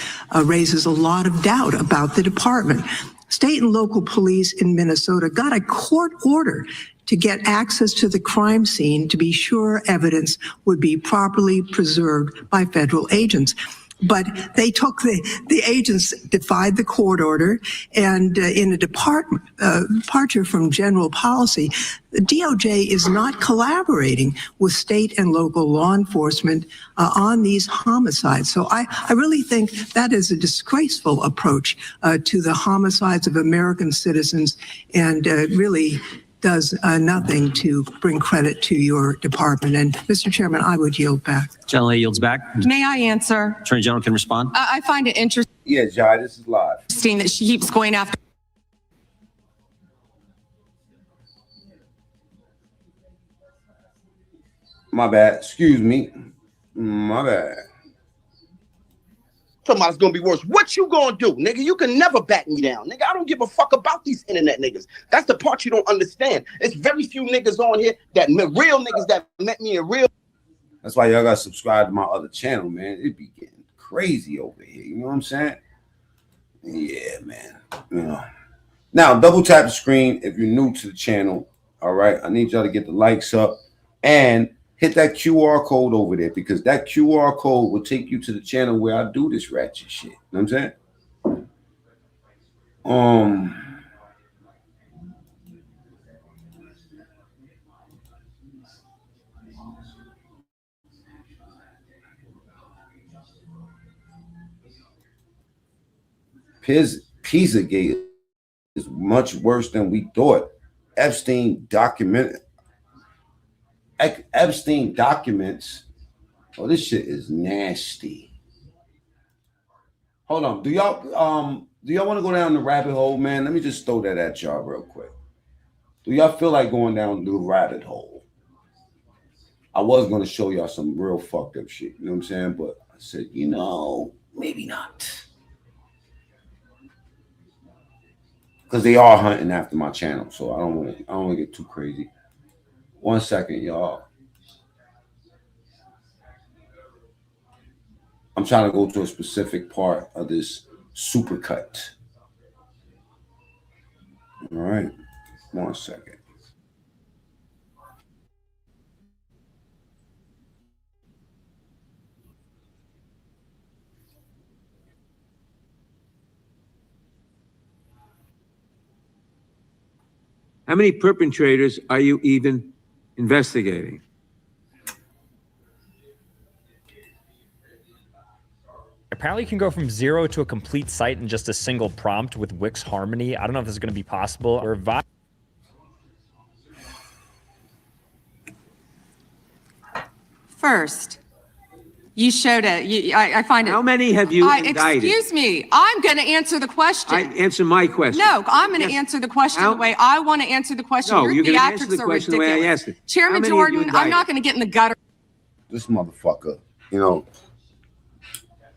raises a lot of doubt about the department. State and local police in Minnesota got a court order to get access to the crime scene to be sure evidence would be properly preserved by federal agents. But they took the agents defied the court order, and in a departure from general policy, the DOJ is not collaborating with state and local law enforcement on these homicides. So I really think that is a disgraceful approach to the homicides of American citizens, and really does nothing to bring credit to your department. And Mr. Chairman, I would yield back. General yields back. May I answer? Attorney General can respond. I find it interesting. Yeah, Jai, this is live. That she keeps going after. My bad. Excuse me. My bad. Talking about it's gonna be worse. What you gonna do, nigga? You can never back me down, nigga. I don't give a fuck about these internet niggas. That's the part you don't understand. It's very few niggas on here that real niggas that met me in real. That's why y'all gotta subscribe to my other channel, man. It be getting crazy over here. You know what I'm saying? Yeah, man. Now, double tap the screen if you're new to the channel. All right. I need y'all to get the likes up and hit that QR code over there, because that QR code will take you to the channel where I do this ratchet shit. You know what I'm saying? Pizzagate is much worse than we thought. Epstein documents. Oh, this shit is nasty. Hold on. Do y'all want to go down the rabbit hole, man? Let me just throw that at y'all real quick. Do y'all feel like going down the rabbit hole? I was going to show y'all some real fucked up shit. You know what I'm saying? But I said, maybe not. Because they are hunting after my channel, so I don't want to get too crazy. 1 second, y'all. I'm trying to go to a specific part of this supercut. All right. 1 second. How many perpetrators are you even investigating? Apparently you can go from 0 to a complete site in just a single prompt with Wix Harmony. I don't know if this is going to be possible. First, you showed it. I find it. How many have you indicted? Excuse me. I'm going to answer the question. Answer my question. No, I'm going to answer the question the way I want to answer the question. No, Your you're going to answer theatrics the are question the ridiculous. way I asked it. Chairman Jordan, I'm not going to get in the gutter This motherfucker,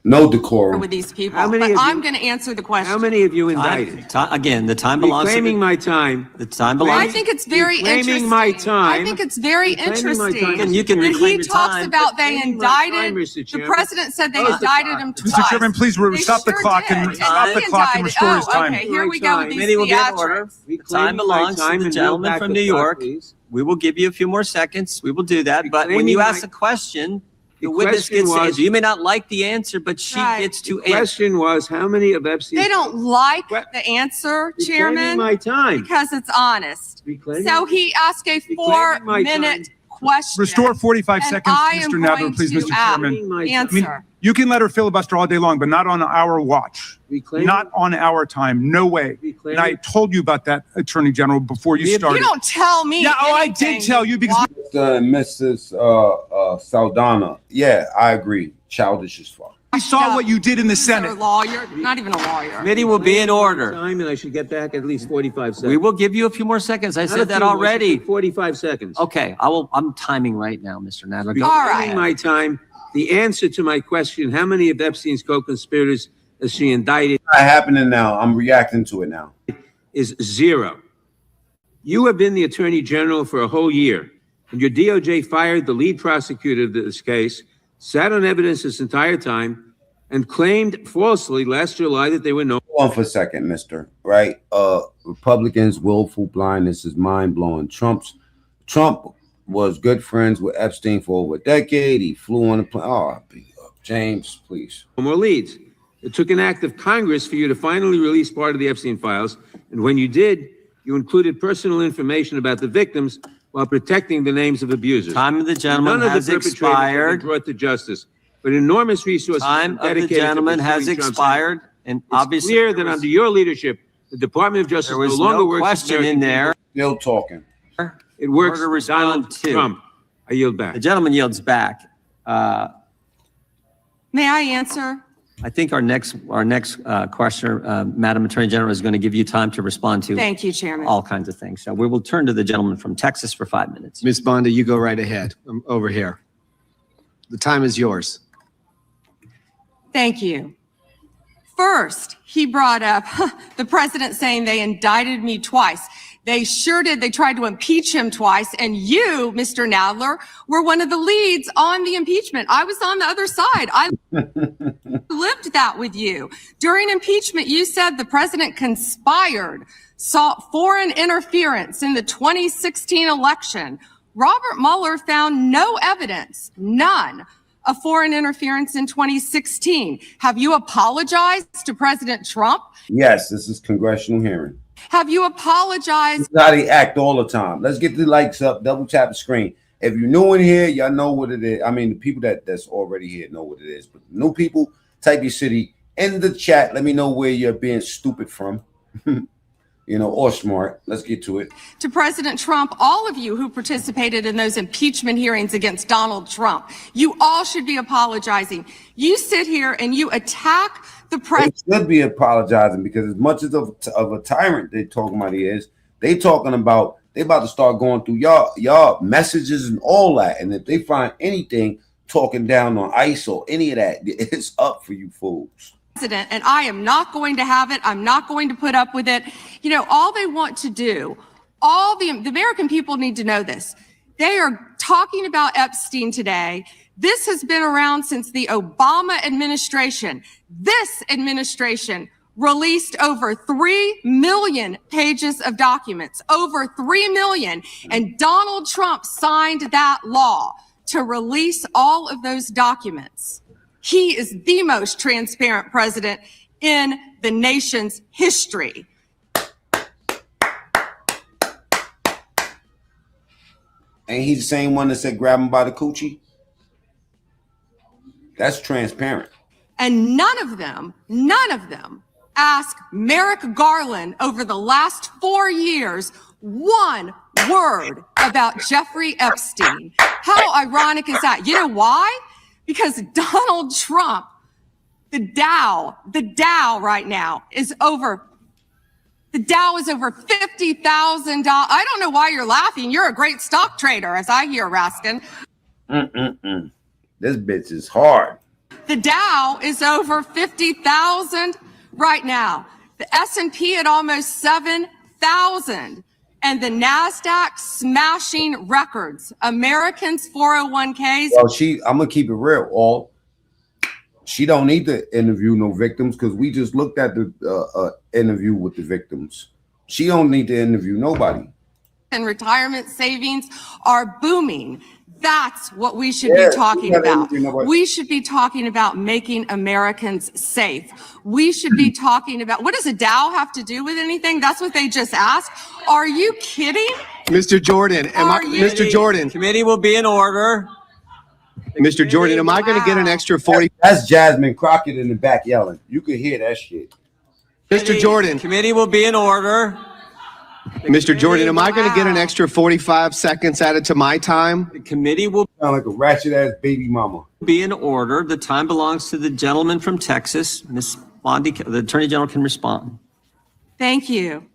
no decorum with these people. I'm going to answer the question. How many have you indicted? Again, the time belongs to Reclaiming my time. The time belongs. I think it's very interesting. Reclaiming my time. I think it's very interesting. And you can when reclaim he your talks time. about they indicted, Mr. the Chairman. president said they indicted him twice. Mr. Chairman, please They stop the sure clock did. and stop the he clock and indicted. restore his time. Okay, here we go with these Committee will be in order. theatrics. The time belongs to the gentleman from New York. We will give you a few more seconds. We will do that. But when you ask a question, the witness gets to answer. You may not like the answer, but she gets to answer. The question was, how many of Epstein's... They don't like the answer, Chairman, my time. because it's honest. So he asked a my 4-minute question. Restore 45 and seconds, I am Mr. Nadler, going please, to Mr. Chairman. answer. You can let her filibuster all day long, but not on our watch. Not on our time. No way. And I told you about that, Attorney General, before you started. You don't tell me. Yeah, I did tell you because... Mrs. Saldana, yeah, I agree. Childish as fuck. I saw what you did in the You're a Senate. lawyer, not even a lawyer. Committee will be in order. Time, and I should get back at least 45 seconds. We will give you a few more seconds. I said that already. 45 seconds. Okay, I'm timing right now, Mr. Nadler. Go. All Reclaiming my time. The answer to my question, how many of Epstein's co-conspirators has she indicted? It's not happening now. I'm reacting to it now. Is 0. You have been the Attorney General for a whole year, and your DOJ fired the lead prosecutor of this case, sat on evidence this entire time, and claimed falsely last July that they were no... Hold on for a second, mister, right? Republicans' willful blindness is mind-blowing. Trump was good friends with Epstein for over a decade. He flew on a plane. Oh, James, please. No more leads. It took an act of Congress for you to finally release part of the Epstein files, and when you did, you included personal information about the victims while protecting the names of abusers. Time of the gentleman has expired. Brought to justice, but enormous resources. Time of the gentleman has expired, and obviously clear that under your leadership, the Department of Justice there was no longer no works. question in there. Still talking. It works. Order For Donald respond to. Trump. I yield back. The gentleman yields back. May I answer? I think our next questioner, Madam Attorney General, is going to give you time to respond to. Thank you, Chairman. All kinds of things. So we will turn to the gentleman from Texas for 5 minutes. Ms. Bondi, you go right ahead. I'm over here. The time is yours. Thank you. First, he brought up the president saying they indicted me twice. They sure did. They tried to impeach him twice. And you, Mr. Nadler, were one of the leads on the impeachment. I was on the other side. I lived that with you. During impeachment, you said the president conspired, sought foreign interference in the 2016 election. Robert Mueller found no evidence, none, of foreign interference in 2016. Have you apologized to President Trump? Yes, this is congressional hearing. Have you apologized? This is how they act all the time. Let's get the likes up, double tap the screen. If you're new in here, y'all know what it is. I mean, the people that's already here know what it is. But new people, type your city in the chat. Let me know where you're being stupid from. Or smart. Let's get to it. To President Trump, all of you who participated in those impeachment hearings against Donald Trump, you all should be apologizing. You sit here and you attack the president. They should be apologizing because as much as of a tyrant they talking about he is, they talking about they about to start going through y'all messages and all that. And if they find anything talking down on ICE or any of that, it's up for you fools. And I am not going to have it. I'm not going to put up with it. All they want to do, all the American people need to know this. They are talking about Epstein today. This has been around since the Obama administration. This administration released over 3 million pages of documents, over 3 million. And Donald Trump signed that law to release all of those documents. He is the most transparent president in the nation's history. Ain't he the same one that said grab him by the coochie? That's transparent. And none of them ask Merrick Garland over the last 4 years one word about Jeffrey Epstein. How ironic is that? You know why? Because Donald Trump, the Dow right now is over. The Dow is over $50,000. I don't know why you're laughing. You're a great stock trader, as I hear, Raskin. This bitch is hard. The Dow is over 50,000 right now. The S&P at almost 7,000. And the NASDAQ smashing records. Americans' 401ks. Well, I'm going to keep it real. She don't need to interview no victims because we just looked at the interview with the victims. She don't need to interview nobody. And retirement savings are booming. That's what we should be talking about. We should be talking about making Americans safe. We should be talking about, what does a Dow have to do with anything? That's what they just asked. Are you kidding? Mr. Jordan, Mr. Jordan. Committee will be in order. Mr. Jordan, am I going to get an extra 40? That's Jasmine Crockett in the back yelling. You can hear that shit. Mr. Jordan. Committee will be in order. Mr. Jordan, am I going to get an extra 45 seconds added to my time? The committee will sound like a ratchet ass baby mama. Be in order. The time belongs to the gentleman from Texas. Ms. Bondi, the Attorney General can respond. Thank you.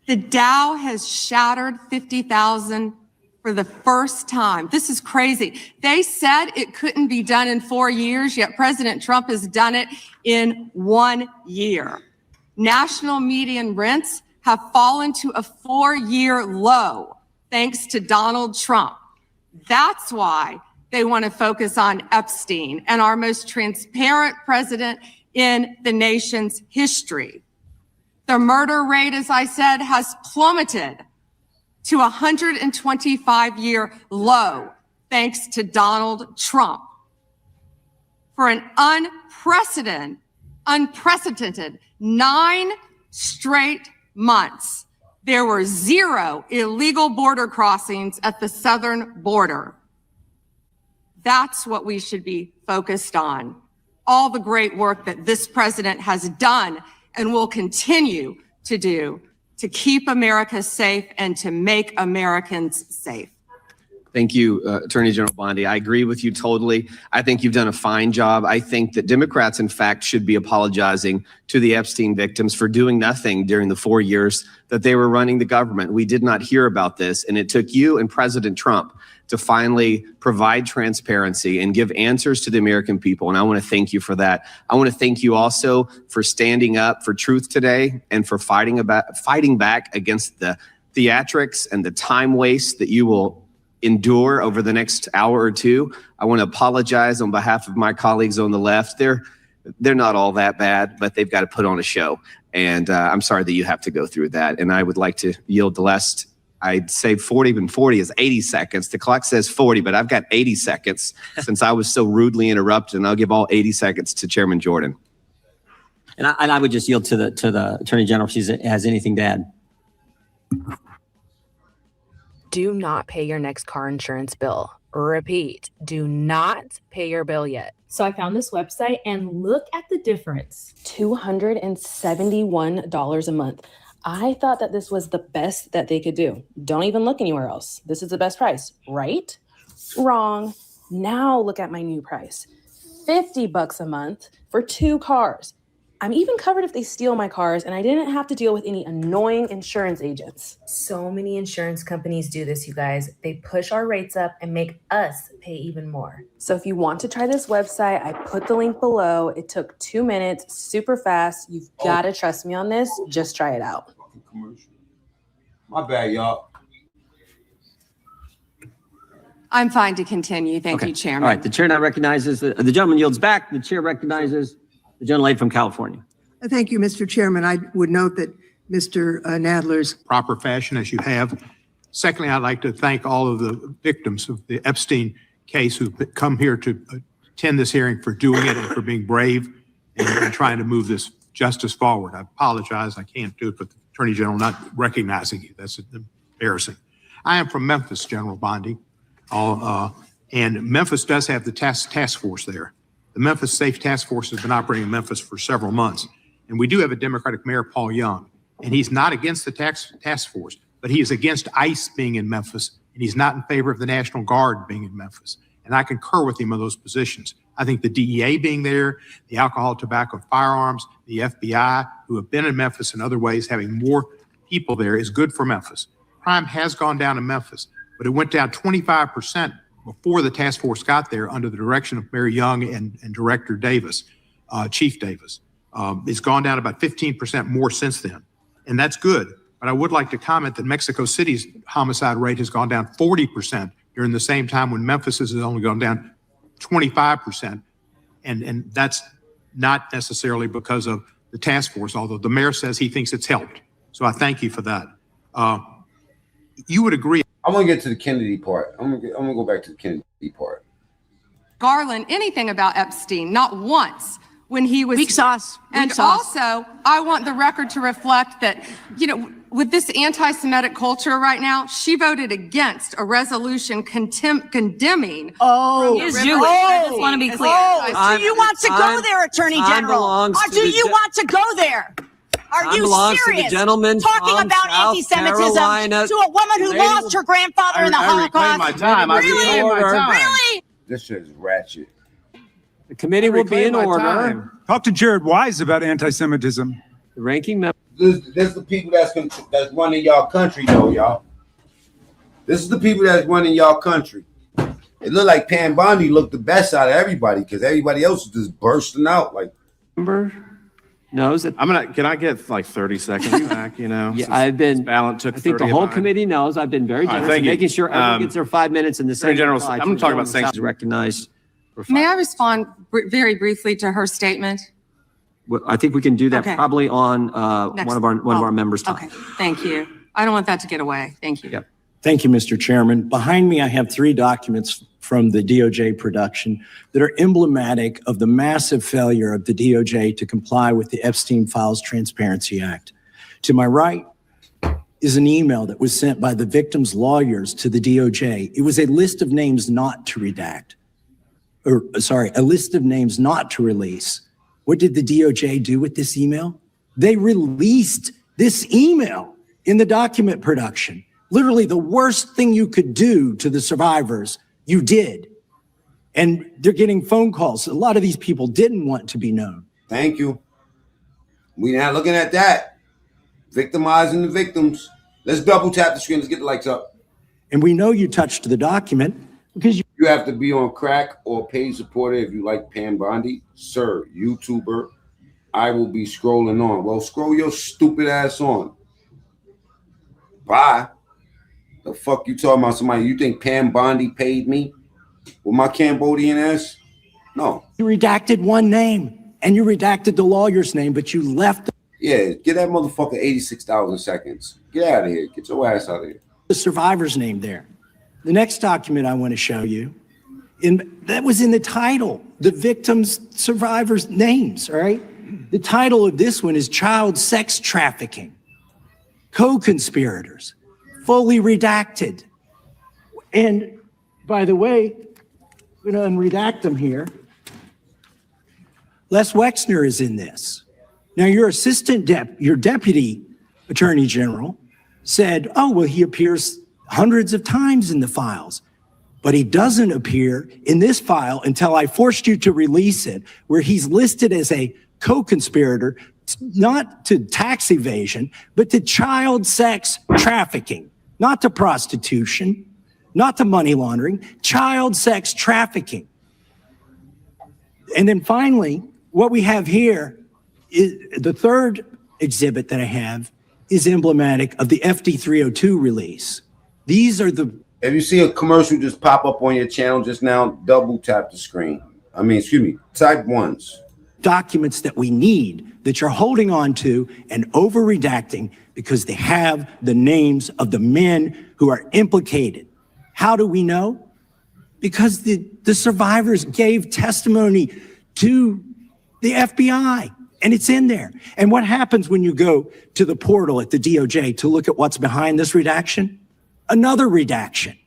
The Dow has shattered 50,000 for the first time. This is crazy. They said it couldn't be done in 4 years, yet President Trump has done it in 1 year. National median rents have fallen to a 4-year low thanks to Donald Trump. That's why they want to focus on Epstein and our most transparent president in the nation's history. The murder rate, as I said, has plummeted to a 125-year low thanks to Donald Trump. For an unprecedented 9 straight months, there were 0 illegal border crossings at the southern border. That's what we should be focused on. All the great work that this president has done and will continue to do to keep America safe and to make Americans safe. Thank you, Attorney General Bondi. I agree with you totally. I think you've done a fine job. I think that Democrats, in fact, should be apologizing to the Epstein victims for doing nothing during the 4 years that they were running the government. We did not hear about this, and it took you and President Trump to finally provide transparency and give answers to the American people. And I want to thank you for that. I want to thank you also for standing up for truth today and for fighting back against the theatrics and the time waste that you will endure over the next hour or two. I want to apologize on behalf of my colleagues on the left. They're not all that bad, but they've got to put on a show. And I'm sorry that you have to go through that. And I would like to yield the last, I'd say 40, but 40 is 80 seconds. The clock says 40, but I've got 80 seconds since I was so rudely interrupted. And I'll give all 80 seconds to Chairman Jordan. And I would just yield to the Attorney General if she has anything to add. Do not pay your next car insurance bill. Repeat, do not pay your bill yet. So I found this website and look at the difference. $271 a month. I thought that this was the best that they could do. Don't even look anywhere else. This is the best price, right? Wrong. Now look at my new price. $50 a month for 2 cars. I'm even covered if they steal my cars, and I didn't have to deal with any annoying insurance agents. So many insurance companies do this, you guys. They push our rates up and make us pay even more. So if you want to try this website, I put the link below. It took 2 minutes, super fast. You've got to trust me on this. Just try it out. My bad, y'all. I'm fine to continue. Thank you, Chairman. All right. The chair now recognizes, the gentleman yields back. The chair recognizes the gentlelady from California. Thank you, Mr. Chairman. I would note that Mr. Nadler's proper fashion as you have. Secondly, I'd like to thank all of the victims of the Epstein case who've come here to attend this hearing, for doing it and for being brave and trying to move this justice forward. I apologize. I can't do it, but the Attorney General not recognizing you. That's embarrassing. I am from Memphis, General Bondi, and Memphis does have the task force there. The Memphis Safe Task Force has been operating in Memphis for several months, and we do have a Democratic Mayor, Paul Young, and he's not against the task force, but he is against ICE being in Memphis, and he's not in favor of the National Guard being in Memphis. And I concur with him on those positions. I think the DEA being there, the alcohol, tobacco, and firearms, the FBI, who have been in Memphis in other ways, having more people there is good for Memphis. Crime has gone down in Memphis, but it went down 25% before the task force got there under the direction of Mayor Young and Director Davis, Chief Davis. It's gone down about 15% more since then, and that's good. But I would like to comment that Mexico City's homicide rate has gone down 40% during the same time when Memphis has only gone down 25%. And that's not necessarily because of the task force, although the mayor says he thinks it's helped. So I thank you for that. You would agree. I'm gonna get to the Kennedy part. I'm gonna go back to the Kennedy part. Garland, anything about Epstein, not once when he was. Weak sauce. And also, I want the record to reflect that, you know, with this anti-Semitic culture right now, she voted against a resolution condemning. Oh, I just want to be clear. Do you want to go there, Attorney General? Or do you want to go there? Are you serious? Talking about anti-Semitism to a woman who lost her grandfather in the Holocaust? My time. Really? Really? This shit is ratchet. The committee will be in order. Talk to Jared Wise about anti-Semitism. The ranking member. This is the people that's running y'all country, though, y'all. This is the people that's running y'all country. It looked like Pam Bondi looked the best out of everybody because everybody else is just bursting out like. Knows that can I get like 30 seconds back, you know? Yeah, I think the whole committee knows I've been very generous in making sure everyone gets their 5 minutes in the same. General, I'm going to talk about sanctions recognized. May I respond very briefly to her statement? I think we can do that probably on one of our members' time. Okay, thank you. I don't want that to get away. Thank you. Yep. Thank you, Mr. Chairman. Behind me, I have 3 documents from the DOJ production that are emblematic of the massive failure of the DOJ to comply with the Epstein Files Transparency Act. To my right is an email that was sent by the victim's lawyers to the DOJ. It was a list of names not to redact, a list of names not to release. What did the DOJ do with this email? They released this email in the document production. Literally the worst thing you could do to the survivors, you did. And they're getting phone calls. A lot of these people didn't want to be known. Thank you. We're not looking at that. Victimizing the victims. Let's double tap the screen. Let's get the lights up. And we know you touched the document because you have to be on crack or paid supporter if you like Pam Bondi. Sir, YouTuber, I will be scrolling on. Well, scroll your stupid ass on. Bye. The fuck you talking about? Somebody, you think Pam Bondi paid me with my Cambodian ass? No. You redacted one name and you redacted the lawyer's name, but you left. Yeah, get that motherfucker 86,000 seconds. Get out of here. Get your ass out of here. The survivor's name there. The next document I want to show you, that was in the title, the victims' survivors' names, all right? The title of this one is Child Sex Trafficking, Co-Conspirators, Fully Redacted. And by the way, I'm going to unredact them here. Les Wexner is in this. Now, your your deputy attorney general said, oh, well, he appears hundreds of times in the files, but he doesn't appear in this file until I forced you to release it, where he's listed as a co-conspirator, not to tax evasion, but to child sex trafficking, not to prostitution, not to money laundering, child sex trafficking. And then finally, what we have here is the third exhibit that I have is emblematic of the FD 302 release. These are the. If you see a commercial just pop up on your channel just now, double tap the screen. Type ones. Documents that we need that you're holding on to and over redacting because they have the names of the men who are implicated. How do we know? Because the survivors gave testimony to the FBI, and it's in there. And what happens when you go to the portal at the DOJ to look at what's behind this redaction? another redaction.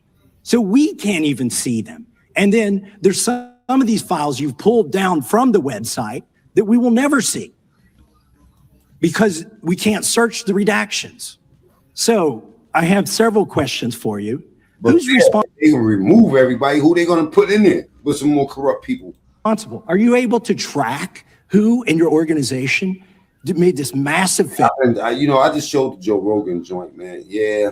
So we can't even see them. And then there's some of these files you've pulled down from the website that we will never see because we can't search the redactions. So I have several questions for you. But who's responsible? They can remove everybody. Who they going to put in there with some more corrupt people? Are you able to track who in your organization made this massive failure? I just showed the Joe Rogan joint, man. Yeah.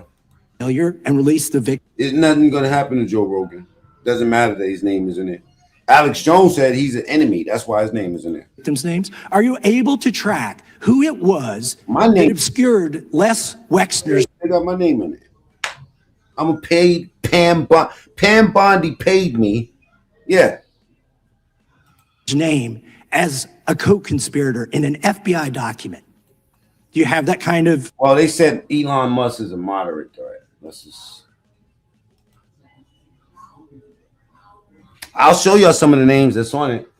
Failure and release the victim. There's nothing going to happen to Joe Rogan. Doesn't matter that his name is in it. Alex Jones said he's an enemy. That's why his name is in there. Victims' names. Are you able to track who it was that obscured Les Wexner's? They got my name in it. I'm a paid Pam Bondi paid me. Yeah. Name as a co-conspirator in an FBI document. Do you have that kind of? Well, they said Elon Musk is a moderate threat. Let's just. I'll show y'all some of the names that's on it.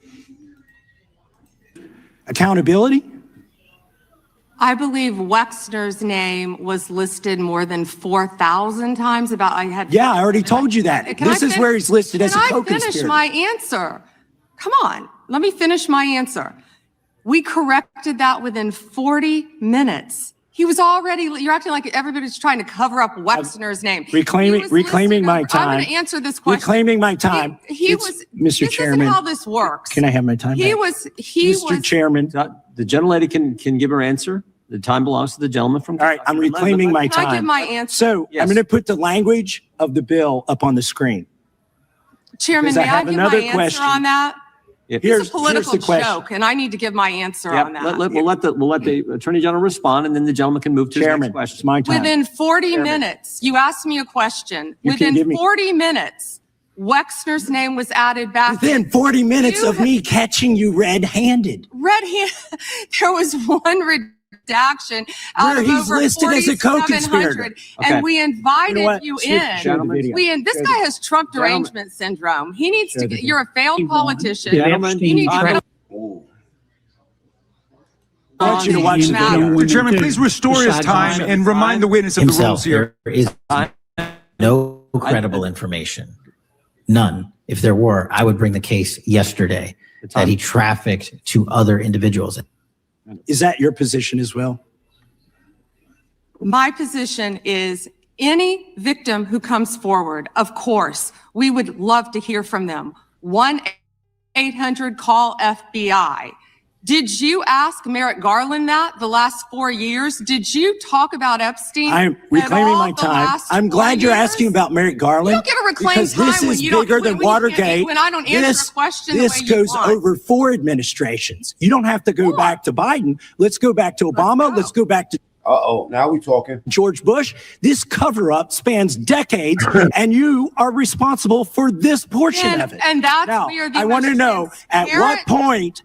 Accountability? I believe Wexner's name was listed more than 4,000 times. Yeah, I already told you that. This is where he's listed as a co-conspirator. Can I finish my answer? Come on, let me finish my answer. We corrected that within 40 minutes. He was already, you're acting like everybody's trying to cover up Wexner's name. Reclaiming my time. I'm going to answer this question. Reclaiming my time. Mr. Chairman. This is how this works. Can I have my time back? Mr. Chairman. The gentlelady can give her answer. The time belongs to the gentleman from. All right, I'm reclaiming my time. Can I give my answer? So I'm going to put the language of the bill up on the screen. Chairman, may I give my answer on that? It's a political joke, and I need to give my answer on that. We'll let the Attorney General respond, and then the gentleman can move to the next question. It's my time. Within 40 minutes, you asked me a question. Within 40 minutes, Wexner's name was added back. Within 40 minutes of me catching you red-handed. There was one redaction out of he's over listed as a co-conspirator. And we invited you in. This guy has Trump derangement syndrome. He needs to get, you're a failed politician. You need to get I want you to watch the video. Mr. Chairman, please restore his time and remind the witness of the rules here. There is no credible information. None. If there were, I would bring the case yesterday that he trafficked to other individuals. Is that your position as well? My position is any victim who comes forward, of course, we would love to hear from them. 1-800-CALL-FBI. Did you ask Merrick Garland that the last 4 years? Did you talk about Epstein? I'm reclaiming my time. I'm glad you're asking about Merrick Garland. You don't get to reclaim time this is bigger than Watergate. When I don't answer a question this goes over 4 administrations. You don't have to go back to Biden. Let's go back to Obama. Let's go back to now we're talking. George Bush. This cover-up spans decades, and you are responsible for this portion of it. And that's now, where the I want to know at what point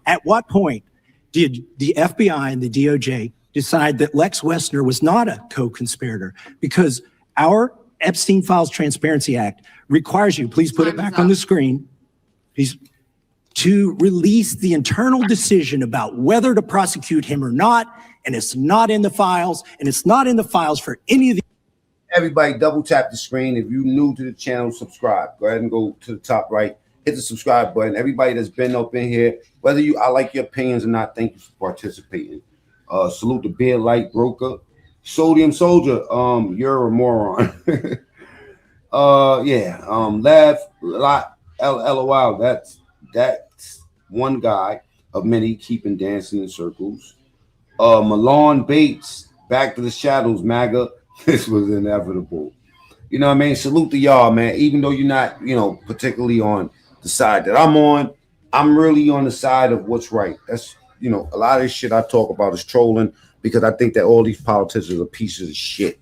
did the FBI and the DOJ decide that Lex Wexner was not a co-conspirator? Because our Epstein Files Transparency Act requires you, please put it back on the screen, please, to release the internal decision about whether to prosecute him or not. And it's not in the files, and it's not in the files for any of the. Everybody double tap the screen. If you're new to the channel, subscribe. Go ahead and go to the top right. Hit the subscribe button. Everybody that's been up in here, whether I like your opinions or not, thank you for participating. Salute the Beard Light Broker. Sodium Soldier, you're a moron. Laugh a lot. LOL. That's one guy of many keeping dancing in circles. Malone Bates, Back to the Shadows, MAGA. This was inevitable. You know what I mean? Salute to y'all, man. Even though you're not, particularly on the side that I'm on, I'm really on the side of what's right. That's, a lot of this shit I talk about is trolling because I think that all these politicians are pieces of shit.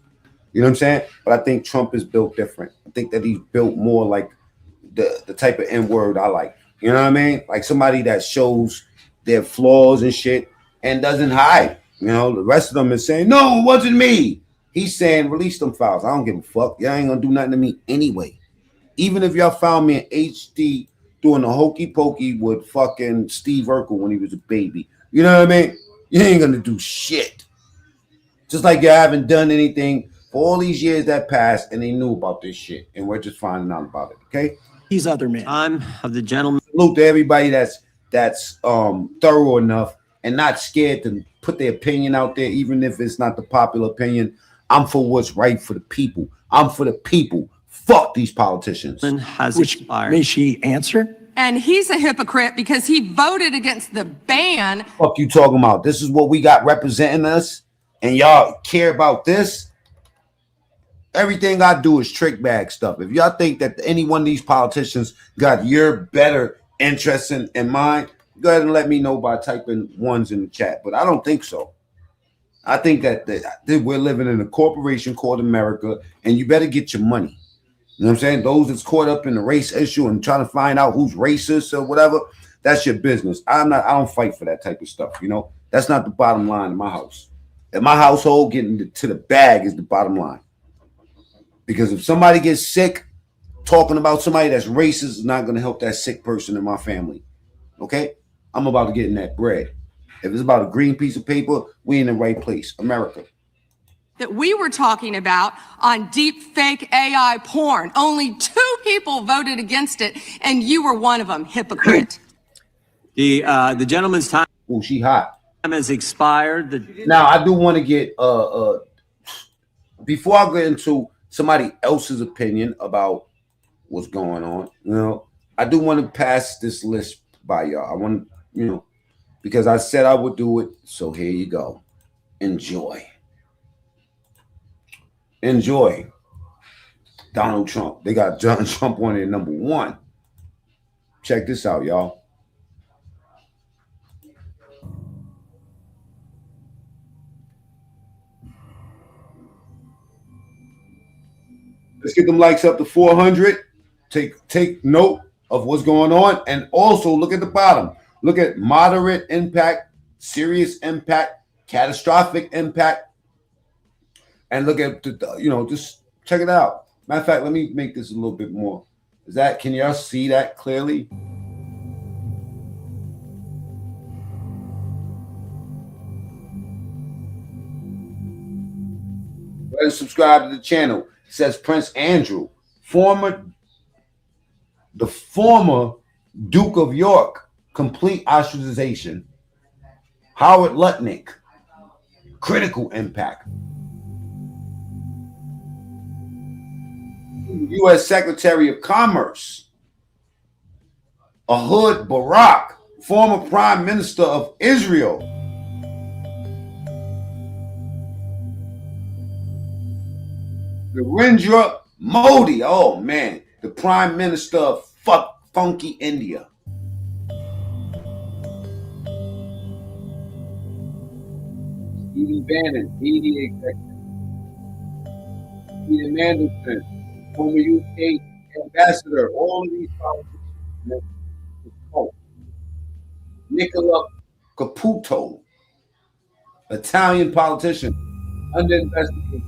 You know what I'm saying? But I think Trump is built different. I think that he's built more like the type of N-word I like. You know what I mean? Like somebody that shows their flaws and shit and doesn't hide. The rest of them is saying, no, it wasn't me. He's saying, release them files. I don't give a fuck. Y'all ain't gonna do nothing to me anyway. Even if y'all found me in HD doing the hokey pokey with fucking Steve Urkel when he was a baby. You know what I mean? You ain't gonna do shit. Just like you haven't done anything for all these years that passed, and they knew about this shit, and we're just finding out about it. Okay. These other men. Time of the gentleman. Salute to everybody that's thorough enough and not scared to put their opinion out there, even if it's not the popular opinion. I'm for what's right for the people. I'm for the people. Fuck these politicians. May she answer? And he's a hypocrite because he voted against the ban. Fuck you talking about? This is what we got representing us, and y'all care about this? Everything I do is trick bag stuff. If y'all think that any one of these politicians got your better interests in mind, go ahead and let me know by typing ones in the chat. But I don't think so. I think that we're living in a corporation called America, and you better get your money. You know what I'm saying? Those that's caught up in the race issue and trying to find out who's racist or whatever, that's your business. I don't fight for that type of stuff. You know, that's not the bottom line in my house. In my household, getting to the bag is the bottom line. Because if somebody gets sick, talking about somebody that's racist is not going to help that sick person in my family. Okay? I'm about to get in that bread. If it's about a green piece of paper, we in the right place. America. That we were talking about on deep fake AI porn. Only 2 people voted against it, and you were one of them, hypocrite. The gentleman's time. Oh, she hot. Time has expired. Now, I do want to get, before I get into somebody else's opinion about what's going on, you know, I do want to pass this list by y'all. I want to, you know, because I said I would do it. So here you go. Enjoy. Donald Trump. They got Donald Trump on there number 1. Check this out, y'all. Let's get them likes up to 400. Take note of what's going on, and also look at the bottom. Look at moderate impact, serious impact, catastrophic impact, and look at just check it out. Matter of fact, let me make this a little bit more. Can y'all see that clearly? Go ahead and subscribe to the channel. It says Prince Andrew, the former Duke of York, complete ostracization. Howard Lutnick, critical impact. U.S. Secretary of Commerce, Ehud Barak, former Prime Minister of Israel. Narendra Modi, oh man, the Prime Minister of funky India. Stephen Bannon, media executive. Peter Mandelson, former UK ambassador. All of these politicians. Nicola Caputo, Italian politician, under investigation.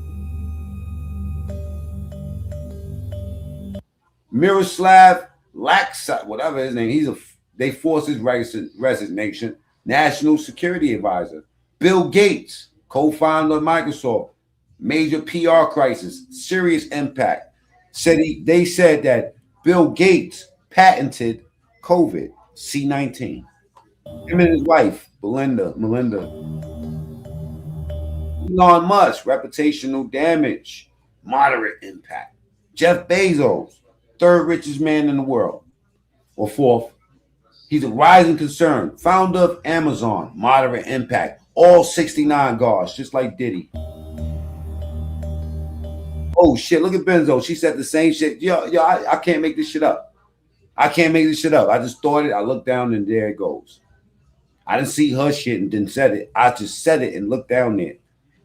Miroslav Laxa, whatever his name, they forced his resignation. National Security Advisor. Bill Gates, co-founder of Microsoft, major PR crisis, serious impact. They said that Bill Gates patented COVID, C-19. Him and his wife, Melinda. Elon Musk, reputational damage, moderate impact. Jeff Bezos, 3rd richest man in the world, or 4th. He's a rising concern. Founder of Amazon, moderate impact. All 69 guards, just like Diddy. Oh shit, look at Benzo. She said the same shit. Yo, I can't make this shit up. I just thought it. I looked down and there it goes. I didn't see her shit and didn't said it. I just said it and looked down there.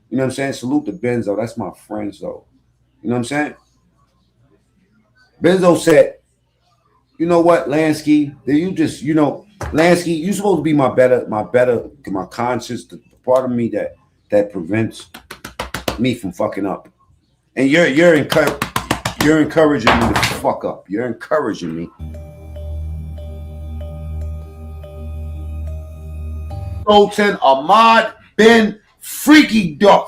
You know what I'm saying? Salute to Benzo. That's my friend, so. You know what I'm saying? Benzo said, you know what, Lansky, Lansky, you're supposed to be my conscience, the part of me that prevents me from fucking up. And you're encouraging me to fuck up. You're encouraging me. Sultan Ahmad bin Freaky God.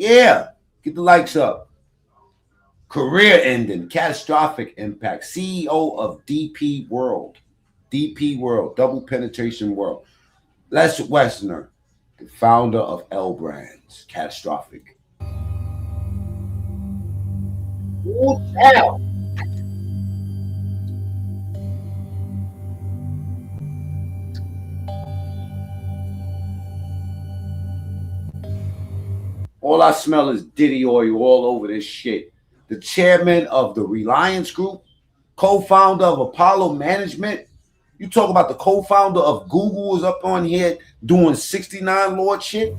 Yeah, get the likes up. Career ending, catastrophic impact. CEO of DP World, Double Penetration World. Les Wexner, the founder of L Brands, catastrophic. Ooh, hell. All I smell is Diddy oil all over this shit. The chairman of the Reliance Group, co-founder of Apollo Management. You talk about the co-founder of Google is up on here doing 69 Lord shit.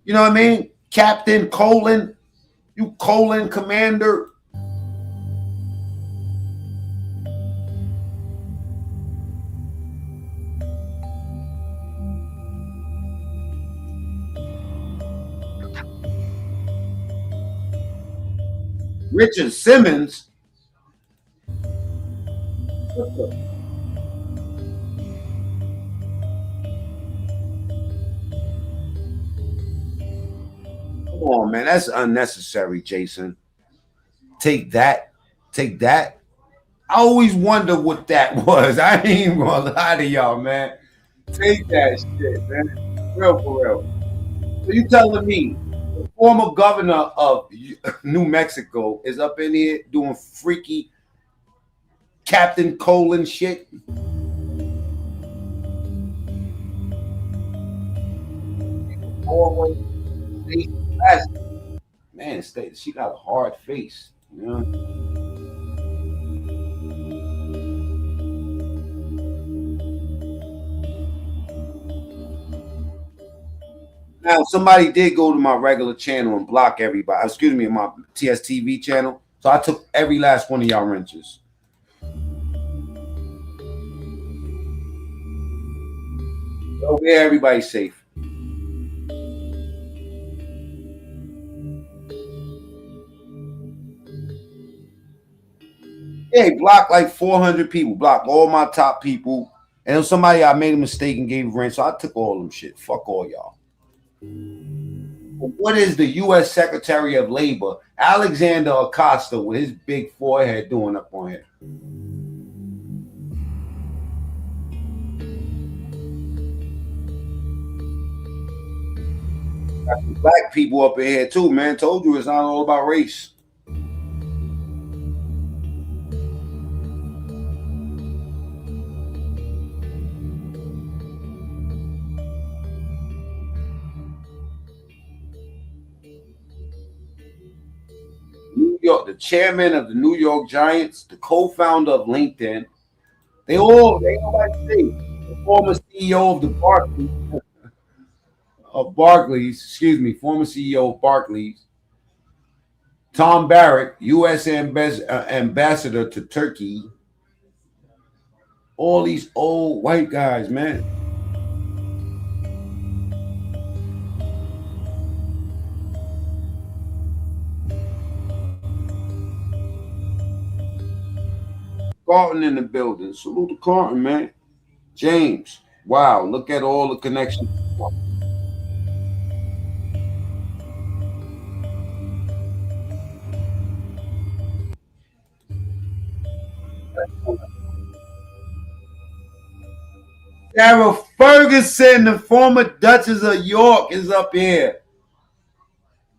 You know what I mean? Captain Colin, you Colin Commander. Richard Simmons. Come on, man. That's unnecessary, Jason. Take that. Take that. I always wonder what that was. I ain't even gonna lie to y'all, man. Take that shit, man. Real for real. So you telling me the former governor of New Mexico is up in here doing freaky Captain Colin shit? Man, she got a hard face, you know. Now, somebody did go to my regular channel and block everybody. Excuse me, my TSTV channel. So I took every last one of y'all wrenches. So yeah, everybody's safe. Yeah, he blocked like 400 people. Blocked all my top people. And somebody I made a mistake and gave rent. So I took all them shit. Fuck all y'all. What is the U.S. Secretary of Labor, Alexander Acosta, with his big forehead doing up on here? Got some black people up in here too, man. Told you it's not all about race. New York, the chairman of the New York Giants, the co-founder of LinkedIn. They nobody say. The former CEO of the former CEO of Barclays. Tom Barrett, U.S. ambassador to Turkey. All these old white guys, man. Carlton in the building. Salute to Carlton, man. James. Wow, look at all the connections. Sarah Ferguson, the former Duchess of York, is up here.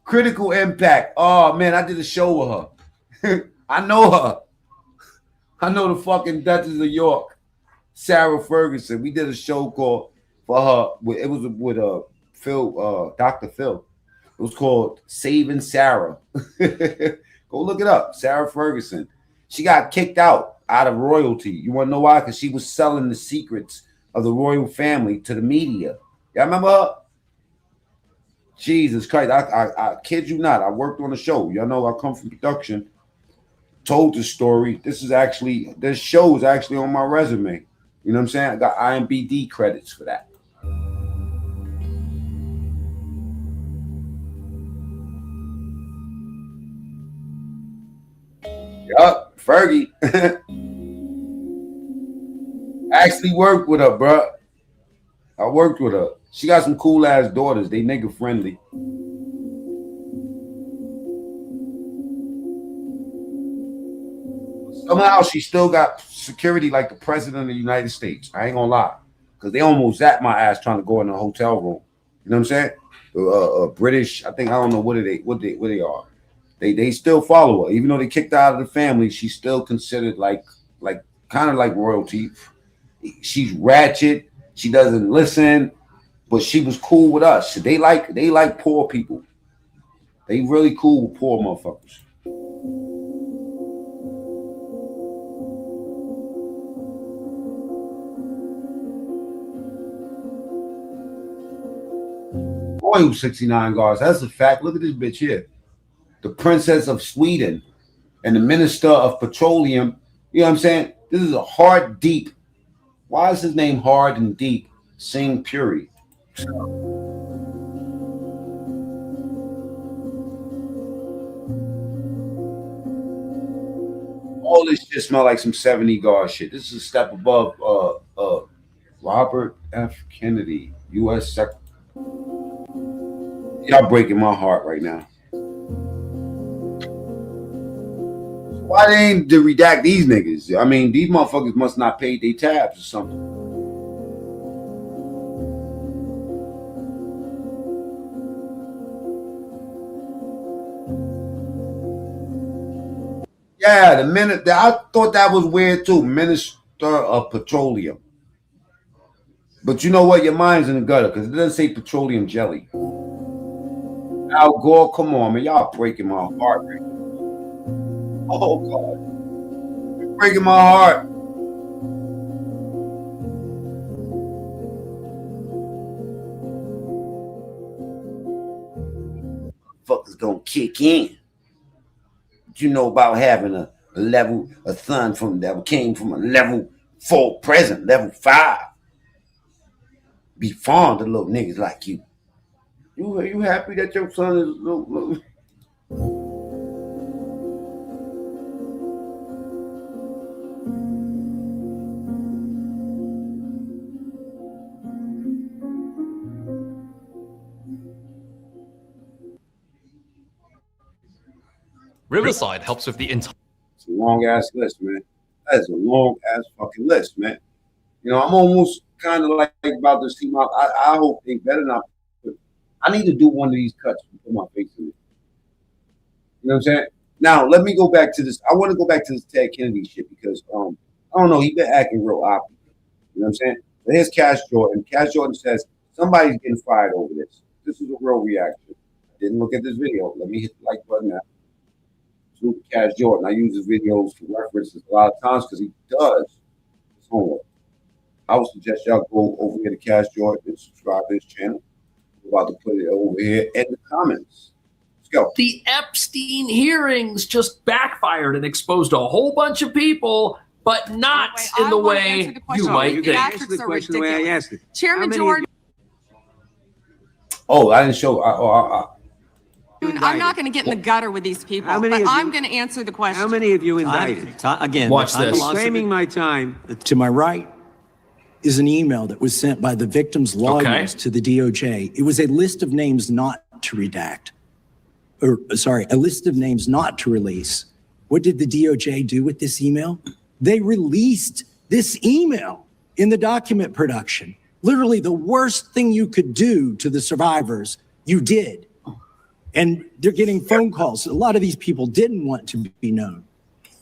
Critical impact. Oh, man, I did a show with her. I know her. I know the fucking Duchess of York, Sarah Ferguson. We did a show called for her. It was with Dr. Phil. It was called Saving Sarah. Go look it up. Sarah Ferguson. She got kicked out of royalty. You want to know why? Because she was selling the secrets of the royal family to the media. Y'all remember her? Jesus Christ. I kid you not. I worked on a show. Y'all know I come from production. Told the story. This show is actually on my resume. You know what I'm saying? I got IMBD credits for that. Yup, Fergie. I actually worked with her, bro. I worked with her. She got some cool ass daughters. They nigga friendly. Somehow she still got security like the president of the United States. I ain't gonna lie, because they almost zapped my ass trying to go in a hotel room. You know what I'm saying? British. I don't know what they are. They still follow her, even though they kicked her out of the family. She's still considered like kind of like royalty. She's ratchet. She doesn't listen, but she was cool with us. They like poor people. They really cool with poor motherfuckers. Boy, 69 guards. That's a fact. Look at this bitch here. The Princess of Sweden and the Minister of Petroleum. You know what I'm saying? This is a hard, deep. Why is his name hard and deep? Sing Puri. All this shit smell like some 70 guard shit. This is a step above Robert F. Kennedy, U.S. Secretary. Y'all breaking my heart right now. Why they ain't to redact these niggas? I mean, these motherfuckers must not pay their tabs or something. Yeah, I thought that was weird too. Minister of Petroleum. But you know what? Your mind's in the gutter because it doesn't say petroleum jelly. Al Gore, come on, man. Y'all breaking my heart right now. Oh, God. You're breaking my heart. Fuckers gonna kick in. You know about having a son that came from a level 4 present, level 5. Be fond of little niggas like you. You happy that your son is little? Riverside helps with the entire. It's a long ass list, man. That is a long ass fucking list, man. You know, I'm almost kind of like about to see my. I hope they better not. I need to do one of these cuts and put my face in it. You know what I'm saying? Now let me go back to this. I want to go back to this Ted Kennedy shit because I don't know. He been acting real oppy. You know what I'm saying? So here's Kash Jordan. Kash Jordan says somebody's getting fired over this. This is a real reaction. I didn't look at this video. Let me hit the like button now. Salute Kash Jordan. I use his videos for references a lot of times because he does his homework. I would suggest y'all go over here to Kash Jordan and subscribe to his channel. We're about to put it over here in the comments. Let's go. The Epstein hearings just backfired and exposed a whole bunch of people, but not in the way you might think. Answer the question the way I asked it. Chairman Jordan. Oh, I didn't show. I'm not going to get in the gutter with these people, but I'm going to answer the question. How many of you indicted? Again, watch this. I'm claiming my time. To my right is an email that was sent by the victim's lawyers to the DOJ. It was a list of names not to redact. A list of names not to release. What did the DOJ do with this email? They released this email in the document production. Literally the worst thing you could do to the survivors, you did. And they're getting phone calls. A lot of these people didn't want to be known.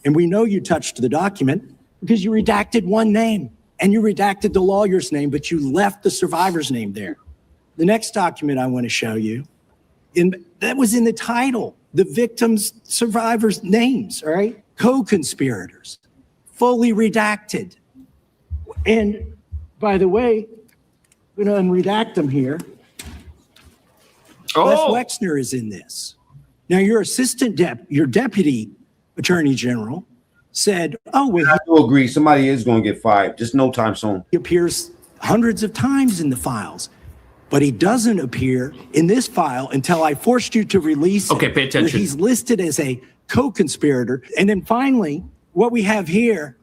And we know you touched the document because you redacted one name and you redacted the lawyer's name, but you left the survivor's name there. The next document I want to show you, that was in the title, the victims' survivors' names, all right? Co-conspirators, fully redacted. And by the way, I'm going to unredact them here. Les Wexner is in this. Now, your your deputy attorney general said, oh, well, I do agree. Somebody is going to get fired. Just no time soon. He appears hundreds of times in the files, but he doesn't appear in this file until I forced you to release Okay, pay attention. He's listed as a co-conspirator. And then finally, what we have here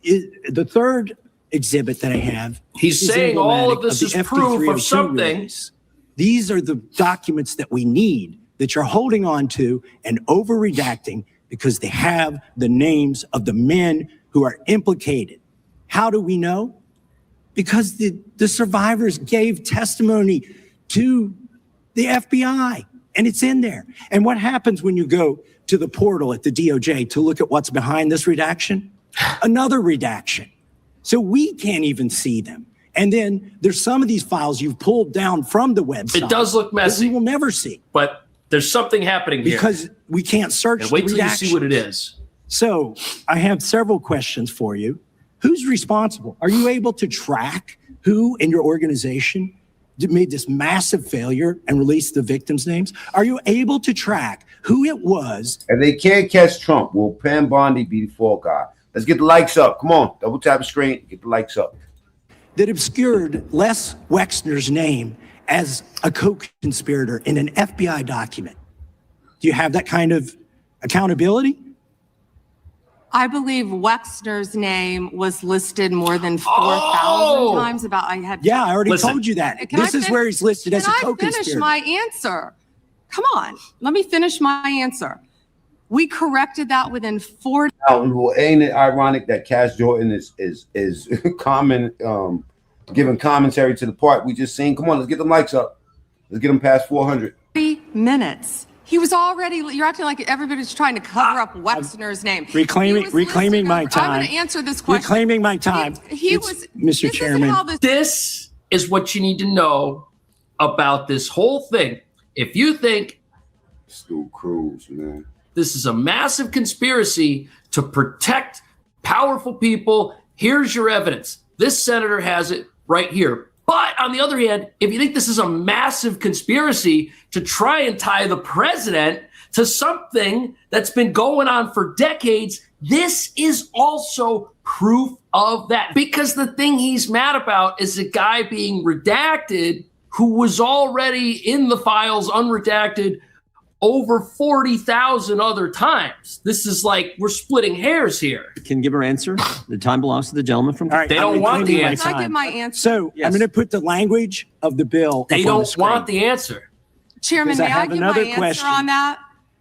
is the third exhibit that I have. He's is saying all of this emblematic is proof of 302 something. release. These are the documents that we need that you're holding on to and over redacting because they have the names of the men who are implicated. How do we know? Because the survivors gave testimony to the FBI, and it's in there. And what happens when you go to the portal at the DOJ to look at what's behind this redaction? Another redaction. So we can't even see them. And then there's some of these files you've pulled down from the website. It does look messy. That we will never see. But there's something happening here. Because we can't search and wait the till you see what it is. So I have several questions for you. Who's responsible? Are you able to track who in your organization made this massive failure and released the victims' names? Are you able to track who it was? And they can't catch Trump. Will Pam Bondi be the fall guy? Let's get the likes up. Come on, double tap the screen, get the likes up. That obscured Les Wexner's name as a co-conspirator in an FBI document. Do you have that kind of accountability? I believe Wexner's name was listed more than 4,000 times. Yeah, I already told you that. This is where he's listed as a co-conspirator. Can I finish my answer? Come on, let me finish my answer. We corrected that within 40. Well, ain't it ironic that Cash Jordan is giving commentary to the part we just seen? Come on, let's get them likes up. Let's get them past 400. 30 minutes. He was already, you're acting like everybody's trying to cover up Wexner's name. Reclaiming my time. I'm going to answer this question. Reclaiming my time. Mr. Chairman. This is what you need to know about this whole thing. If you think Stu Cruz, man, this is a massive conspiracy to protect powerful people, here's your evidence. This senator has it right here. But on the other hand, if you think this is a massive conspiracy to try and tie the president to something that's been going on for decades, this is also proof of that. Because the thing he's mad about is a guy being redacted who was already in the files unredacted over 40,000 other times. This is like we're splitting hairs here. Can give her answer. The time belongs to the gentleman from. All right, they don't want the answer. Can I give my answer? So I'm going to put the language of the bill. They don't want the answer. Chairman, may I give my answer on that?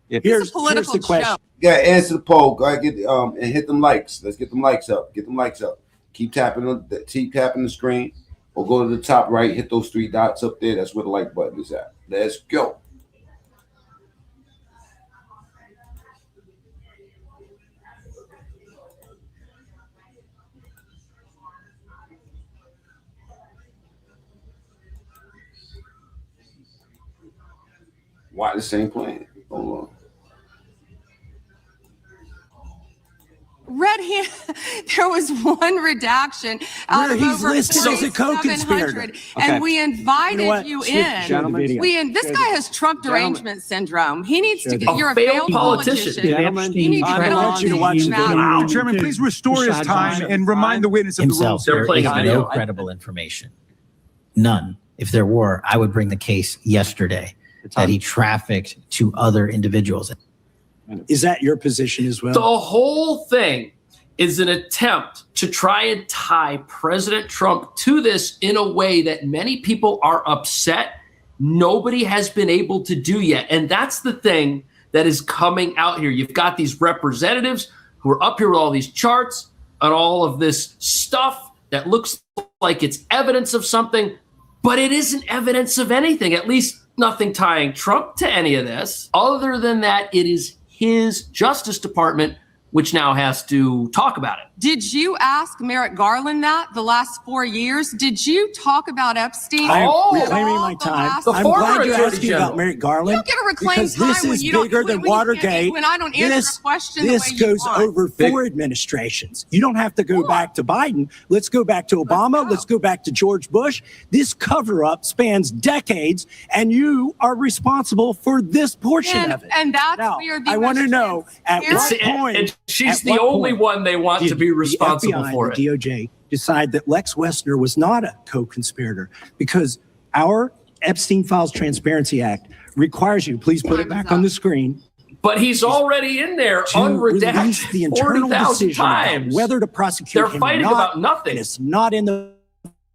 Here's the question. Yeah, answer the poll. Go ahead, get and hit them likes. Let's get them likes up. Get them likes up. Keep tapping the screen, or go to the top right. Hit those 3 dots up there. That's where the like button is at. Let's go. Why the same plan? Hold on. There was one redaction out of he's over listed as a co-conspirator. 700, and we invited you in. This guy has Trump derangement syndrome. He needs to get. You're a failed politician. You need to watch the Wow. Chairman, please restore his time and remind the witness of the rules. There is no credible information. None. If there were, I would bring the case yesterday that he trafficked to other individuals. Is that your position as well? The whole thing is an attempt to try and tie President Trump to this in a way that many people are upset nobody has been able to do yet. And that's the thing that is coming out here. You've got these representatives who are up here with all these charts and all of this stuff that looks like it's evidence of something, but it isn't evidence of anything, at least nothing tying Trump to any of this. Other than that, it is his Justice Department, which now has to talk about it. Did you ask Merrick Garland that the last 4 years? Did you talk about Epstein? I'm reclaiming my time. I'm glad you're asking about Merrick Garland. You don't get to reclaim time this is bigger than Watergate. When I don't answer a question this the way goes over 4 administrations. You don't have to go back to Biden. Let's go back to Obama. Let's go back to George Bush. This cover-up spans decades, and you are responsible for this portion of it. And that's now, where I want to know at what point. And she's the only one they want to be responsible for it. The DOJ decide that Lex Wexner was not a co-conspirator because our Epstein Files Transparency Act requires you, please put it back on the screen, But he's already in there unredacted the internal 40,000 decision times. about whether to prosecute They're him fighting or not, about nothing. And it's not in the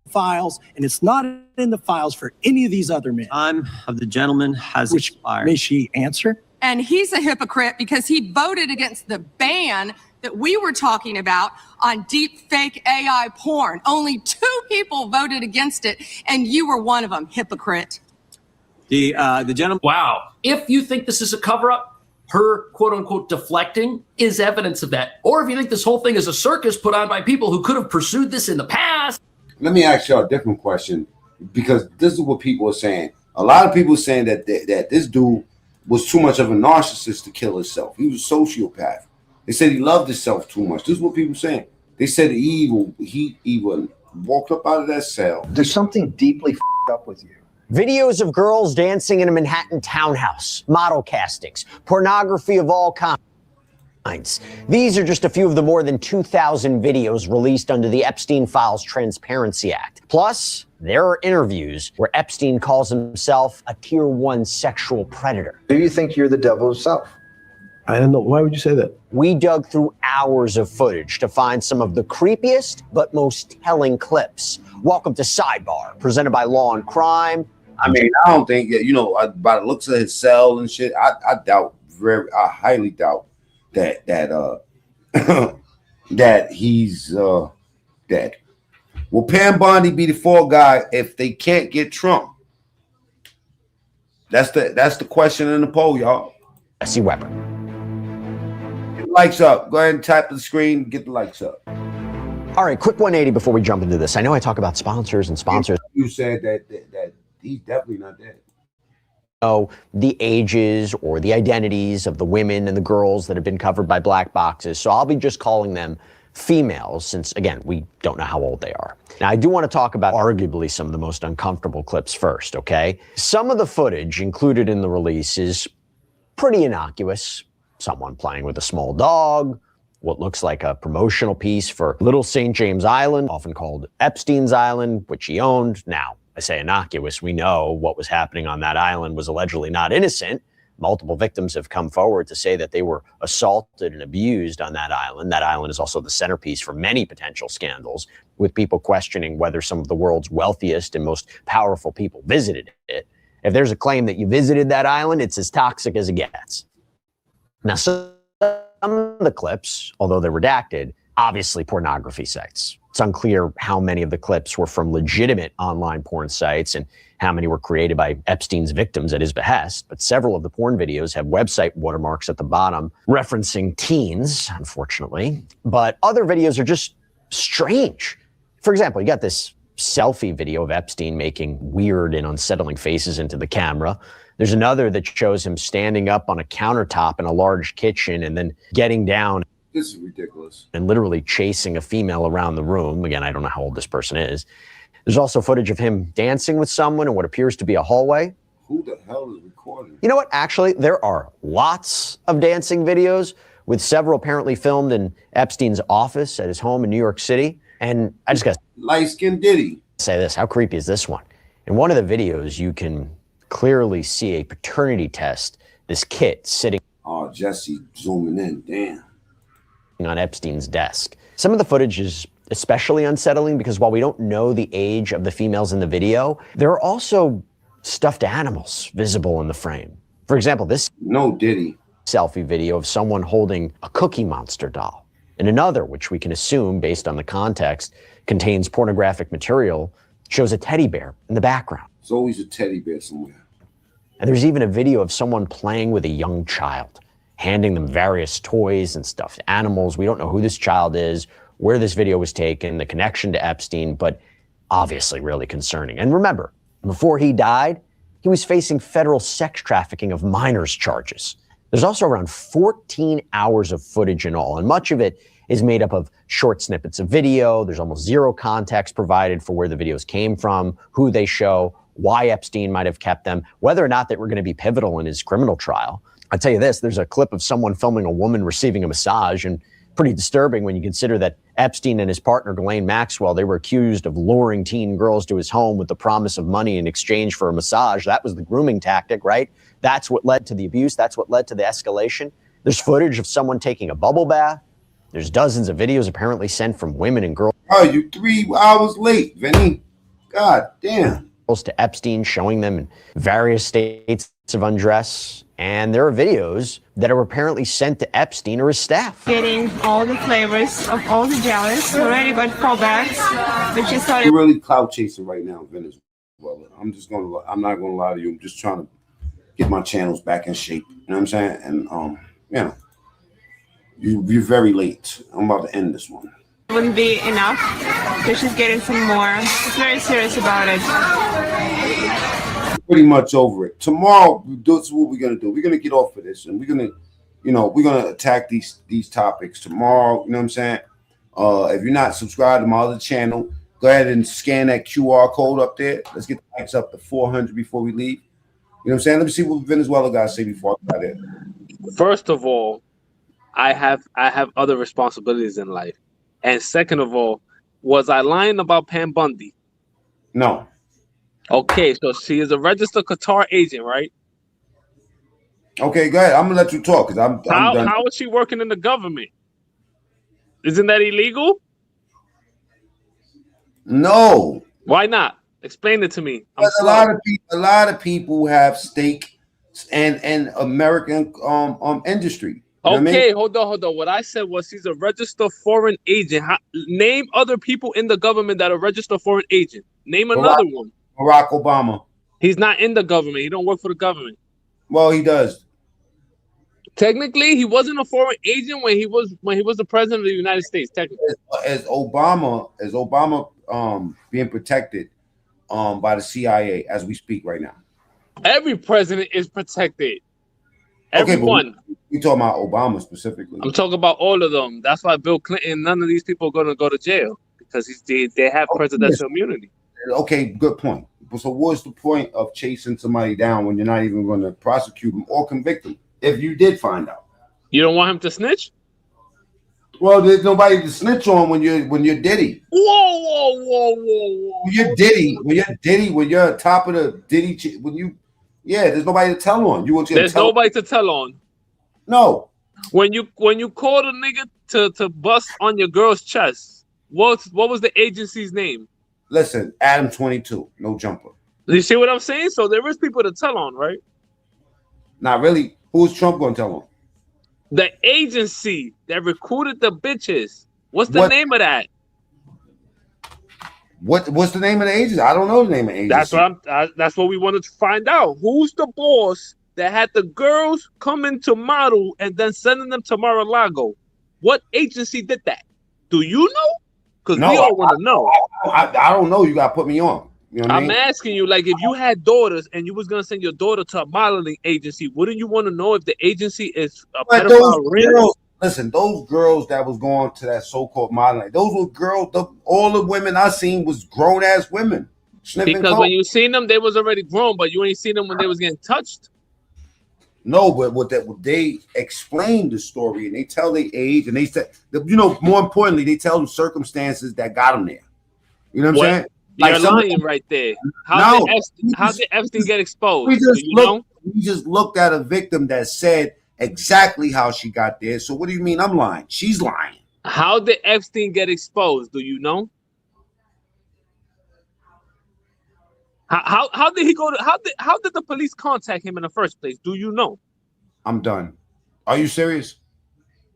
files, and it's not in the files for any of these other men. Time of the gentleman has expired. May she answer? And he's a hypocrite because he voted against the ban that we were talking about on deep fake AI porn. Only 2 people voted against it, and you were one of them, hypocrite. The gentleman. Wow. If you think this is a cover-up, her quote unquote deflecting is evidence of that. Or if you think this whole thing is a circus put on by people who could have pursued this in the past. Let me ask y'all a different question, because this is what people are saying. A lot of people are saying that this dude was too much of a narcissist to kill himself. He was a sociopath. They said he loved himself too much. This is what people are saying. They said he even walked up out of that cell. There's something deeply up with you. Videos of girls dancing in a Manhattan townhouse, model castings, pornography of all kinds. These are just a few of the more than 2,000 videos released under the Epstein Files Transparency Act. Plus, there are interviews where Epstein calls himself a tier 1 sexual predator. Do you think you're the devil himself? I don't know. Why would you say that? We dug through hours of footage to find some of the creepiest but most telling clips. Welcome to Sidebar, presented by Law and Crime. I mean, I don't think, by the looks of his cell and shit, I highly doubt that that he's dead. Will Pam Bondi be the fall guy if they can't get Trump? That's the question in the poll, y'all. Jesse Weber. Get the likes up. Go ahead and tap the screen. Get the likes up. All right, quick 180 before we jump into this. I know I talk about sponsors and sponsors. You said that he's definitely not dead. Know the ages or the identities of the women and the girls that have been covered by black boxes. So I'll be just calling them females since, again, we don't know how old they are. Now, I do want to talk about arguably some of the most uncomfortable clips first, okay? Some of the footage included in the release is pretty innocuous. Someone playing with a small dog, what looks like a promotional piece for Little St. James Island, often called Epstein's Island, which he owned. Now, I say innocuous. We know what was happening on that island was allegedly not innocent. Multiple victims have come forward to say that they were assaulted and abused on that island. That island is also the centerpiece for many potential scandals, with people questioning whether some of the world's wealthiest and most powerful people visited it. If there's a claim that you visited that island, it's as toxic as it gets. Now, some of the clips, although they're redacted, obviously pornography sites. It's unclear how many of the clips were from legitimate online porn sites and how many were created by Epstein's victims at his behest, but several of the porn videos have website watermarks at the bottom referencing teens, unfortunately. But other videos are just strange. For example, you got this selfie video of Epstein making weird and unsettling faces into the camera. There's another that shows him standing up on a countertop in a large kitchen and then getting down. This is ridiculous. And literally chasing a female around the room. Again, I don't know how old this person is. There's also footage of him dancing with someone in what appears to be a hallway. Who the hell is recording? You know what? Actually, there are lots of dancing videos, with several apparently filmed in Epstein's office at his home in New York City. And I just got light-skinned Diddy. Say this. How creepy is this one? In one of the videos, you can clearly see a paternity test. This kid sitting. Oh, Jesse zooming in. Damn. On Epstein's desk. Some of the footage is especially unsettling because while we don't know the age of the females in the video, there are also stuffed animals visible in the frame. For example, this Diddy selfie video of someone holding a Cookie Monster doll, and another, which we can assume based on the context contains pornographic material, shows a teddy bear in the background. There's always a teddy bear somewhere. And there's even a video of someone playing with a young child, handing them various toys and stuffed animals. We don't know who this child is, where this video was taken, the connection to Epstein, but obviously really concerning. And remember, before he died, he was facing federal sex trafficking of minors charges. There's also around 14 hours of footage in all, and much of it is made up of short snippets of video. There's almost zero context provided for where the videos came from, who they show, why Epstein might have kept them, whether or not they were going to be pivotal in his criminal trial. I'll tell you this, there's a clip of someone filming a woman receiving a massage, and pretty disturbing when you consider that Epstein and his partner, Ghislaine Maxwell, they were accused of luring teen girls to his home with the promise of money in exchange for a massage. That was the grooming tactic, right? That's what led to the abuse. That's what led to the escalation. There's footage of someone taking a bubble bath. There's dozens of videos apparently sent from women and girls. Oh, you 3 hours late, Vinny. God damn. To Epstein, showing them in various states of undress. And there are videos that are apparently sent to Epstein or his staff. Getting all the flavors of all the jellies. Already got 4 bags, which is You're really clout chasing right now, Venezuela. I'm not gonna lie to you. I'm just trying to get my channels back in shape. You know what I'm saying? And you know, you're very late. I'm about to end this one. Wouldn't be enough, so she's getting some more. She's very serious about it. Pretty much over it. Tomorrow, this is what we're gonna do. We're gonna get off of this, and we're gonna attack these topics tomorrow. You know what I'm saying? If you're not subscribed to my other channel, go ahead and scan that QR code up there. Let's get the likes up to 400 before we leave. You know what I'm saying? Let me see what Venezuela guys say before I got it. First of all, I have other responsibilities in life. And second of all, was I lying about Pam Bondi? No. Okay, so she is a registered Qatar agent, right? Okay, go ahead. I'm gonna let you talk because I'm done. How is she working in the government? Isn't that illegal? No. Why not? Explain it to me. A lot of people have stake and American industry. You know okay, what I mean? hold on. What I said was she's a registered foreign agent. Name other people in the government that are registered foreign agent. Name another one. Barack Obama. He's not in the government. He don't work for the government. Well, he does. Technically, he wasn't a foreign agent when he was the president of the United States. Technically, as Obama being protected by the CIA as we speak right now. Every president is protected. Everyone. Okay, we talking about Obama specifically. I'm talking about all of them. That's why Bill Clinton, none of these people are going to go to jail because they have presidential immunity. Okay, good point. So what's the point of chasing somebody down when you're not even going to prosecute them or convict them if you did find out? You don't want him to snitch? Well, there's nobody to snitch on when you're Diddy. Whoa. When you're Diddy, when you're top of the Diddy, there's nobody to tell on. There's nobody to tell on. No. When you called a nigga to bust on your girl's chest, what was the agency's name? Listen, Adam 22, no jumper. You see what I'm saying? So there is people to tell on, right? Not really. Who's Trump going to tell on? The agency that recruited the bitches. What's the name of that? What's the name of the agency? I don't know the name of the agency. That's what we wanted to find out. Who's the boss that had the girls coming to model and then sending them to Mar-a-Lago? What agency did that? Do you know? Because we all want to know. I don't know. You got to put me on. You know what I mean? asking you, like, if you had daughters and you was going to send your daughter to a modeling agency, wouldn't you want to know if the agency is a pedophile ring? Listen, those girls that was going to that so-called modeling, those were girls, all the women I seen was grown-ass women. Because when you seen them, they was already grown, but you ain't seen them when they was getting touched. No, but they explain the story and they tell their age and they said, more importantly, they tell them circumstances that got them there. You know what I'm saying? You're lying right there. How did Epstein get exposed? We just looked at a victim that said exactly how she got there. So what do you mean I'm lying? She's lying. How did Epstein get exposed? Do you know? How did he go to how did the police contact him in the first place? Do you know? I'm done. Are you serious?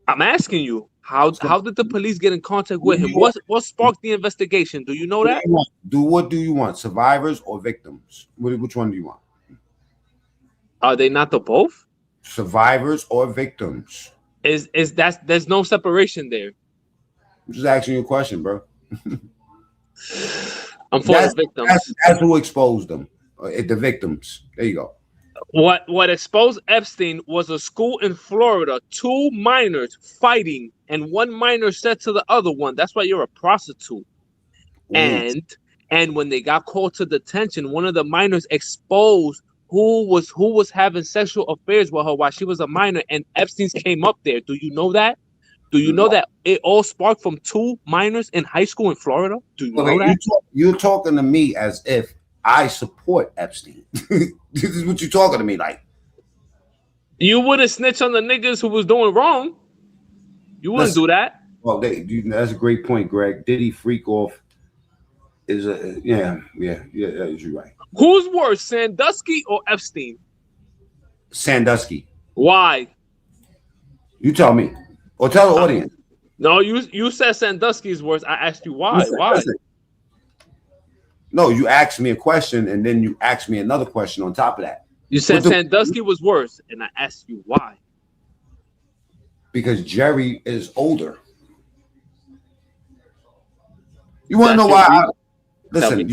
I'm asking you. How did the police get in contact with him? What sparked the investigation? Do you know that? What do you want? Survivors or victims? Which one do you want? Are they not the both? Survivors or victims? There's no separation there. I'm just asking you a question, bro. I'm for the victims. That's who exposed them. The victims. There you go. What exposed Epstein was a school in Florida, 2 minors fighting, and one minor said to the other one, "That's why you're a prostitute." And when they got called to detention, one of the minors exposed who was having sexual affairs with her while she was a minor, and Epstein's came up there. Do you know that? Do you know that it all sparked from 2 minors in high school in Florida? Do you know that? You're talking to me as if I support Epstein. This is what you're talking to me like. You wouldn't snitch on the niggas who was doing wrong. You wouldn't do that. Well, that's a great point, Greg. Diddy freak off is a you're right. Who's worse, Sandusky or Epstein? Sandusky. Why? You tell me, or tell the audience. No, you said Sandusky is worse. I asked you why. Why? No, you asked me a question, and then you asked me another question on top of that. You said Sandusky was worse, and I asked you why. Because Jerry is older. You want to know why? Listen,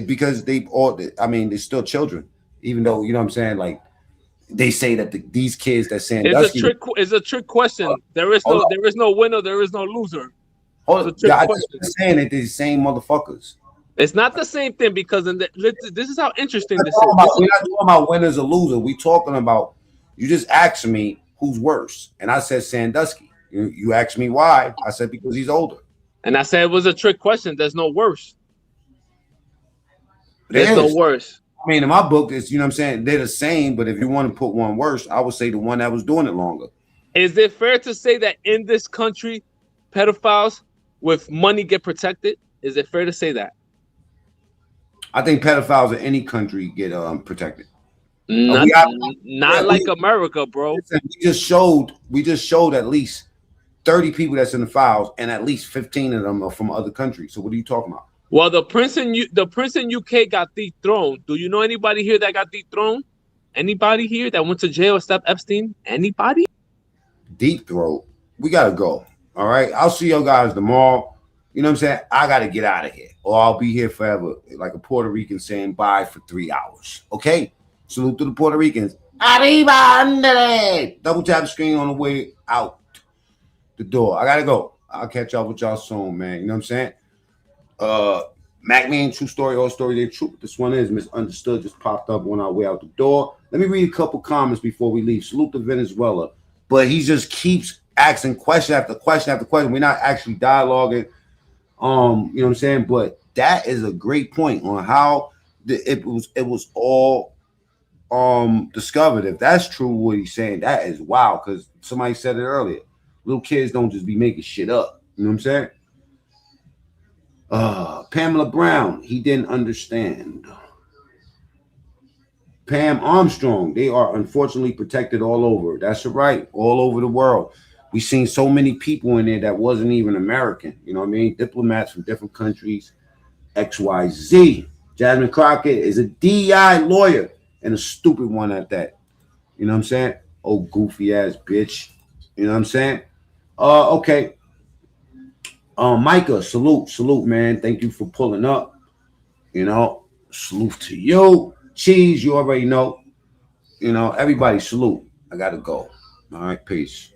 because they're still children, even though, you know what I'm saying, like, they say that these kids that Sandusky. It's a trick question. There is no winner, there is no loser. I'm just saying that they're the same motherfuckers. It's not the same thing because this is how interesting this is. We're not talking about winners or losers. We're talking about, you just asked me who's worse, and I said Sandusky. You asked me why. I said because he's older. And I said it was a trick question. There's no worse. There's no worse. I mean, in my book, it's, you know what I'm saying, they're the same, but if you want to put one worse, I would say the one that was doing it longer. Is it fair to say that in this country, pedophiles with money get protected? Is it fair to say that? I think pedophiles in any country get protected. Not like America, bro. Listen, we just showed at least 30 people that's in the files, and at least 15 of them are from other countries. So what are you talking about? Well, the prince in UK got dethroned. Do you know anybody here that got dethroned? Anybody here that went to jail except Epstein? Anybody? Deep throat. We gotta go. All right. I'll see you guys tomorrow. You know what I'm saying? I gotta get out of here, or I'll be here forever, like a Puerto Rican saying bye for 3 hours. Okay. Salute to the Puerto Ricans. Arriba, andale. Double tap screen on the way out the door. I gotta go. I'll catch up with y'all soon, man. You know what I'm saying? Mac Man, true story, all story, they true. This one is misunderstood, just popped up on our way out the door. Let me read a couple comments before we leave. Salute to Venezuela. But he just keeps asking question after question after question. We're not actually dialoguing. You know what I'm saying? But that is a great point on how it was all discovered. If that's true what he's saying, that is wow, because somebody said it earlier. Little kids don't just be making shit up. You know what I'm saying? Pamela Brown, he didn't understand. Pam Armstrong, they are unfortunately protected all over. That's right, all over the world. We've seen so many people in there that wasn't even American. You know what I mean? Diplomats from different countries. XYZ. Jasmine Crockett is a DI lawyer and a stupid one at that. You know what I'm saying? Oh, goofy ass bitch. You know what I'm saying? Okay. Micah, salute, man. Thank you for pulling up. You know, salute to you. Cheese, you already know. You know, everybody salute. I gotta go. All right, peace.